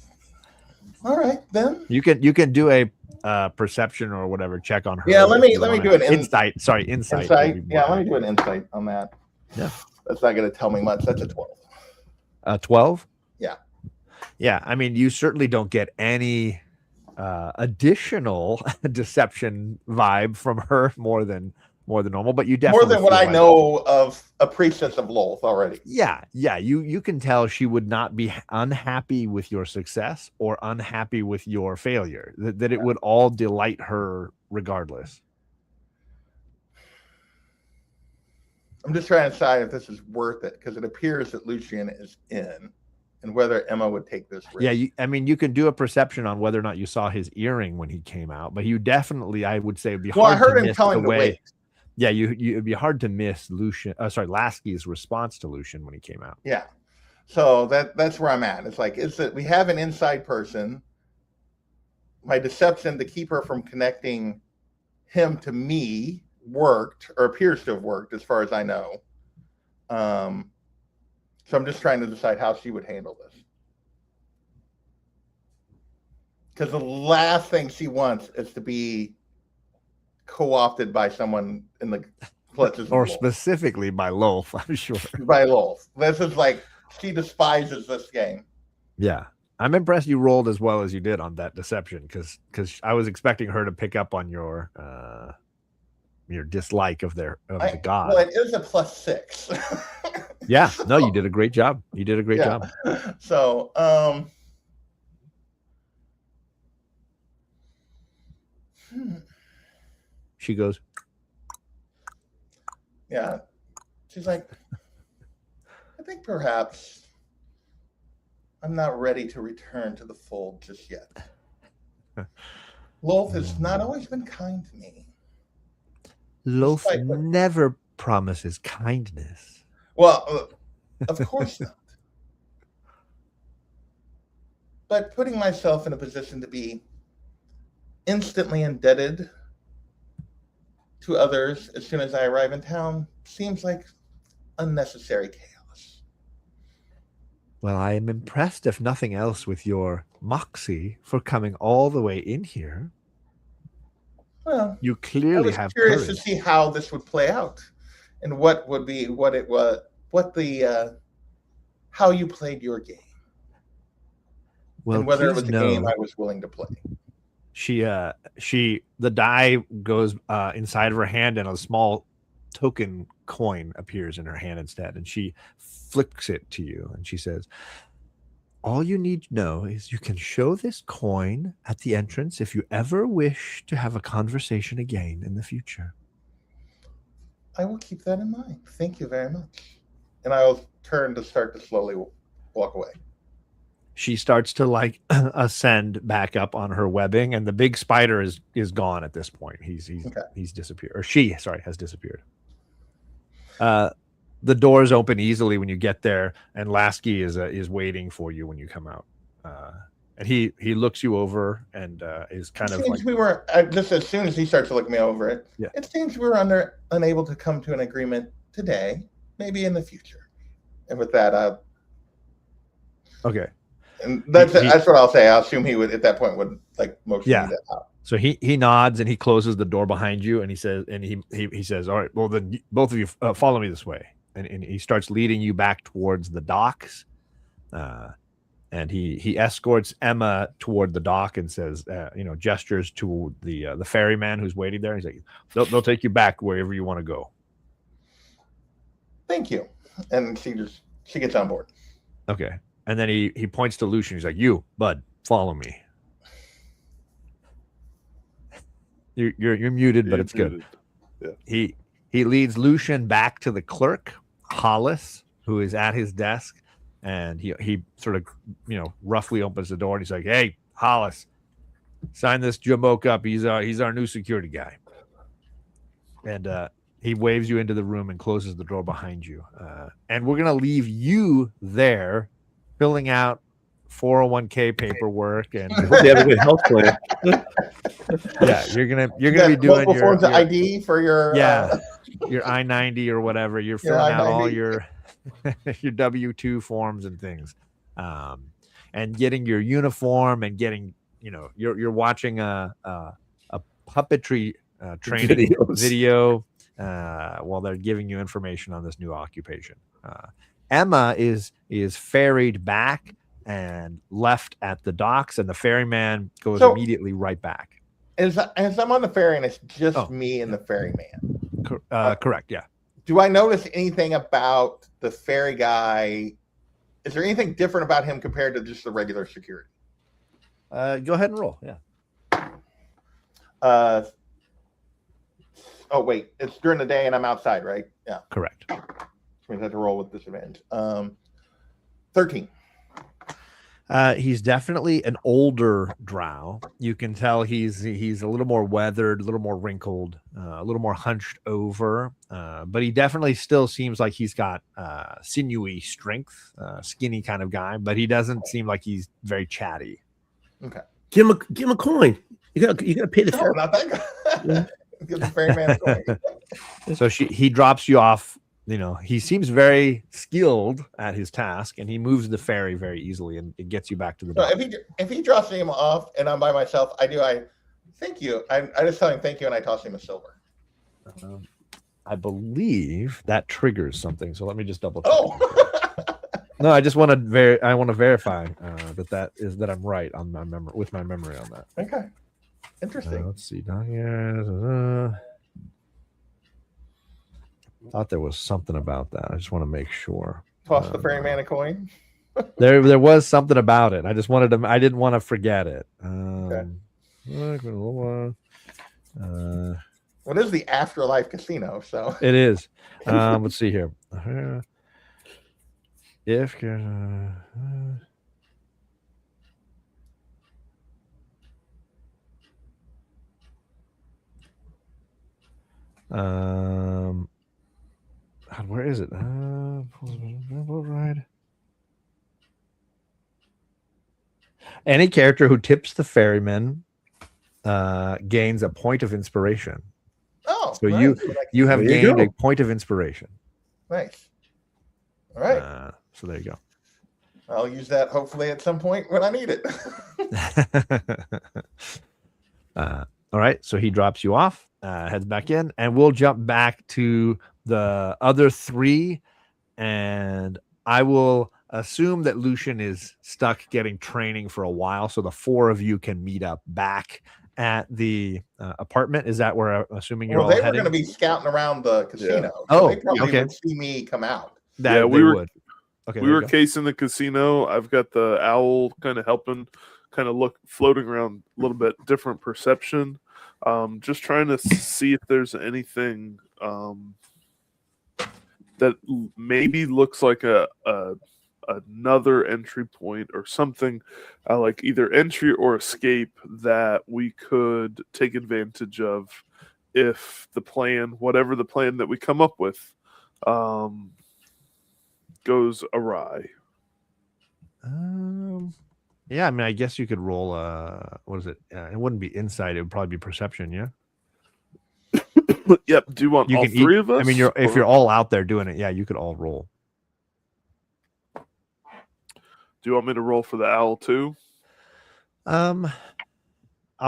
Speaker 5: all right then.
Speaker 1: You can do a perception or whatever check on her.
Speaker 5: Yeah, let
Speaker 1: if
Speaker 5: me
Speaker 1: you wanna.
Speaker 5: do an
Speaker 1: insight. Sorry, insight.
Speaker 5: Insight.
Speaker 1: would be
Speaker 5: Yeah,
Speaker 1: more
Speaker 5: let me do an insight on that.
Speaker 1: Yeah.
Speaker 5: That's not going to tell me much. That's a 12.
Speaker 1: 12.
Speaker 5: Yeah.
Speaker 1: Yeah, I mean, you certainly don't get any additional deception vibe from her more than normal, but you definitely
Speaker 5: More than what
Speaker 1: feel
Speaker 5: I
Speaker 1: like-
Speaker 5: know of a priestess of Lolth already.
Speaker 1: Yeah, you can tell she would not be unhappy with your success or unhappy with your failure. That it would all delight her regardless.
Speaker 5: I'm just trying to decide if this is worth it because it appears that Lucian is in, and whether Emma would take this risk.
Speaker 1: Yeah, I mean, you can do a perception on whether or not you saw his earring when he came out, but you definitely, I would say, it'd be
Speaker 5: Well,
Speaker 1: hard
Speaker 5: I heard
Speaker 1: to
Speaker 5: him
Speaker 1: miss
Speaker 5: tell
Speaker 1: the
Speaker 5: him to
Speaker 1: way.
Speaker 5: wait.
Speaker 1: Yeah, it'd be hard to miss Lasky's response to Lucian when he came out.
Speaker 5: Yeah. So that's where I'm at. It's like, is that we have an inside person. My deception to keep her from connecting him to me worked, or appears to have worked, as far as I know. So I'm just trying to decide how she would handle this. Because the last thing she wants is to be co-opted by someone in the clutches of
Speaker 1: Or
Speaker 5: Lolth.
Speaker 1: specifically by Lolth, I'm sure.
Speaker 5: By Lolth. This is like, she despises this game.
Speaker 1: Yeah. I'm impressed you rolled as well as you did on that deception because I was expecting her to pick up on your dislike of the god.
Speaker 5: Well, it is a +6.
Speaker 1: Yeah, no, you did a great job. You did a great
Speaker 5: Yeah.
Speaker 1: job.
Speaker 5: So,
Speaker 1: She goes,
Speaker 5: yeah. She's like, I think perhaps I'm not ready to return to the fold just yet. Lolth has not always been kind to me.
Speaker 1: Loaf
Speaker 5: Despite what-
Speaker 1: never promises kindness.
Speaker 5: Well, of course not. But putting myself in a position to be instantly indebted to others as soon as I arrive in town seems like unnecessary chaos.
Speaker 1: Well, I am impressed, if nothing else, with your moxie for coming all the way in here.
Speaker 5: Well,
Speaker 1: You
Speaker 5: I
Speaker 1: clearly
Speaker 5: was
Speaker 1: have
Speaker 5: curious
Speaker 1: courage.
Speaker 5: to see how this would play out, and how you played your game,
Speaker 1: Well,
Speaker 5: and whether it
Speaker 1: please
Speaker 5: was a game
Speaker 1: know
Speaker 5: I was willing to play.
Speaker 1: the die goes inside of her hand, and a small token coin appears in her hand instead, and she flicks it to you, and she says, all you need to know is you can show this coin at the entrance if you ever wish to have a conversation again in the future.
Speaker 5: I will keep that in mind. Thank you very much. And I will turn to start to slowly walk away.
Speaker 1: She starts to like ascend back up on her webbing, and the big spider is gone at this point. He's disappeared, or she, sorry, has disappeared. The doors open easily when you get there, and Lasky is waiting for you when you come out. And he looks you over and is kind of like,
Speaker 5: we were just as soon as he starts to look me over it.
Speaker 1: Yeah.
Speaker 5: It seems we were unable to come to an agreement today, maybe in the future. And with that,
Speaker 1: okay.
Speaker 5: And that's what I'll say. I'll assume he would at that point would like motion me that out.
Speaker 1: So he nods and he closes the door behind you, and he says, all right, well then both of you follow me this way, and he starts leading you back towards the docks, and he escorts Emma toward the dock and says, gestures to the ferryman who's waiting there. He's like, they'll take you back wherever you want to go.
Speaker 5: Thank you. And she gets on board.
Speaker 1: Okay. And then he points to Lucian. He's like, you, bud, follow me. You're muted, but it's good.
Speaker 4: Yeah.
Speaker 1: He leads Lucian back to the clerk, Hollis, who is at his desk, and he sort of roughly opens the door, and he's like, hey, Hollis, sign this Jamoke up. He's our new security guy. And he waves you into the room and closes the door behind you. And we're gonna leave you there, filling out 401k paperwork, and
Speaker 6: They have a good health plan.
Speaker 1: yeah, you're gonna be doing your
Speaker 5: ID for your
Speaker 1: your I-90 or whatever. You're filling out all your your W-2 forms and things, and getting your uniform, and getting you're watching a puppetry training video while they're giving you information on this new occupation. Emma is ferried back and left at the docks, and the ferryman goes immediately right back.
Speaker 5: As I'm on the ferry, and it's just me and the ferryman.
Speaker 1: Correct, yeah.
Speaker 5: Do I notice anything about the ferry guy? Is there anything different about him compared to just the regular security?
Speaker 1: Go ahead and roll, yeah.
Speaker 5: Oh, wait. It's during the day, and I'm outside, right? Yeah.
Speaker 1: Correct.
Speaker 5: Which means I have to roll with disadvantage. 13.
Speaker 1: He's definitely an older drow. You can tell he's a little more weathered, a little more wrinkled, a little more hunched over, but he definitely still seems like he's got sinewy strength, skinny kind of guy, but he doesn't seem like he's very chatty.
Speaker 5: Okay.
Speaker 6: Give him a coin. You got to pay the ferry.
Speaker 5: Not that guy. Give the ferryman a coin.
Speaker 1: So he drops you off. He seems very skilled at his task, and he moves the ferry very easily, and it gets you back to the dock.
Speaker 5: If he drops him off and I'm by myself, I thank you. I just tell him thank you, and I toss him a silver.
Speaker 1: I believe that triggers something. So let me just double check.
Speaker 5: Oh.
Speaker 1: No, I just want to verify that I'm right on my memory with my memory on that.
Speaker 5: Okay. Interesting.
Speaker 1: Let's see down here. Thought there was something about that. I just want to make sure.
Speaker 5: Toss the ferryman a coin.
Speaker 1: There was something about it. I just wanted to. I didn't want to forget it.
Speaker 5: Okay.
Speaker 1: What
Speaker 5: is the afterlife casino? So
Speaker 1: it is. Let's see here. If where is it? Ride. Any character who tips the ferryman gains a point of inspiration.
Speaker 5: Oh,
Speaker 1: so
Speaker 5: nice.
Speaker 1: you have gained a point of inspiration.
Speaker 5: Nice. All right.
Speaker 1: So there you go.
Speaker 5: I'll use that hopefully at some point when I need it.
Speaker 1: All right, so he drops you off, heads back in, and we'll jump back to the other three, and I will assume that Lucian is stuck getting training for a while, so the four of you can meet up back at the apartment. Is that where I'm assuming you're
Speaker 5: Well,
Speaker 1: all
Speaker 5: they were
Speaker 1: heading?
Speaker 5: going to be scouting around the casino.
Speaker 1: Oh,
Speaker 5: so they probably
Speaker 1: okay.
Speaker 5: would see me come out.
Speaker 1: That
Speaker 4: Yeah,
Speaker 1: they
Speaker 4: we were-
Speaker 1: would. Okay,
Speaker 4: We
Speaker 1: there
Speaker 4: were
Speaker 1: you go.
Speaker 4: casing the casino. I've got the owl kind of helping, kind of floating around a little bit, different perception. Just trying to see if there's anything that maybe looks like another entry point or something, like either entry or escape that we could take advantage of if the plan, whatever the plan that we come up with, goes awry.
Speaker 1: Yeah, I mean, I guess you could roll. What is it? It wouldn't be insight; it would probably be perception. Yeah,
Speaker 4: Yep. Do you want all three of us?
Speaker 1: I mean, if
Speaker 4: or-
Speaker 1: you're all out there doing it, yeah, you could all roll.
Speaker 4: Do you want me to roll for the owl too?
Speaker 1: I'll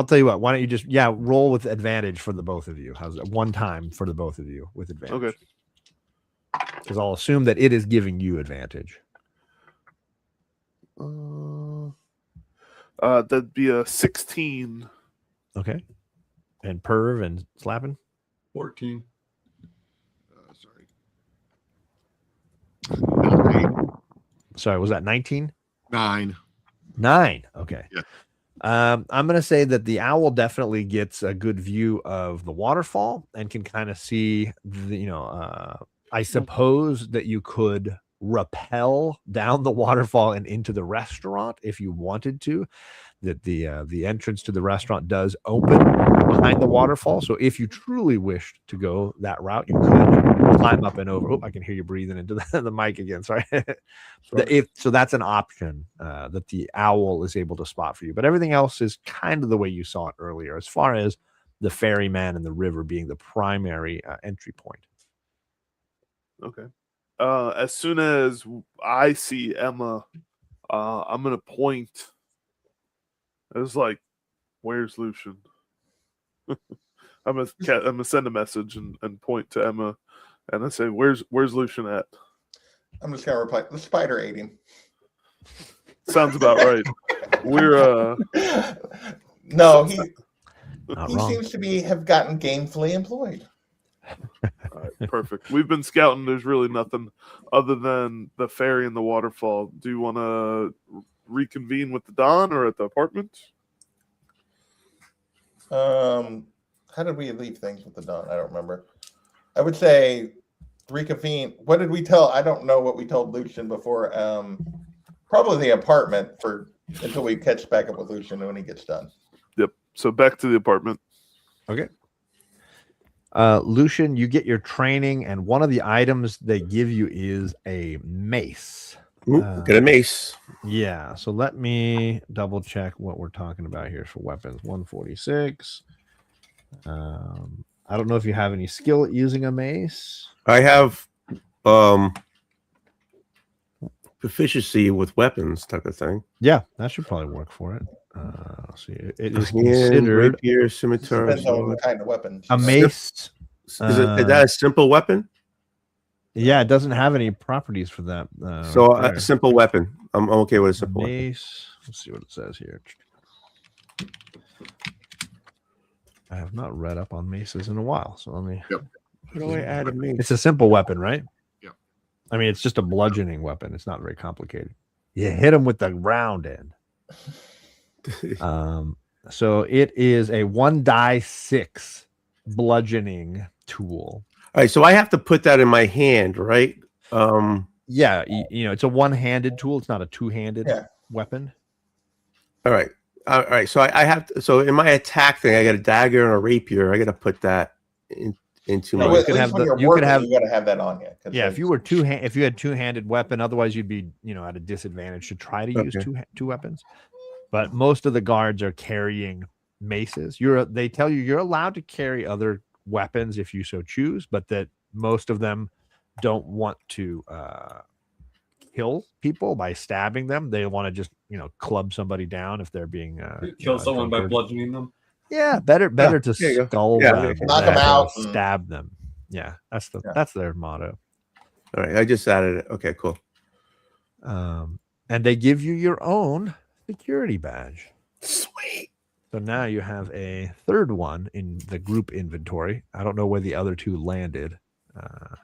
Speaker 1: tell you what. Why don't you just roll with advantage for the both of you? How's that? One time for the both of you with advantage.
Speaker 4: Okay.
Speaker 1: Because I'll assume that it is giving you advantage.
Speaker 4: That'd be a 16.
Speaker 1: Okay. And perv and slapping.
Speaker 3: 14.
Speaker 1: Sorry, was that 19?
Speaker 2: 9.
Speaker 1: 9. Okay.
Speaker 2: Yeah.
Speaker 1: I'm going to say that the owl definitely gets a good view of the waterfall and can kind of see I suppose that you could rappel down the waterfall and into the restaurant if you wanted to. That the entrance to the restaurant does open behind the waterfall. So if you truly wished to go that route, you could climb up and over. Oh, I can hear you breathing into the mic again. Sorry. So that's an option that the owl is able to spot for you. But everything else is kind of the way you saw it earlier, as far as the ferryman and the river being the primary entry point.
Speaker 4: Okay. As soon as I see Emma, I'm gonna point. It's like, where's Lucian? I'm gonna send a message and point to Emma, and I say, where's Lucian at?
Speaker 5: I'm just going to reply, the spider ate him.
Speaker 4: Sounds about right. We're
Speaker 5: No, he
Speaker 1: wrong.
Speaker 5: seems to have gotten gainfully employed.
Speaker 4: all right, perfect. We've been scouting. There's really nothing other than the ferry and the waterfall. Do you want to reconvene with the Don or at the apartment?
Speaker 5: How did we leave things with the Don? I don't remember. I would say reconvene. What did we tell? I don't know what we told Lucian before. Probably the apartment until we catch back up with Lucian when he gets done.
Speaker 4: Yep. So back to the apartment.
Speaker 1: Okay. Lucian, you get your training, and one of the items they give you is a mace.
Speaker 6: Get a mace.
Speaker 1: Yeah. So let me double check what we're talking about here for weapons. 146. I don't know if you have any skill at using a mace.
Speaker 6: I have proficiency with weapons type of thing.
Speaker 1: Yeah, that should probably work for it. Let's see, it is
Speaker 6: Hand,
Speaker 1: considered
Speaker 6: rapier, scimitar.
Speaker 5: Depends on what kind of weapon.
Speaker 1: a mace.
Speaker 6: Is that a simple weapon?
Speaker 1: Yeah, it doesn't have any properties for that.
Speaker 6: So
Speaker 1: there.
Speaker 6: a simple weapon. I'm okay with a simple weapon.
Speaker 1: Mace. Let's see what it says here. I have not read up on maces in a while, so let me.
Speaker 2: Yep.
Speaker 6: How do I add a mace?
Speaker 1: It's a simple weapon, right?
Speaker 2: Yeah.
Speaker 1: I mean, it's just a bludgeoning weapon. It's not very complicated. You hit them with the round end. So it is a 1d6 bludgeoning tool.
Speaker 6: All right, so I have to put that in my hand, right?
Speaker 1: Yeah, it's a one-handed tool. It's not a two-handed weapon.
Speaker 6: All right. All right. So I have to, so in my attack thing, I got a dagger and a rapier. I got to put that into
Speaker 5: No,
Speaker 6: my.
Speaker 5: at least when you're working, you got to have that on you.
Speaker 1: Yeah, if you had two-handed weapon, otherwise you'd be at a disadvantage to try to use two weapons. But most of the guards are carrying maces. They tell you you're allowed to carry other weapons if you so choose, but that most of them don't want to kill people by stabbing them. They want to just club somebody down if they're being
Speaker 3: Kill someone by
Speaker 1: drunkard.
Speaker 3: bludgeoning them.
Speaker 1: Yeah, better to
Speaker 6: there you go.
Speaker 1: skull
Speaker 6: Yeah,
Speaker 1: them,
Speaker 5: knock
Speaker 1: than
Speaker 5: 'em out
Speaker 1: to
Speaker 5: and-
Speaker 1: stab them. Yeah, that's their motto.
Speaker 6: All right, I just added it. Okay, cool.
Speaker 1: And they give you your own security badge.
Speaker 6: Sweet.
Speaker 1: So now you have a third one in the group inventory. I don't know where the other two landed.
Speaker 5: I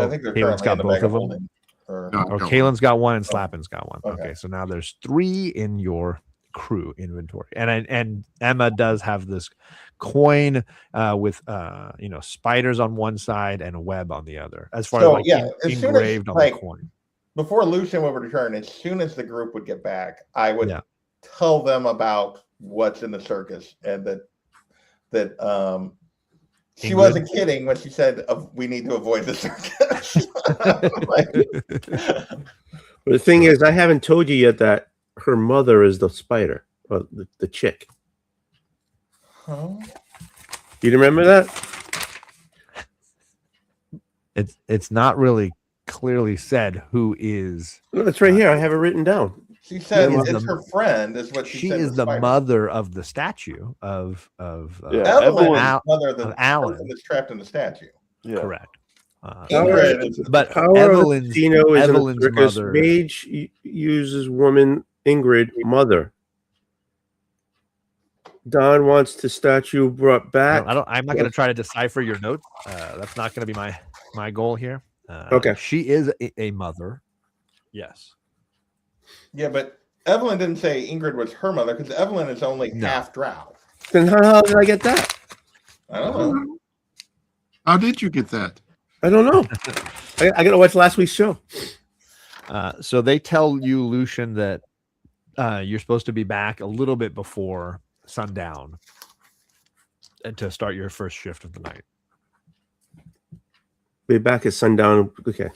Speaker 5: think they're
Speaker 1: Kalen's
Speaker 5: currently
Speaker 1: got
Speaker 5: in the
Speaker 1: both
Speaker 5: bag
Speaker 1: of them.
Speaker 5: holding. Or,
Speaker 2: No.
Speaker 1: Oh, Kalen's got one and
Speaker 5: Oh.
Speaker 1: Slappin's got one.
Speaker 5: Okay.
Speaker 1: Okay, so now there's 3 in your crew inventory, and Emma does have this coin with spiders on one side and a web on the other. As far
Speaker 5: So,
Speaker 1: as
Speaker 5: yeah, as soon as,
Speaker 1: engraved on
Speaker 5: like,
Speaker 1: the coin.
Speaker 5: before Lucian would return, as soon as the group would get back, I would
Speaker 1: Yeah.
Speaker 5: tell them about what's in the circus and that she
Speaker 1: Ingrid?
Speaker 5: wasn't kidding when she said we need to avoid the circus.
Speaker 6: But the thing is, I haven't told you yet that her mother is the spider, or the chick.
Speaker 5: Huh?
Speaker 6: You remember that?
Speaker 1: It's not really clearly said who is.
Speaker 6: No, it's right here. I have it written down.
Speaker 5: She said
Speaker 1: Is
Speaker 5: it's
Speaker 1: the-
Speaker 5: her friend, is what she
Speaker 1: She
Speaker 5: said.
Speaker 1: is
Speaker 5: to
Speaker 1: the
Speaker 5: Spider.
Speaker 1: mother of the statue of
Speaker 4: Yeah,
Speaker 5: Evelyn
Speaker 4: Evelyn-
Speaker 5: is the mother of the
Speaker 1: of Alan.
Speaker 5: person that's trapped in the statue.
Speaker 4: Yeah.
Speaker 1: Correct.
Speaker 5: Ingrid is
Speaker 1: But
Speaker 6: Power
Speaker 1: Evelyn's
Speaker 6: of the casino is
Speaker 1: Evelyn's
Speaker 6: in the circus.
Speaker 1: mother.
Speaker 6: Mage uses woman Ingrid mother. Don wants the statue brought back.
Speaker 1: I'm not going to try to decipher your notes. That's not going to be my goal here.
Speaker 6: Okay.
Speaker 1: She is a mother. Yes.
Speaker 5: Yeah, but Evelyn didn't say Ingrid was her mother because Evelyn is only
Speaker 1: No.
Speaker 5: half drow.
Speaker 6: Then how did I get that?
Speaker 5: I don't know.
Speaker 2: How did you get that?
Speaker 6: I don't know. I got to watch last week's show.
Speaker 1: So they tell you, Lucian, that you're supposed to be back a little bit before sundown and to start your first shift of the night.
Speaker 6: Be back at sundown. Okay.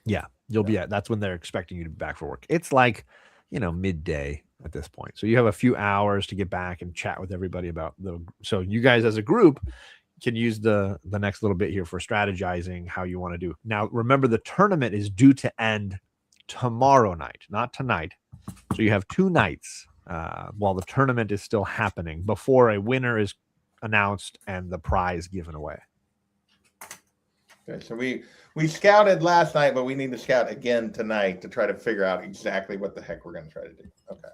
Speaker 1: Yeah, you'll be at. That's when they're expecting you to be back for work. It's like, midday at this point. So you have a few hours to get back and chat with everybody about so you guys as a group can use the next little bit here for strategizing how you want to do. Now, remember the tournament is due to end tomorrow night, not tonight. So you have 2 nights while the tournament is still happening before a winner is announced and the prize given away.
Speaker 5: Okay, so we scouted last night, but we need to scout again tonight to try to figure out exactly what the heck we're going to try to do. Okay.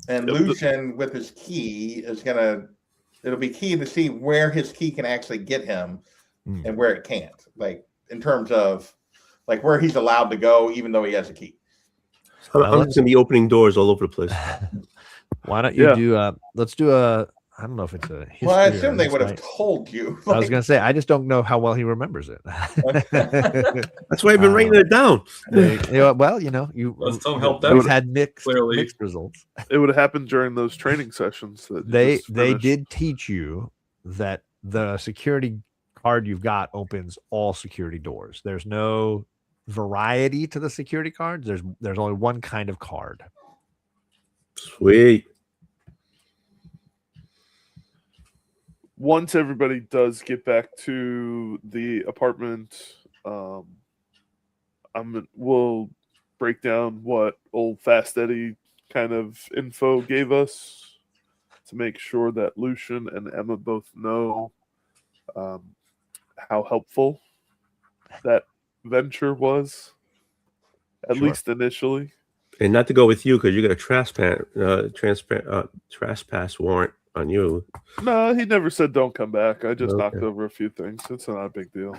Speaker 5: And
Speaker 4: Yep.
Speaker 5: Lucian, with his key, it'll be key to see where his key can actually get him and where it can't. Like, in terms of, like, where he's allowed to go, even though he has a key.
Speaker 6: I'm just going to be opening doors all over the place.
Speaker 1: Why don't you
Speaker 4: Yeah.
Speaker 1: do let's do I don't know if it's a history.
Speaker 5: Well, I
Speaker 1: or
Speaker 5: assume they would have
Speaker 1: insight.
Speaker 5: told you.
Speaker 1: I was going to say, I just don't know how well he remembers it.
Speaker 6: That's why I've been writing it down.
Speaker 1: Well, you
Speaker 3: Some help
Speaker 1: we've
Speaker 3: that
Speaker 1: had mixed
Speaker 3: clearly.
Speaker 1: results.
Speaker 4: It would have happened during those training sessions. That you
Speaker 1: They
Speaker 4: just finished.
Speaker 1: did teach you that the security card you've got opens all security doors. There's no variety to the security cards. There's only one kind of card.
Speaker 6: Sweet.
Speaker 4: Once everybody does get back to the apartment, we'll break down what old Fast Eddie kind of info gave us to make sure that Lucian and Emma both know how helpful that venture was, at
Speaker 1: Sure.
Speaker 4: least initially.
Speaker 6: And not to go with you because you got a trespass warrant on you.
Speaker 4: No, he never said don't come back. I just knocked
Speaker 6: Okay.
Speaker 4: over a few things. It's not a big deal.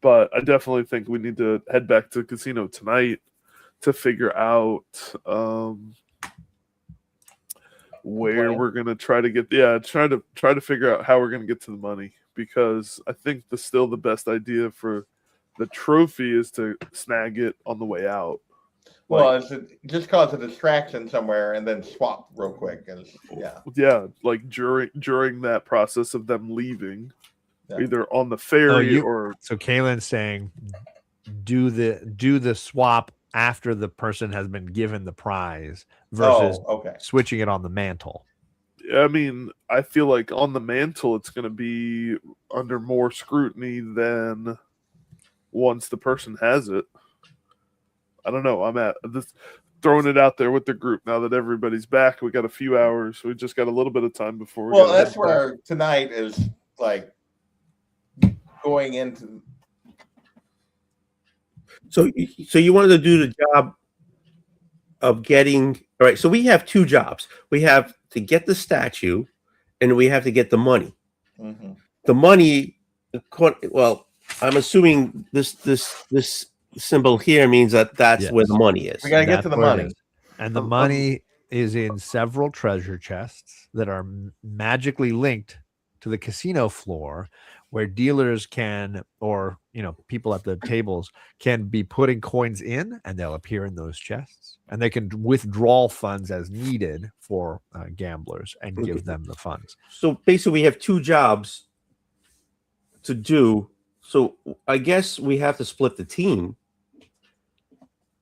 Speaker 4: But I definitely think we need to head back to the casino tonight to figure out where
Speaker 5: Plan.
Speaker 4: we're gonna try to get try to figure out how we're gonna get to the money, because I think still the best idea for the trophy is to snag it on the way out.
Speaker 5: Well, just cause a distraction somewhere and then swap real quick.
Speaker 4: Yeah, like during that process of them leaving,
Speaker 5: Yeah.
Speaker 4: either on the ferry
Speaker 1: you-
Speaker 4: or
Speaker 1: So Kaylin's saying, do the swap after the person has been given the prize versus
Speaker 5: okay.
Speaker 1: switching it on the mantle.
Speaker 4: I mean, I feel like on the mantle it's going to be under more scrutiny than once the person has it. I don't know. I'm at this. throwing it out there with the group now that everybody's back. We got a few hours. We just got a little bit of time before we.
Speaker 5: Well,
Speaker 4: gotta
Speaker 5: that's
Speaker 4: head back.
Speaker 5: where tonight is like going into.
Speaker 6: So you wanted to do the job of getting. All right. So we have two jobs. We have to get the statue, and we have to get the money.
Speaker 5: Mhm.
Speaker 6: The money. Well, I'm assuming this symbol here means that's
Speaker 1: Yes.
Speaker 6: where the money is.
Speaker 5: We got to get
Speaker 1: That's
Speaker 5: to the
Speaker 1: where it
Speaker 5: money.
Speaker 1: is. And the money is in several treasure chests that are magically linked to the casino floor, where dealers can, or people at the tables can be putting coins in, and they'll appear in those chests, and they can withdraw funds as needed for gamblers and give them the funds.
Speaker 6: So basically, we have two jobs to do. So I guess we have to split the team.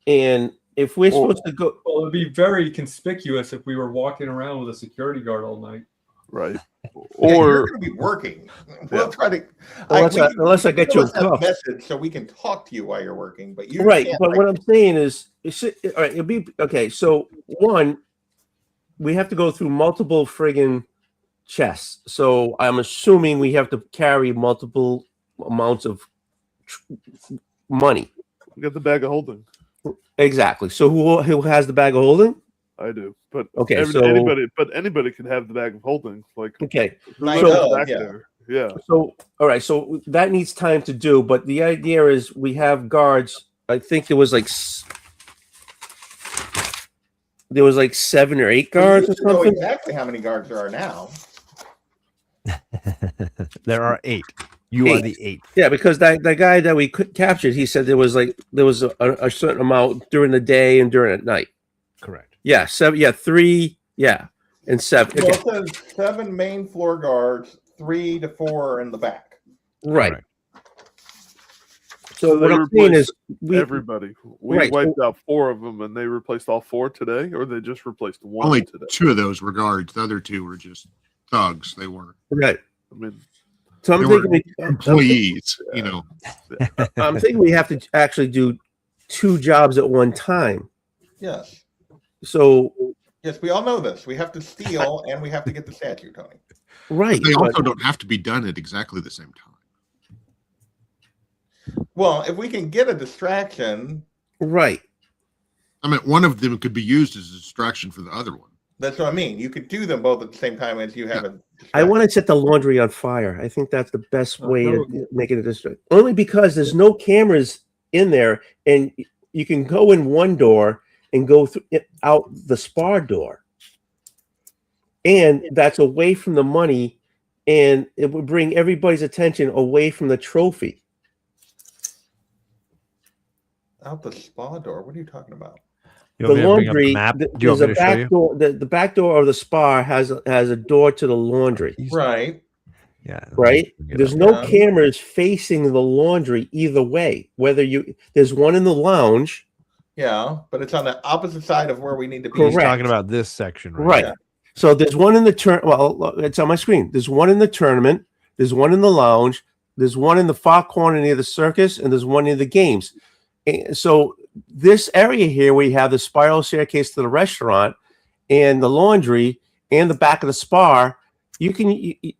Speaker 6: And if we're supposed to go,
Speaker 3: Well, it'd be very conspicuous if we were walking around with a security guard all night.
Speaker 4: Right.
Speaker 5: Yeah, you're
Speaker 4: Or
Speaker 5: going to be working. We'll try to.
Speaker 6: unless I get you a cuff.
Speaker 5: message so we can talk to you while you're working. But you
Speaker 6: Right.
Speaker 5: can't,
Speaker 6: But
Speaker 5: like,
Speaker 6: what I'm saying is, all right, it'll be okay. So one, we have to go through multiple friggin' chests. So I'm assuming we have to carry multiple amounts of money.
Speaker 4: we got the bag of holding.
Speaker 6: Exactly. So who has the bag of holding?
Speaker 4: I do, but
Speaker 6: Okay,
Speaker 4: anybody could have the bag of holding. Like
Speaker 6: Okay.
Speaker 5: Night
Speaker 4: back
Speaker 5: yeah.
Speaker 4: there. Yeah.
Speaker 6: So all right. So that needs time to do. But the idea is we have guards. I think there was like 7 or 8 guards or
Speaker 5: You know
Speaker 6: something.
Speaker 5: exactly how many guards there are now.
Speaker 1: There are 8. You are
Speaker 6: 8.
Speaker 1: the 8th.
Speaker 6: Yeah, because that guy that we captured, he said there was a certain amount during the day and during at night.
Speaker 1: Correct.
Speaker 6: Yeah, 7. Yeah, 3. Yeah, and 7.
Speaker 5: Well,
Speaker 6: Okay.
Speaker 5: it says 7 main floor guards, 3 to 4 are in the back.
Speaker 6: Right.
Speaker 1: Correct.
Speaker 6: So what
Speaker 4: they
Speaker 6: I'm saying is,
Speaker 4: replaced everybody. We
Speaker 6: Right.
Speaker 4: wiped out 4 of them, and they replaced all 4 today, or they just replaced 1
Speaker 2: Only
Speaker 4: today.
Speaker 2: 2 of those were guards. The other 2 were just thugs. They weren't
Speaker 6: right.
Speaker 4: I mean,
Speaker 6: So I'm
Speaker 2: They were
Speaker 6: thinking,
Speaker 2: employees.
Speaker 6: I'm thinking we have to actually do 2 jobs at one time.
Speaker 5: Yes.
Speaker 6: So
Speaker 5: Yes, we all know this. We have to steal and we have to get the statue, Tony.
Speaker 6: right.
Speaker 2: They
Speaker 6: but-
Speaker 2: also don't have to be done at exactly the same time.
Speaker 5: Well, if we can get a distraction,
Speaker 6: right.
Speaker 2: I mean, one of them could be used as a distraction for the other one.
Speaker 5: that's what I mean. You could do them both at the same time as you have a
Speaker 6: I want to set the laundry on fire. I think that's the best way
Speaker 3: Oh,
Speaker 6: to make it a district. Only because there's no cameras in there, and you can go in one door and go through out the spa door, and that's away from the money, and it would bring everybody's attention away from the trophy.
Speaker 5: out the spa door. What are you talking about?
Speaker 1: You
Speaker 6: The
Speaker 1: want me to bring up
Speaker 6: laundry.
Speaker 1: map? Do you
Speaker 6: There's
Speaker 1: want
Speaker 6: a
Speaker 1: me to show
Speaker 6: back
Speaker 1: you?
Speaker 6: door. The back door of the spa has a door to the laundry.
Speaker 5: Right.
Speaker 1: Yeah.
Speaker 6: Right.
Speaker 1: Bring it
Speaker 6: There's
Speaker 1: up.
Speaker 6: no
Speaker 5: Yeah.
Speaker 6: cameras facing the laundry either way. There's one in the lounge.
Speaker 5: Yeah, but it's on the opposite side of where we need to be.
Speaker 1: He's
Speaker 6: Correct.
Speaker 1: talking about this section,
Speaker 6: Right.
Speaker 5: Yeah.
Speaker 6: So there's one in the well, it's on my screen. There's one in the tournament. There's one in the lounge. There's one in the far corner near the circus, and there's one near the games. And so this area here, we have the spiral staircase to the restaurant, and the laundry, and the back of the spa.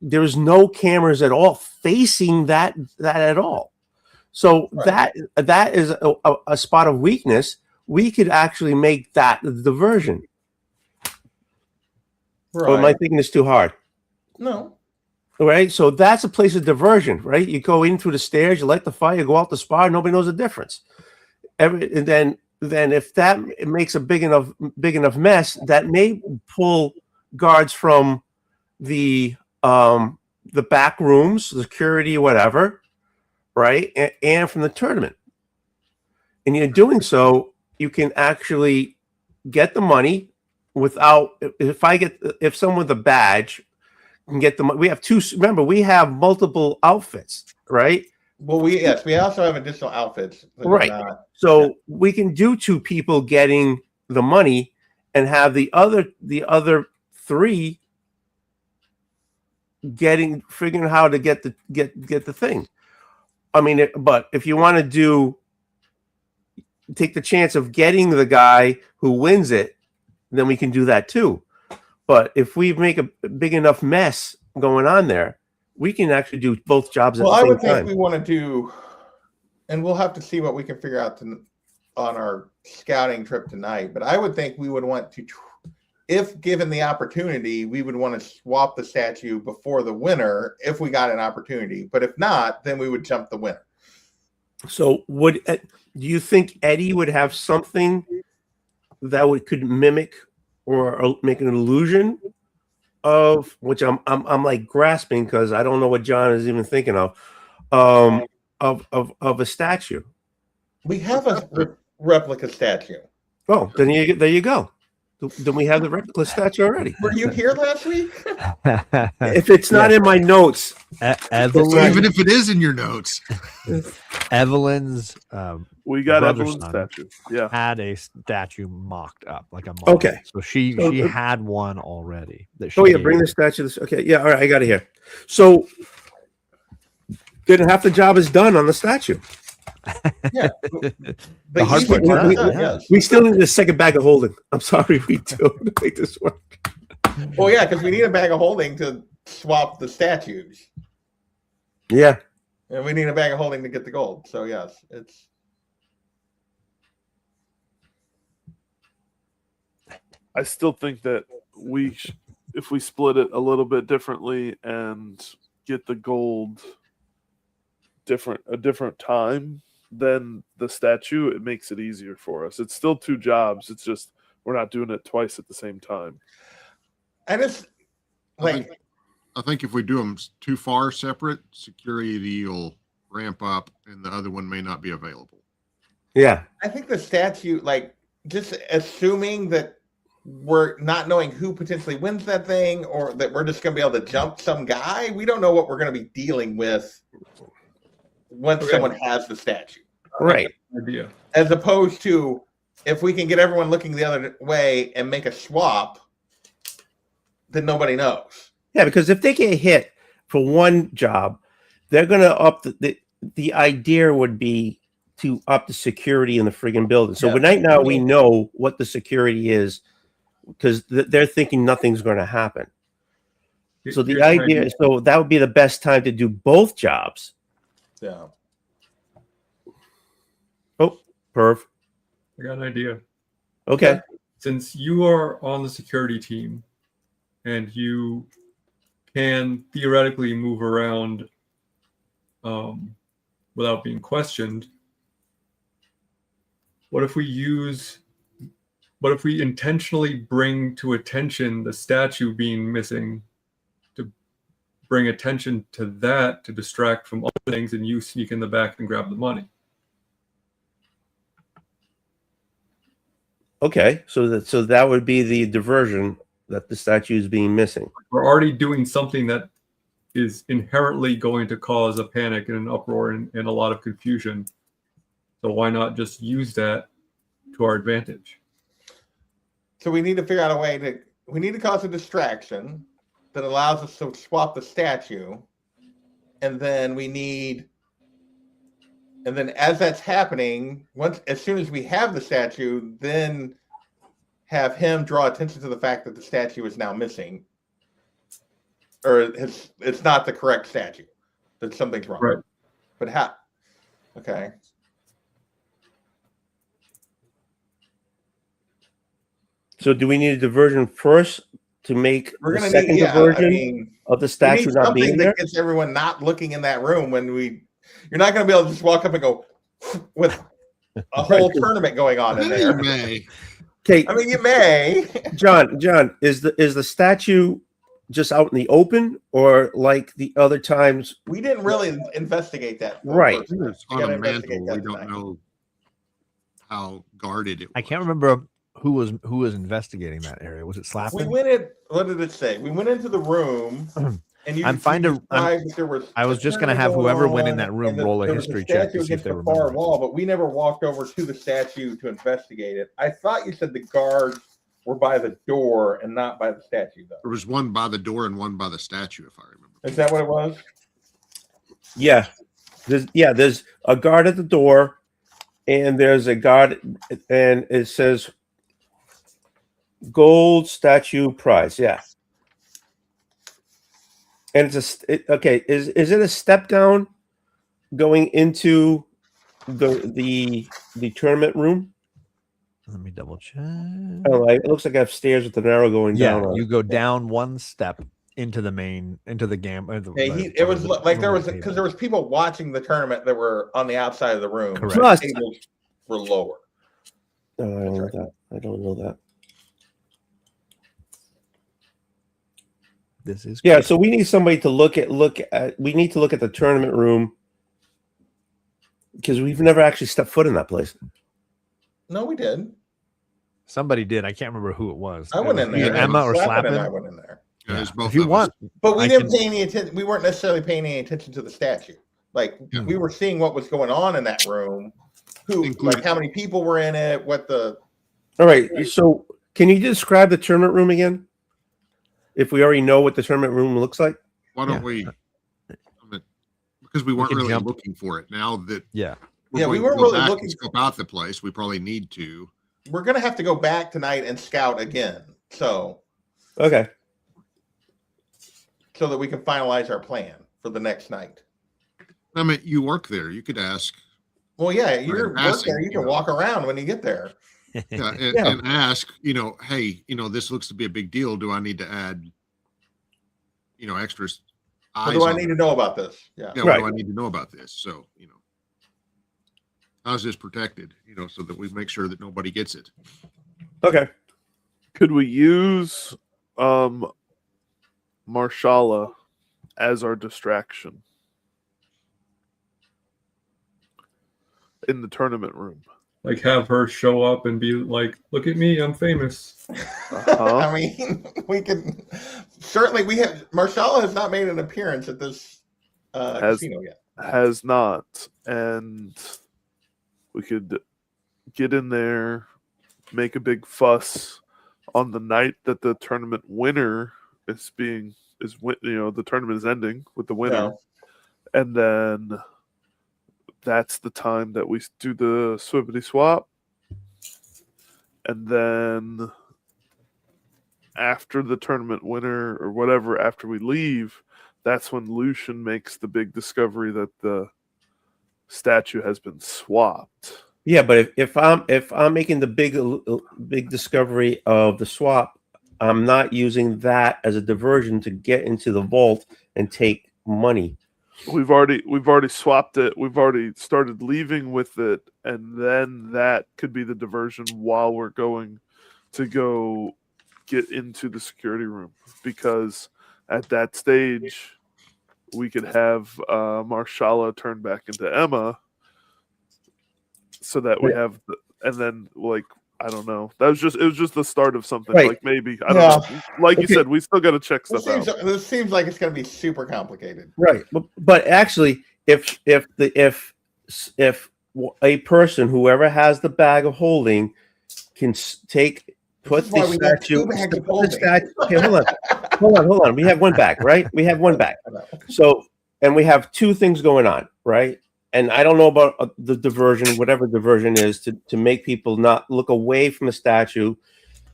Speaker 6: There's no cameras at all facing that at all. So
Speaker 5: Right.
Speaker 6: that is a spot of weakness. We could actually make that the diversion.
Speaker 5: Right.
Speaker 6: Or am I thinking it's too hard?
Speaker 5: No.
Speaker 6: Right. So that's a place of diversion, right? You go in through the stairs, you light the fire, you go out the spa, nobody knows the difference. And then if that makes a big enough mess, that may pull guards from the back rooms, security, whatever, right? And from the tournament. And you're doing so, you can actually get the money without, if someone with a badge can get the money. We have two, remember, we have multiple outfits, right?
Speaker 5: Well, we also have additional outfits. that are
Speaker 6: Right.
Speaker 5: not-
Speaker 6: So we can do 2 people getting the money and have the other 3 figuring out how to get the thing. I mean, but if you want to do take the chance of getting the guy who wins it, then we can do that too. But if we make a big enough mess going on there, we can actually do both jobs at
Speaker 5: Well,
Speaker 6: the
Speaker 5: I
Speaker 6: same
Speaker 5: would think
Speaker 6: time.
Speaker 5: we want to do, and we'll have to see what we can figure out on our scouting trip tonight. But I would think we would want to, if given the opportunity, we would want to swap the statue before the winner if we got an opportunity. But if not, then we would jump the winner.
Speaker 6: So do you think Eddie would have something that could mimic or make an illusion of, which I'm like grasping because I don't know what John is even thinking of a statue?
Speaker 5: We have a replica statue.
Speaker 6: Oh, then there you go. Then we have the replica statue already.
Speaker 5: Were you here last week?
Speaker 6: If it's not in my notes,
Speaker 1: Evelyn,
Speaker 2: Even if it is in your notes.
Speaker 1: Evelyn's
Speaker 4: We got
Speaker 1: brother's
Speaker 4: Evelyn's
Speaker 1: son
Speaker 4: statue. Yeah.
Speaker 1: had a statue mocked up, like a model.
Speaker 6: Okay.
Speaker 1: So she had one already. That she
Speaker 6: oh yeah,
Speaker 1: gave
Speaker 6: bring
Speaker 1: me.
Speaker 6: the statue. Okay, yeah, all right, I got it here. So then half the job is done on the statue.
Speaker 5: Yeah.
Speaker 1: The hard
Speaker 5: easy
Speaker 1: part's
Speaker 5: part's
Speaker 1: done,
Speaker 5: done,
Speaker 1: yeah.
Speaker 5: yes.
Speaker 6: We still need a second bag of holding. I'm sorry, we do to make this work.
Speaker 5: Well, yeah, because we need a bag of holding to swap the statues.
Speaker 6: Yeah.
Speaker 5: And we need a bag of holding to get the gold. So yes, it's
Speaker 4: I still think that if we split it a little bit differently and get the gold a different time than the statue, it makes it easier for us. It's still two jobs. It's just we're not doing it twice at the same time.
Speaker 5: I just like
Speaker 2: I think if we do them too far separate, security will ramp up and the other one may not be available.
Speaker 6: Yeah.
Speaker 5: I think the statue, like just assuming that we're not knowing who potentially wins that thing or that we're just going to be able to jump some guy. We don't know what we're going to be dealing with once someone has the statue.
Speaker 6: Right.
Speaker 3: Idea.
Speaker 5: As opposed to if we can get everyone looking the other way and make a swap, then nobody knows.
Speaker 6: Yeah, because if they get hit for one job, they're going to up the idea would be to up the security in the friggin' building. So right now we know what the security is because they're thinking nothing's going to happen. So the idea, so that would be the best time to do both jobs.
Speaker 5: Yeah.
Speaker 6: Oh, perv.
Speaker 3: I got an idea.
Speaker 6: Okay.
Speaker 3: Since you are on the security team and you can theoretically move around without being questioned, what if we intentionally bring to attention the statue being missing to bring attention to that to distract from other things and you sneak in the back and grab the money?
Speaker 6: Okay. So that would be the diversion that the statue is being missing.
Speaker 3: We're already doing something that is inherently going to cause a panic and an uproar and a lot of confusion. So why not just use that to our advantage?
Speaker 5: So we need to figure out a way we need to cause a distraction that allows us to swap the statue. And then as that's happening, as soon as we have the statue, then have him draw attention to the fact that the statue is now missing. Or it's not the correct statue. That something's wrong.
Speaker 3: Right.
Speaker 5: But how? Okay.
Speaker 6: So do we need a diversion first to make
Speaker 5: We're
Speaker 6: the
Speaker 5: going to
Speaker 6: second
Speaker 5: need
Speaker 6: diversion of the
Speaker 5: we
Speaker 6: statue
Speaker 5: need
Speaker 6: not
Speaker 5: something
Speaker 6: being
Speaker 5: that
Speaker 6: there?
Speaker 5: gets everyone not looking in that room when you're not going to be able to just walk up and go with a whole tournament going on in there.
Speaker 6: Okay.
Speaker 5: I mean, you may.
Speaker 6: John, is the statue just out in the open or like the other times?
Speaker 5: We didn't really investigate that.
Speaker 6: Right.
Speaker 2: It's
Speaker 5: We
Speaker 2: on
Speaker 5: gotta
Speaker 2: a
Speaker 5: investigate
Speaker 2: mantle.
Speaker 5: that
Speaker 2: We don't
Speaker 5: tonight.
Speaker 2: know how guarded it was.
Speaker 1: I can't remember who was investigating that area. Was it
Speaker 5: We
Speaker 1: Slapping?
Speaker 5: went in. What did it say? We went into the room, and you.
Speaker 1: I'm fine to- I'm-
Speaker 5: There was
Speaker 1: I was
Speaker 5: a
Speaker 1: just gonna have
Speaker 5: tournament
Speaker 1: whoever
Speaker 5: going
Speaker 1: went in
Speaker 5: on,
Speaker 1: that room
Speaker 5: and
Speaker 1: roll a
Speaker 5: there was
Speaker 1: history check to
Speaker 5: statue
Speaker 1: see if
Speaker 5: against
Speaker 1: they
Speaker 5: the far
Speaker 1: remember.
Speaker 5: wall, but we never walked over to the statue to investigate it. I thought you said the guards were by the door and not by the statue, though.
Speaker 2: There was one by the door and one by the statue, if I remember.
Speaker 5: Is that what it was?
Speaker 6: Yeah. There's a guard at the door and there's a guard, and it says gold statue prize. Yeah. And it's okay. Is it a step down going into the tournament room?
Speaker 1: Let me double check.
Speaker 6: Oh, it looks like I have stairs with an arrow going
Speaker 1: Yeah,
Speaker 6: down.
Speaker 1: you go down one step into the game.
Speaker 5: It was like there was because there was people watching the tournament that were on the outside of the room.
Speaker 1: Correct.
Speaker 6: Plus,
Speaker 5: tables were lower.
Speaker 6: Oh, I don't know that. I don't know that.
Speaker 1: This is
Speaker 6: Yeah, so we need somebody to look at. We need to look at the tournament room because we've never actually stepped foot in that place.
Speaker 5: No, we did.
Speaker 1: Somebody did. I can't remember who it was.
Speaker 5: I went in there.
Speaker 1: Either Emma or
Speaker 5: Slappin'
Speaker 1: Slappin'.
Speaker 5: and I went in there.
Speaker 2: Yeah,
Speaker 1: Yeah.
Speaker 2: it's both
Speaker 1: If you
Speaker 2: of us.
Speaker 1: want,
Speaker 5: But we
Speaker 1: I
Speaker 5: didn't
Speaker 1: can-
Speaker 5: pay any attention. We weren't necessarily paying any attention to the statue. Like
Speaker 2: Yeah.
Speaker 5: we were seeing what was going on in that room. Like how many people were in it? What the?
Speaker 6: All right. So, can you describe the tournament room again? If we already know what the tournament room looks like.
Speaker 2: Why don't we? Because we weren't
Speaker 1: can
Speaker 2: really
Speaker 1: jump.
Speaker 2: looking for it. Now that
Speaker 1: Yeah.
Speaker 5: Yeah, we
Speaker 2: going to
Speaker 5: weren't
Speaker 2: go
Speaker 5: really
Speaker 2: back
Speaker 5: looking-
Speaker 2: and scope out the place, we probably need to.
Speaker 5: We're gonna have to go back tonight and scout again. So
Speaker 6: Okay.
Speaker 5: that we can finalize our plan for the next night.
Speaker 2: I mean, you work there. You could ask,
Speaker 5: Well, yeah, you're
Speaker 2: passing,
Speaker 5: work there. You can
Speaker 2: you know.
Speaker 5: walk around when you get there.
Speaker 2: yeah, and,
Speaker 6: Yeah.
Speaker 2: and ask, hey, this looks to be a big deal. Do I need to add, extras?
Speaker 5: What do I need to know about this? Yeah.
Speaker 2: Yeah,
Speaker 6: Right.
Speaker 2: what do I need to know about this? So, how's this protected? So that we make sure that nobody gets it.
Speaker 6: Okay.
Speaker 4: Could we use Marshala as our distraction in the tournament room?
Speaker 3: Like have her show up and be like, "Look at me, I'm famous."
Speaker 5: I mean, we can certainly. Marshala has not made an appearance at this casino yet.
Speaker 4: Has not, and we could get in there, make a big fuss on the night that the tournament winner the tournament is ending with the winner, and then that's the time that we do the swippity swap, and then after the tournament winner or whatever, after we leave, that's when Lucian makes the big discovery that the statue has been swapped.
Speaker 6: Yeah, but if I'm making the big discovery of the swap, I'm not using that as a diversion to get into the vault and take money.
Speaker 4: We've already swapped it. We've already started leaving with it, and then that could be the diversion while we're going to go get into the security room, because at that stage we could have Marshala turn back into Emma, so that we have and then I don't know. It was just the start of something.
Speaker 6: Right.
Speaker 4: Like maybe I don't know. Like you said, we still got to check stuff out.
Speaker 5: This seems like it's going to be super complicated.
Speaker 6: Right, but actually, if a person, whoever has the bag of holding, can put
Speaker 5: This is why
Speaker 6: the
Speaker 5: we got
Speaker 6: statue.
Speaker 5: two bags of
Speaker 6: put the
Speaker 5: holding.
Speaker 6: statue. Okay, hold on. We have one bag, right? We have one bag. So, and we have two things going on, right? And I don't know about the diversion, whatever diversion is, to make people not look away from the statue.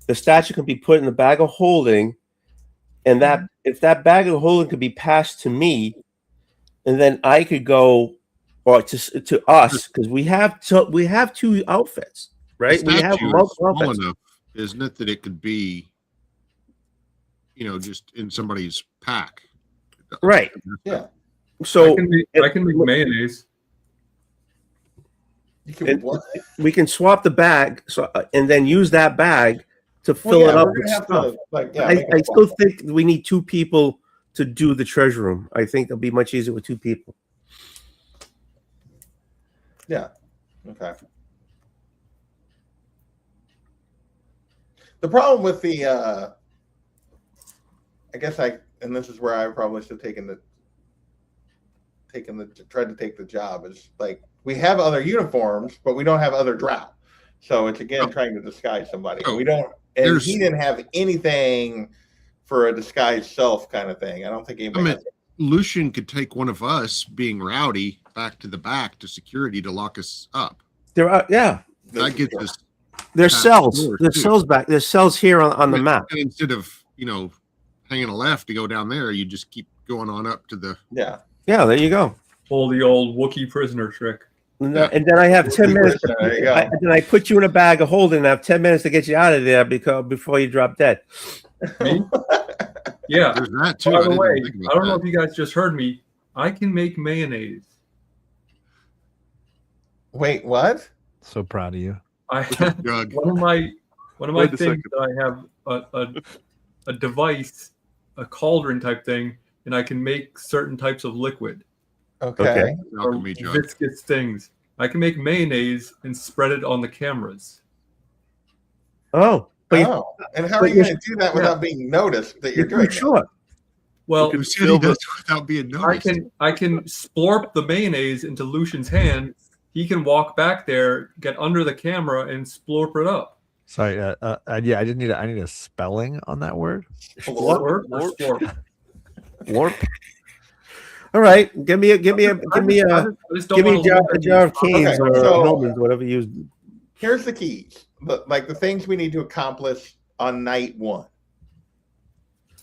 Speaker 6: The statue can be put in the bag of holding, and that if that bag of holding could be passed to me, and then I could go, or to us, because we have two outfits, right?
Speaker 2: The
Speaker 6: We have
Speaker 2: statue is
Speaker 6: multiple
Speaker 2: small
Speaker 6: outfits.
Speaker 2: enough, isn't it, that it could be, just in somebody's pack.
Speaker 6: Right.
Speaker 5: Yeah.
Speaker 6: So
Speaker 3: I can make mayonnaise.
Speaker 5: You can,
Speaker 6: And- we can swap the bag, and then use that bag to fill it up
Speaker 5: we're
Speaker 6: with
Speaker 5: gonna have
Speaker 6: stuff.
Speaker 5: to, make a
Speaker 6: I still
Speaker 5: swap.
Speaker 6: think we need two people to do the treasure room. I think it'll be much easier with two people.
Speaker 5: Yeah. Okay. The problem with the, I guess and this is where I probably should have tried to take the job, is like, we have other uniforms, but we don't have other drow. So it's again trying to disguise somebody.
Speaker 2: Oh,
Speaker 5: We don't, and
Speaker 2: there's-
Speaker 5: he didn't have anything for a disguised self kind of thing. I don't think anybody. has it.
Speaker 2: Lucian could take one of us being rowdy back to the back to security to lock us up.
Speaker 6: There are, yeah.
Speaker 2: That gets us.
Speaker 6: There's
Speaker 2: Past
Speaker 6: cells.
Speaker 2: doors,
Speaker 6: There's
Speaker 2: too.
Speaker 6: cells back. There's cells here on the map.
Speaker 2: And instead of hanging a left to go down there, you just keep going on up to the.
Speaker 5: Yeah.
Speaker 6: Yeah, there you go.
Speaker 3: Pull the old Wookiee prisoner trick.
Speaker 6: And then I have 10 minutes.
Speaker 5: There you go.
Speaker 6: Then I put you in a bag of holding. And I have 10 minutes to get you out of there before you drop dead.
Speaker 3: Me? Yeah.
Speaker 2: There's that too.
Speaker 3: By
Speaker 2: I
Speaker 3: the
Speaker 2: didn't
Speaker 3: way,
Speaker 2: even think about
Speaker 3: I don't know
Speaker 2: that.
Speaker 3: if you guys just heard me. I can make mayonnaise.
Speaker 5: Wait, what?
Speaker 1: So proud of you.
Speaker 3: I
Speaker 2: Doug.
Speaker 3: one of my
Speaker 4: Wait a
Speaker 3: things
Speaker 4: second.
Speaker 3: that I have a device, a cauldron type thing, and I can make certain types of liquid
Speaker 5: Okay.
Speaker 3: or
Speaker 2: Alchemy jug.
Speaker 3: viscous things. I can make mayonnaise and spread it on the cameras.
Speaker 6: Oh, but
Speaker 5: Oh, and how are
Speaker 6: but
Speaker 5: you
Speaker 6: you're-
Speaker 5: going to do that without being noticed that you're
Speaker 6: you're
Speaker 5: doing
Speaker 6: sure.
Speaker 3: Well,
Speaker 2: Who said he does it without being noticed?
Speaker 3: I can splorp the mayonnaise into Lucian's hand. He can walk back there, get under the camera, and splorp it up.
Speaker 1: Sorry. Yeah, I need a spelling on that word.
Speaker 3: Splorp or splorp?
Speaker 6: Warp. All right, give me a jar of Cane's
Speaker 5: Okay,
Speaker 6: or
Speaker 5: so-
Speaker 6: Hellman's, whatever you use.
Speaker 5: Here's the keys, the things we need to accomplish on night 1.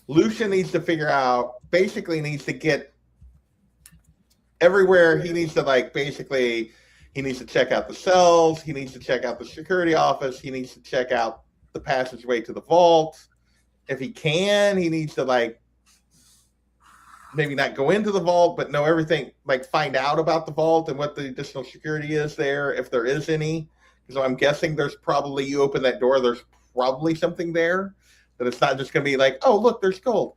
Speaker 5: Lucian needs to figure out, basically needs to get everywhere. He needs to he needs to check out the cells. He needs to check out the security office. He needs to check out the passageway to the vault. If he can, he needs to maybe not go into the vault, but know everything, find out about the vault and what the additional security is there, if there is any. So I'm guessing there's probably, you open that door, there's probably something there. That it's not just going to be oh, look, there's gold.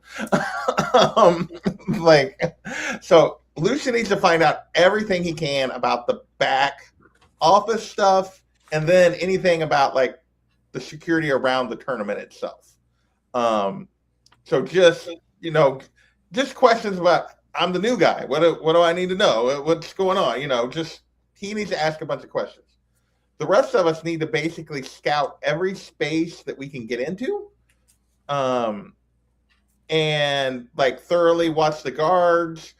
Speaker 5: So Lucian needs to find out everything he can about the back office stuff, and then anything about the security around the tournament itself. So just questions about, I'm the new guy. What do I need to know? What's going on? He needs to ask a bunch of questions. The rest of us need to basically scout every space that we can get into. And thoroughly watch the guards.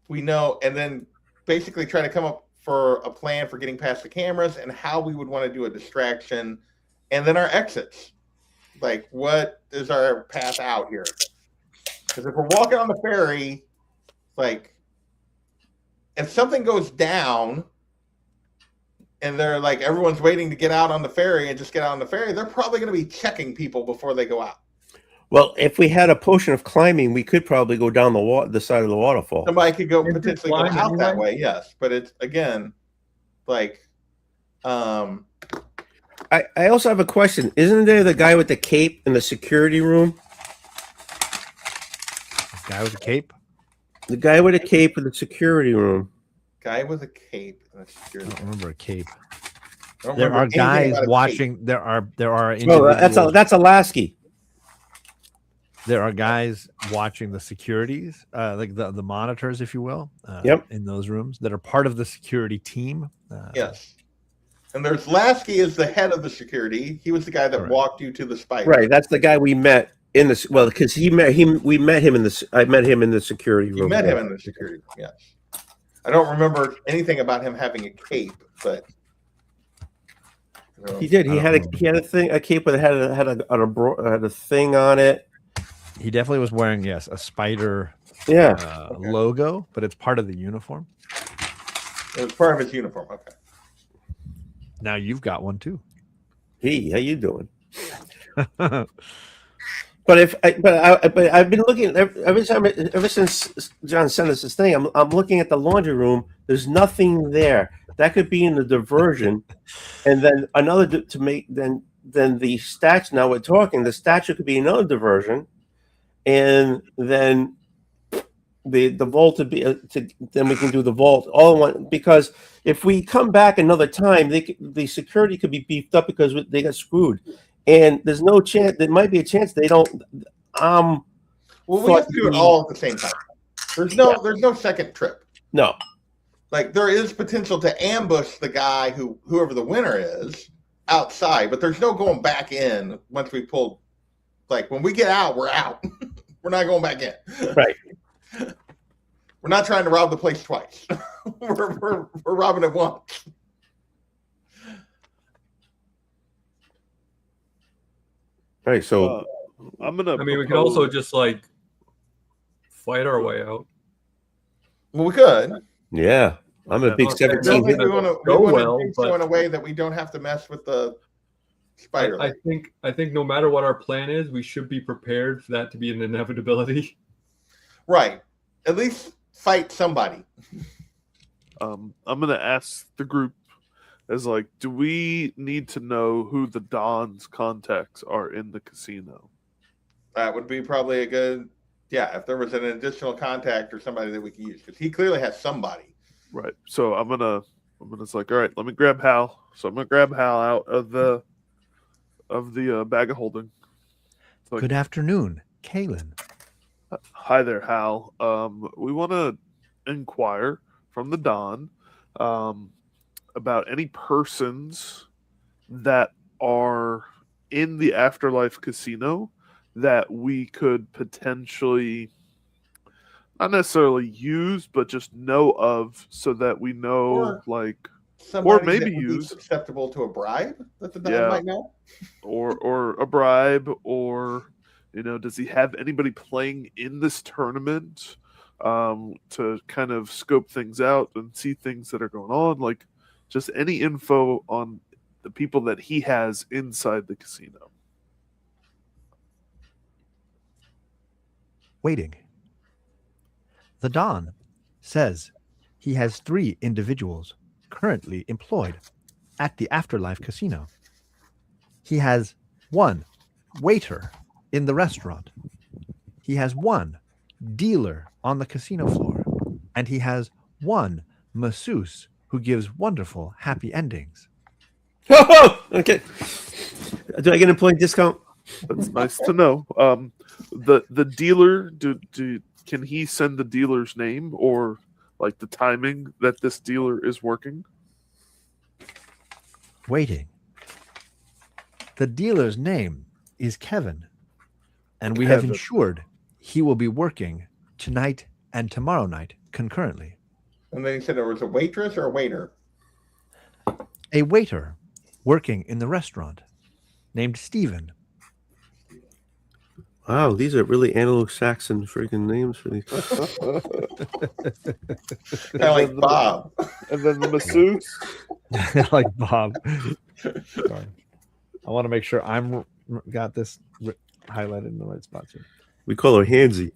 Speaker 5: We know, and then basically try to come up for a plan for getting past the cameras and how we would want to do a distraction, and then our exits. What is our path out here? Because if we're walking on the ferry, if something goes down and they're everyone's waiting to get out on the ferry and just get out on the ferry, they're probably going to be checking people before they go out.
Speaker 6: Well, if we had a potion of climbing, we could probably go down the side of the waterfall.
Speaker 5: Somebody could go
Speaker 3: Is it
Speaker 5: potentially go
Speaker 3: blind
Speaker 5: out that
Speaker 3: anyway?
Speaker 5: way, yes. But it's again,
Speaker 6: I also have a question. Isn't there the guy with the cape in the security room?
Speaker 1: Guy with a cape.
Speaker 6: The guy with a cape in the security room.
Speaker 5: guy with a cape and a
Speaker 1: I
Speaker 5: security.
Speaker 1: don't remember a cape.
Speaker 5: I don't
Speaker 1: There
Speaker 5: remember
Speaker 1: are
Speaker 5: anything
Speaker 1: guys
Speaker 5: about a cape.
Speaker 1: watching. There are
Speaker 6: Oh,
Speaker 1: individuals.
Speaker 6: that's Alasky.
Speaker 1: There are guys watching the securities, the monitors, if you will.
Speaker 6: Yep.
Speaker 1: In those rooms that are part of the security team.
Speaker 5: Yes. And there's Lasky is the head of the security. He was the guy that
Speaker 1: Correct.
Speaker 5: walked you to the spider.
Speaker 6: Right, that's the guy we met in this. Well, because we met him in the. I met him in the security room.
Speaker 5: You met him in the security. Yes. I don't remember anything about him having a cape, but
Speaker 6: He did. He had a thing, a cape that had a thing on it.
Speaker 1: He definitely was wearing a spider
Speaker 6: Yeah.
Speaker 1: logo, but it's part of the uniform.
Speaker 5: it was part of his uniform. Okay.
Speaker 1: Now you've got one too.
Speaker 6: Hey, how you doing? But I've been looking ever since John sent us this thing. I'm looking at the laundry room. There's nothing there. That could be in the diversion, and then another to make then the statue. Now we're talking. The statue could be another diversion, and then the vault would be. Then we can do the vault all in one. Because if we come back another time, the security could be beefed up because they got screwed. And there's no chance. There might be a chance they don't.
Speaker 5: Well, we have to do it all at the same time. There's no second trip.
Speaker 6: No.
Speaker 5: Like there is potential to ambush the guy whoever the winner is outside, but there's no going back in once we pull. Like when we get out, we're out. We're not going back in.
Speaker 6: Right.
Speaker 5: We're We're not trying to rob the place twice. we're robbing it once.
Speaker 6: All right, so
Speaker 4: I'm gonna.
Speaker 3: I mean, we could also
Speaker 4: propose-
Speaker 3: just like fight our way out.
Speaker 5: Well, we could.
Speaker 6: yeah, I'm a big
Speaker 3: Well,
Speaker 5: I
Speaker 6: 17
Speaker 5: don't think
Speaker 6: hit.
Speaker 5: we want to
Speaker 3: Go
Speaker 5: do
Speaker 3: well,
Speaker 5: so
Speaker 3: but-
Speaker 5: in a way that we don't have to mess with the spider.
Speaker 3: I think no matter what our plan is, we should be prepared for that to be an inevitability.
Speaker 5: Right. At least fight somebody.
Speaker 4: I'm gonna ask the group as like, do we need to know who the Don's contacts are in the casino?
Speaker 5: That would be probably a good. Yeah, if there was an additional contact or somebody that we could use, because he clearly has somebody.
Speaker 4: Right. So I'm gonna it's like, all right, let me grab Hal. So I'm gonna grab Hal out of the bag of holding. It's like,
Speaker 1: Good afternoon, Kalen.
Speaker 4: hi there, Hal. We want to inquire from the Don about any persons that are in the Afterlife Casino that we could potentially not necessarily use, but just know of, so that we know,
Speaker 5: Or-
Speaker 4: like,
Speaker 5: Somebody
Speaker 4: maybe
Speaker 5: that would be
Speaker 4: use-
Speaker 5: susceptible to a bribe that the Don
Speaker 4: Yeah.
Speaker 5: might know.
Speaker 4: or a bribe, or does he have anybody playing in this tournament to kind of scope things out and see things that are going on, like just any info on the people that he has inside the casino.
Speaker 1: Waiting. The Don says he has 3 individuals currently employed at the Afterlife Casino. He has 1 waiter in the restaurant. He has 1 dealer on the casino floor. And he has 1 masseuse who gives wonderful happy endings.
Speaker 6: Okay. Do I get an employee discount?
Speaker 4: That's nice to know. The dealer, can he send the dealer's name or like the timing that this dealer is working?
Speaker 1: Waiting. The dealer's name is Kevin, and we have
Speaker 4: Kevin.
Speaker 1: ensured he will be working tonight and tomorrow night concurrently.
Speaker 5: And then he said there was a waitress or a waiter.
Speaker 1: A waiter working in the restaurant named Stephen.
Speaker 6: Wow, these are really Anglo-Saxon freaking names for these.
Speaker 5: Kind of like Bob.
Speaker 4: And then the masseuse.
Speaker 1: Like Bob. Sorry. I want to make sure I'm got this highlighted in the right spot too.
Speaker 6: We call her Handsy.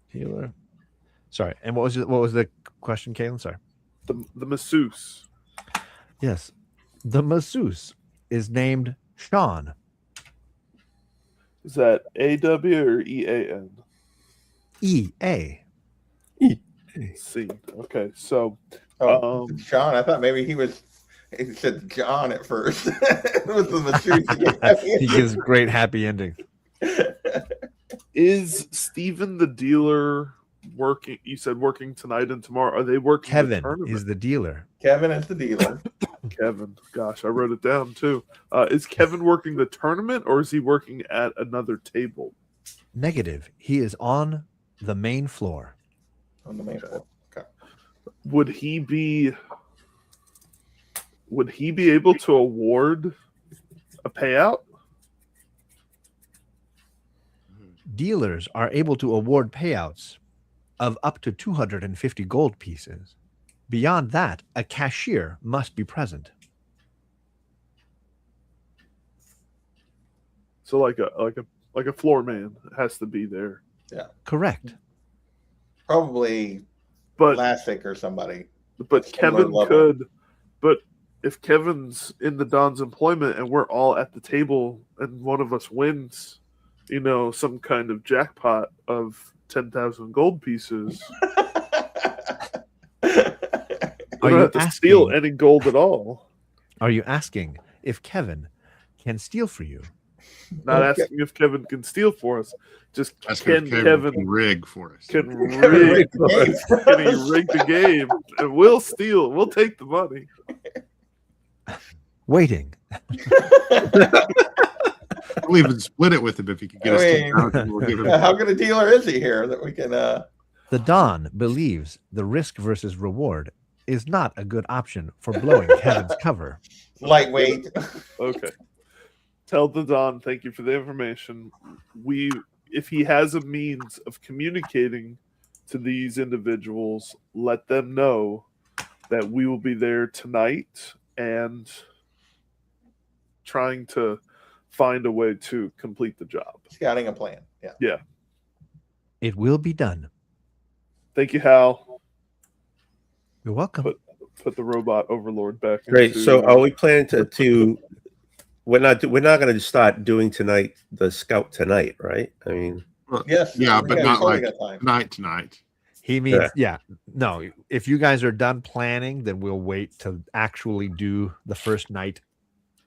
Speaker 1: Healer. Sorry. And what was the question, Caitlin? Sorry.
Speaker 4: The masseuse.
Speaker 1: Yes. The masseuse is named Sean.
Speaker 4: Is that AW or EAN?
Speaker 1: E.A.
Speaker 4: C. Okay, so
Speaker 5: Oh, John. I thought maybe he said John at first. It was the masseuse.
Speaker 1: He gives great happy endings.
Speaker 4: is Steven the dealer working? You said working tonight and tomorrow. Are they working? the
Speaker 1: Kevin
Speaker 4: tournament?
Speaker 1: is the dealer.
Speaker 5: Kevin is the dealer.
Speaker 4: Kevin. Gosh, I wrote it down too. Is Kevin working the tournament or is he working at another table?
Speaker 1: Negative. He is on the main floor.
Speaker 5: On the main floor. Okay.
Speaker 4: Would he be able to award a payout?
Speaker 1: Dealers are able to award payouts of up to 250 gold pieces. Beyond that, a cashier must be present.
Speaker 4: So like a floor man has to be there.
Speaker 1: Correct.
Speaker 5: Probably
Speaker 4: But
Speaker 5: Lassick or somebody.
Speaker 4: but
Speaker 5: Similar
Speaker 4: Kevin
Speaker 5: level.
Speaker 4: could. But if Kevin's in the Don's employment and we're all at the table and one of us wins, some kind of jackpot of 10,000 gold pieces, we
Speaker 1: Are
Speaker 4: don't
Speaker 1: you
Speaker 4: have to steal
Speaker 1: asking-
Speaker 4: any gold at all.
Speaker 1: Are you asking if Kevin can steal for you?
Speaker 4: Not
Speaker 5: Okay.
Speaker 4: asking if Kevin can steal for us. Just
Speaker 2: That's
Speaker 4: can
Speaker 2: because
Speaker 4: Kevin
Speaker 2: can rig for us.
Speaker 4: can rig, can he rig the game, and we'll steal. We'll take the money.
Speaker 1: Waiting.
Speaker 2: We'll even split it with him if he can get us 10,000. We'll give him.
Speaker 5: How good a dealer is he here that we can?
Speaker 1: The Don believes the risk versus reward is not a good option for blowing Kevin's cover.
Speaker 5: Lightweight.
Speaker 4: Okay. Tell the Don, thank you for the information. If he has a means of communicating to these individuals, let them know that we will be there tonight and trying to find a way to complete the job.
Speaker 5: Scouting a plan. Yeah.
Speaker 1: It will be done.
Speaker 4: Thank you, Hal.
Speaker 1: You're welcome.
Speaker 4: Put the robot overlord back.
Speaker 6: Great. So are we planning to we're not going to start doing the scout tonight, right? I mean,
Speaker 5: Yes.
Speaker 2: Yeah, but not
Speaker 5: totally
Speaker 2: like
Speaker 5: got time.
Speaker 2: tonight.
Speaker 1: He means, no, if you guys are done planning, then we'll wait to actually do the first night,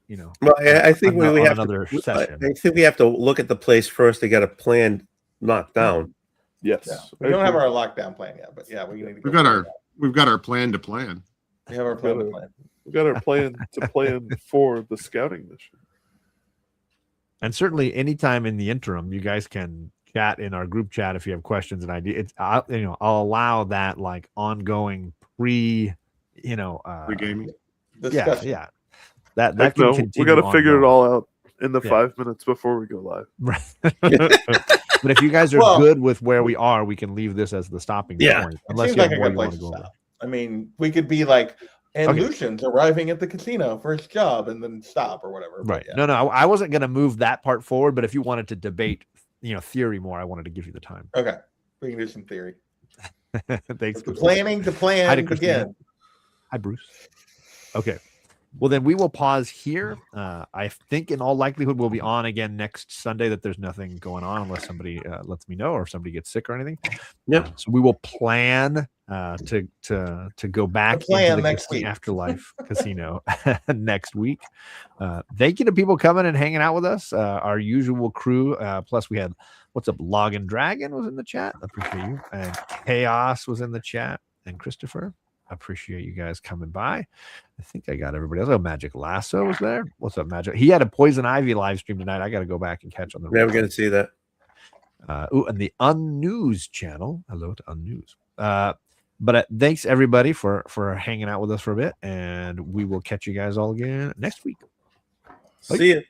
Speaker 6: well, I think we have
Speaker 1: another
Speaker 6: to,
Speaker 1: session.
Speaker 6: I think we have to look at the place first to get a plan knocked down.
Speaker 4: Yes.
Speaker 5: Yeah. We don't have our lockdown plan yet, but yeah, we need to.
Speaker 2: We've got our plan to plan.
Speaker 5: We have our plan to plan.
Speaker 4: We've got our plan to plan for the scouting mission.
Speaker 1: And certainly anytime in the interim, you guys can chat in our group chat if you have questions and ideas. I'll allow that like ongoing
Speaker 2: Pre-gaming.
Speaker 5: Discussion.
Speaker 1: yeah. That
Speaker 4: Heck
Speaker 1: can
Speaker 4: no,
Speaker 1: continue.
Speaker 4: we got to figure it
Speaker 1: ongoing.
Speaker 4: all out in the 5 minutes before we go live.
Speaker 1: Right. But if you guys are good with where we are, we can leave this as the stopping point.
Speaker 5: It
Speaker 1: Unless
Speaker 5: seems
Speaker 1: you
Speaker 5: like
Speaker 1: have
Speaker 5: a
Speaker 1: more
Speaker 5: good
Speaker 1: you
Speaker 5: place
Speaker 1: want to
Speaker 5: to
Speaker 1: go over.
Speaker 5: stop. I mean, we could be like, and
Speaker 1: Okay.
Speaker 5: Lucian's arriving at the casino for his job, and then stop or whatever. But
Speaker 1: Right.
Speaker 5: yeah.
Speaker 1: No, I wasn't going to move that part forward, but if you wanted to debate, theory more, I wanted to give you the time.
Speaker 5: Okay. We can do some theory.
Speaker 1: Thanks.
Speaker 5: The
Speaker 1: Christina.
Speaker 5: planning to plan
Speaker 1: Hi to Christina.
Speaker 5: again.
Speaker 1: Hi, Bruce. Okay. Well, then we will pause here. I think in all likelihood we'll be on again next Sunday, that there's nothing going on unless somebody lets me know or if somebody gets sick or anything.
Speaker 6: Yeah.
Speaker 1: So we will plan to go back
Speaker 5: plan
Speaker 1: into the
Speaker 5: next week.
Speaker 1: Afterlife Casino next week. Thank you to people coming and hanging out with us. Our usual crew. Plus we had, what's up, Login Dragon was in the chat. Appreciate you. And Chaos was in the chat. And Christopher. Appreciate you guys coming by. I think I got everybody else. Oh, Magic Lasso was there. What's up, Magic? He had a Poison Ivy live stream tonight. I got to go back and catch on the.
Speaker 6: Never going to see that.
Speaker 1: And the Unnews channel. Hello to Unnews. But thanks everybody for hanging out with us for a bit, and we will catch you guys all again next week.
Speaker 6: See you.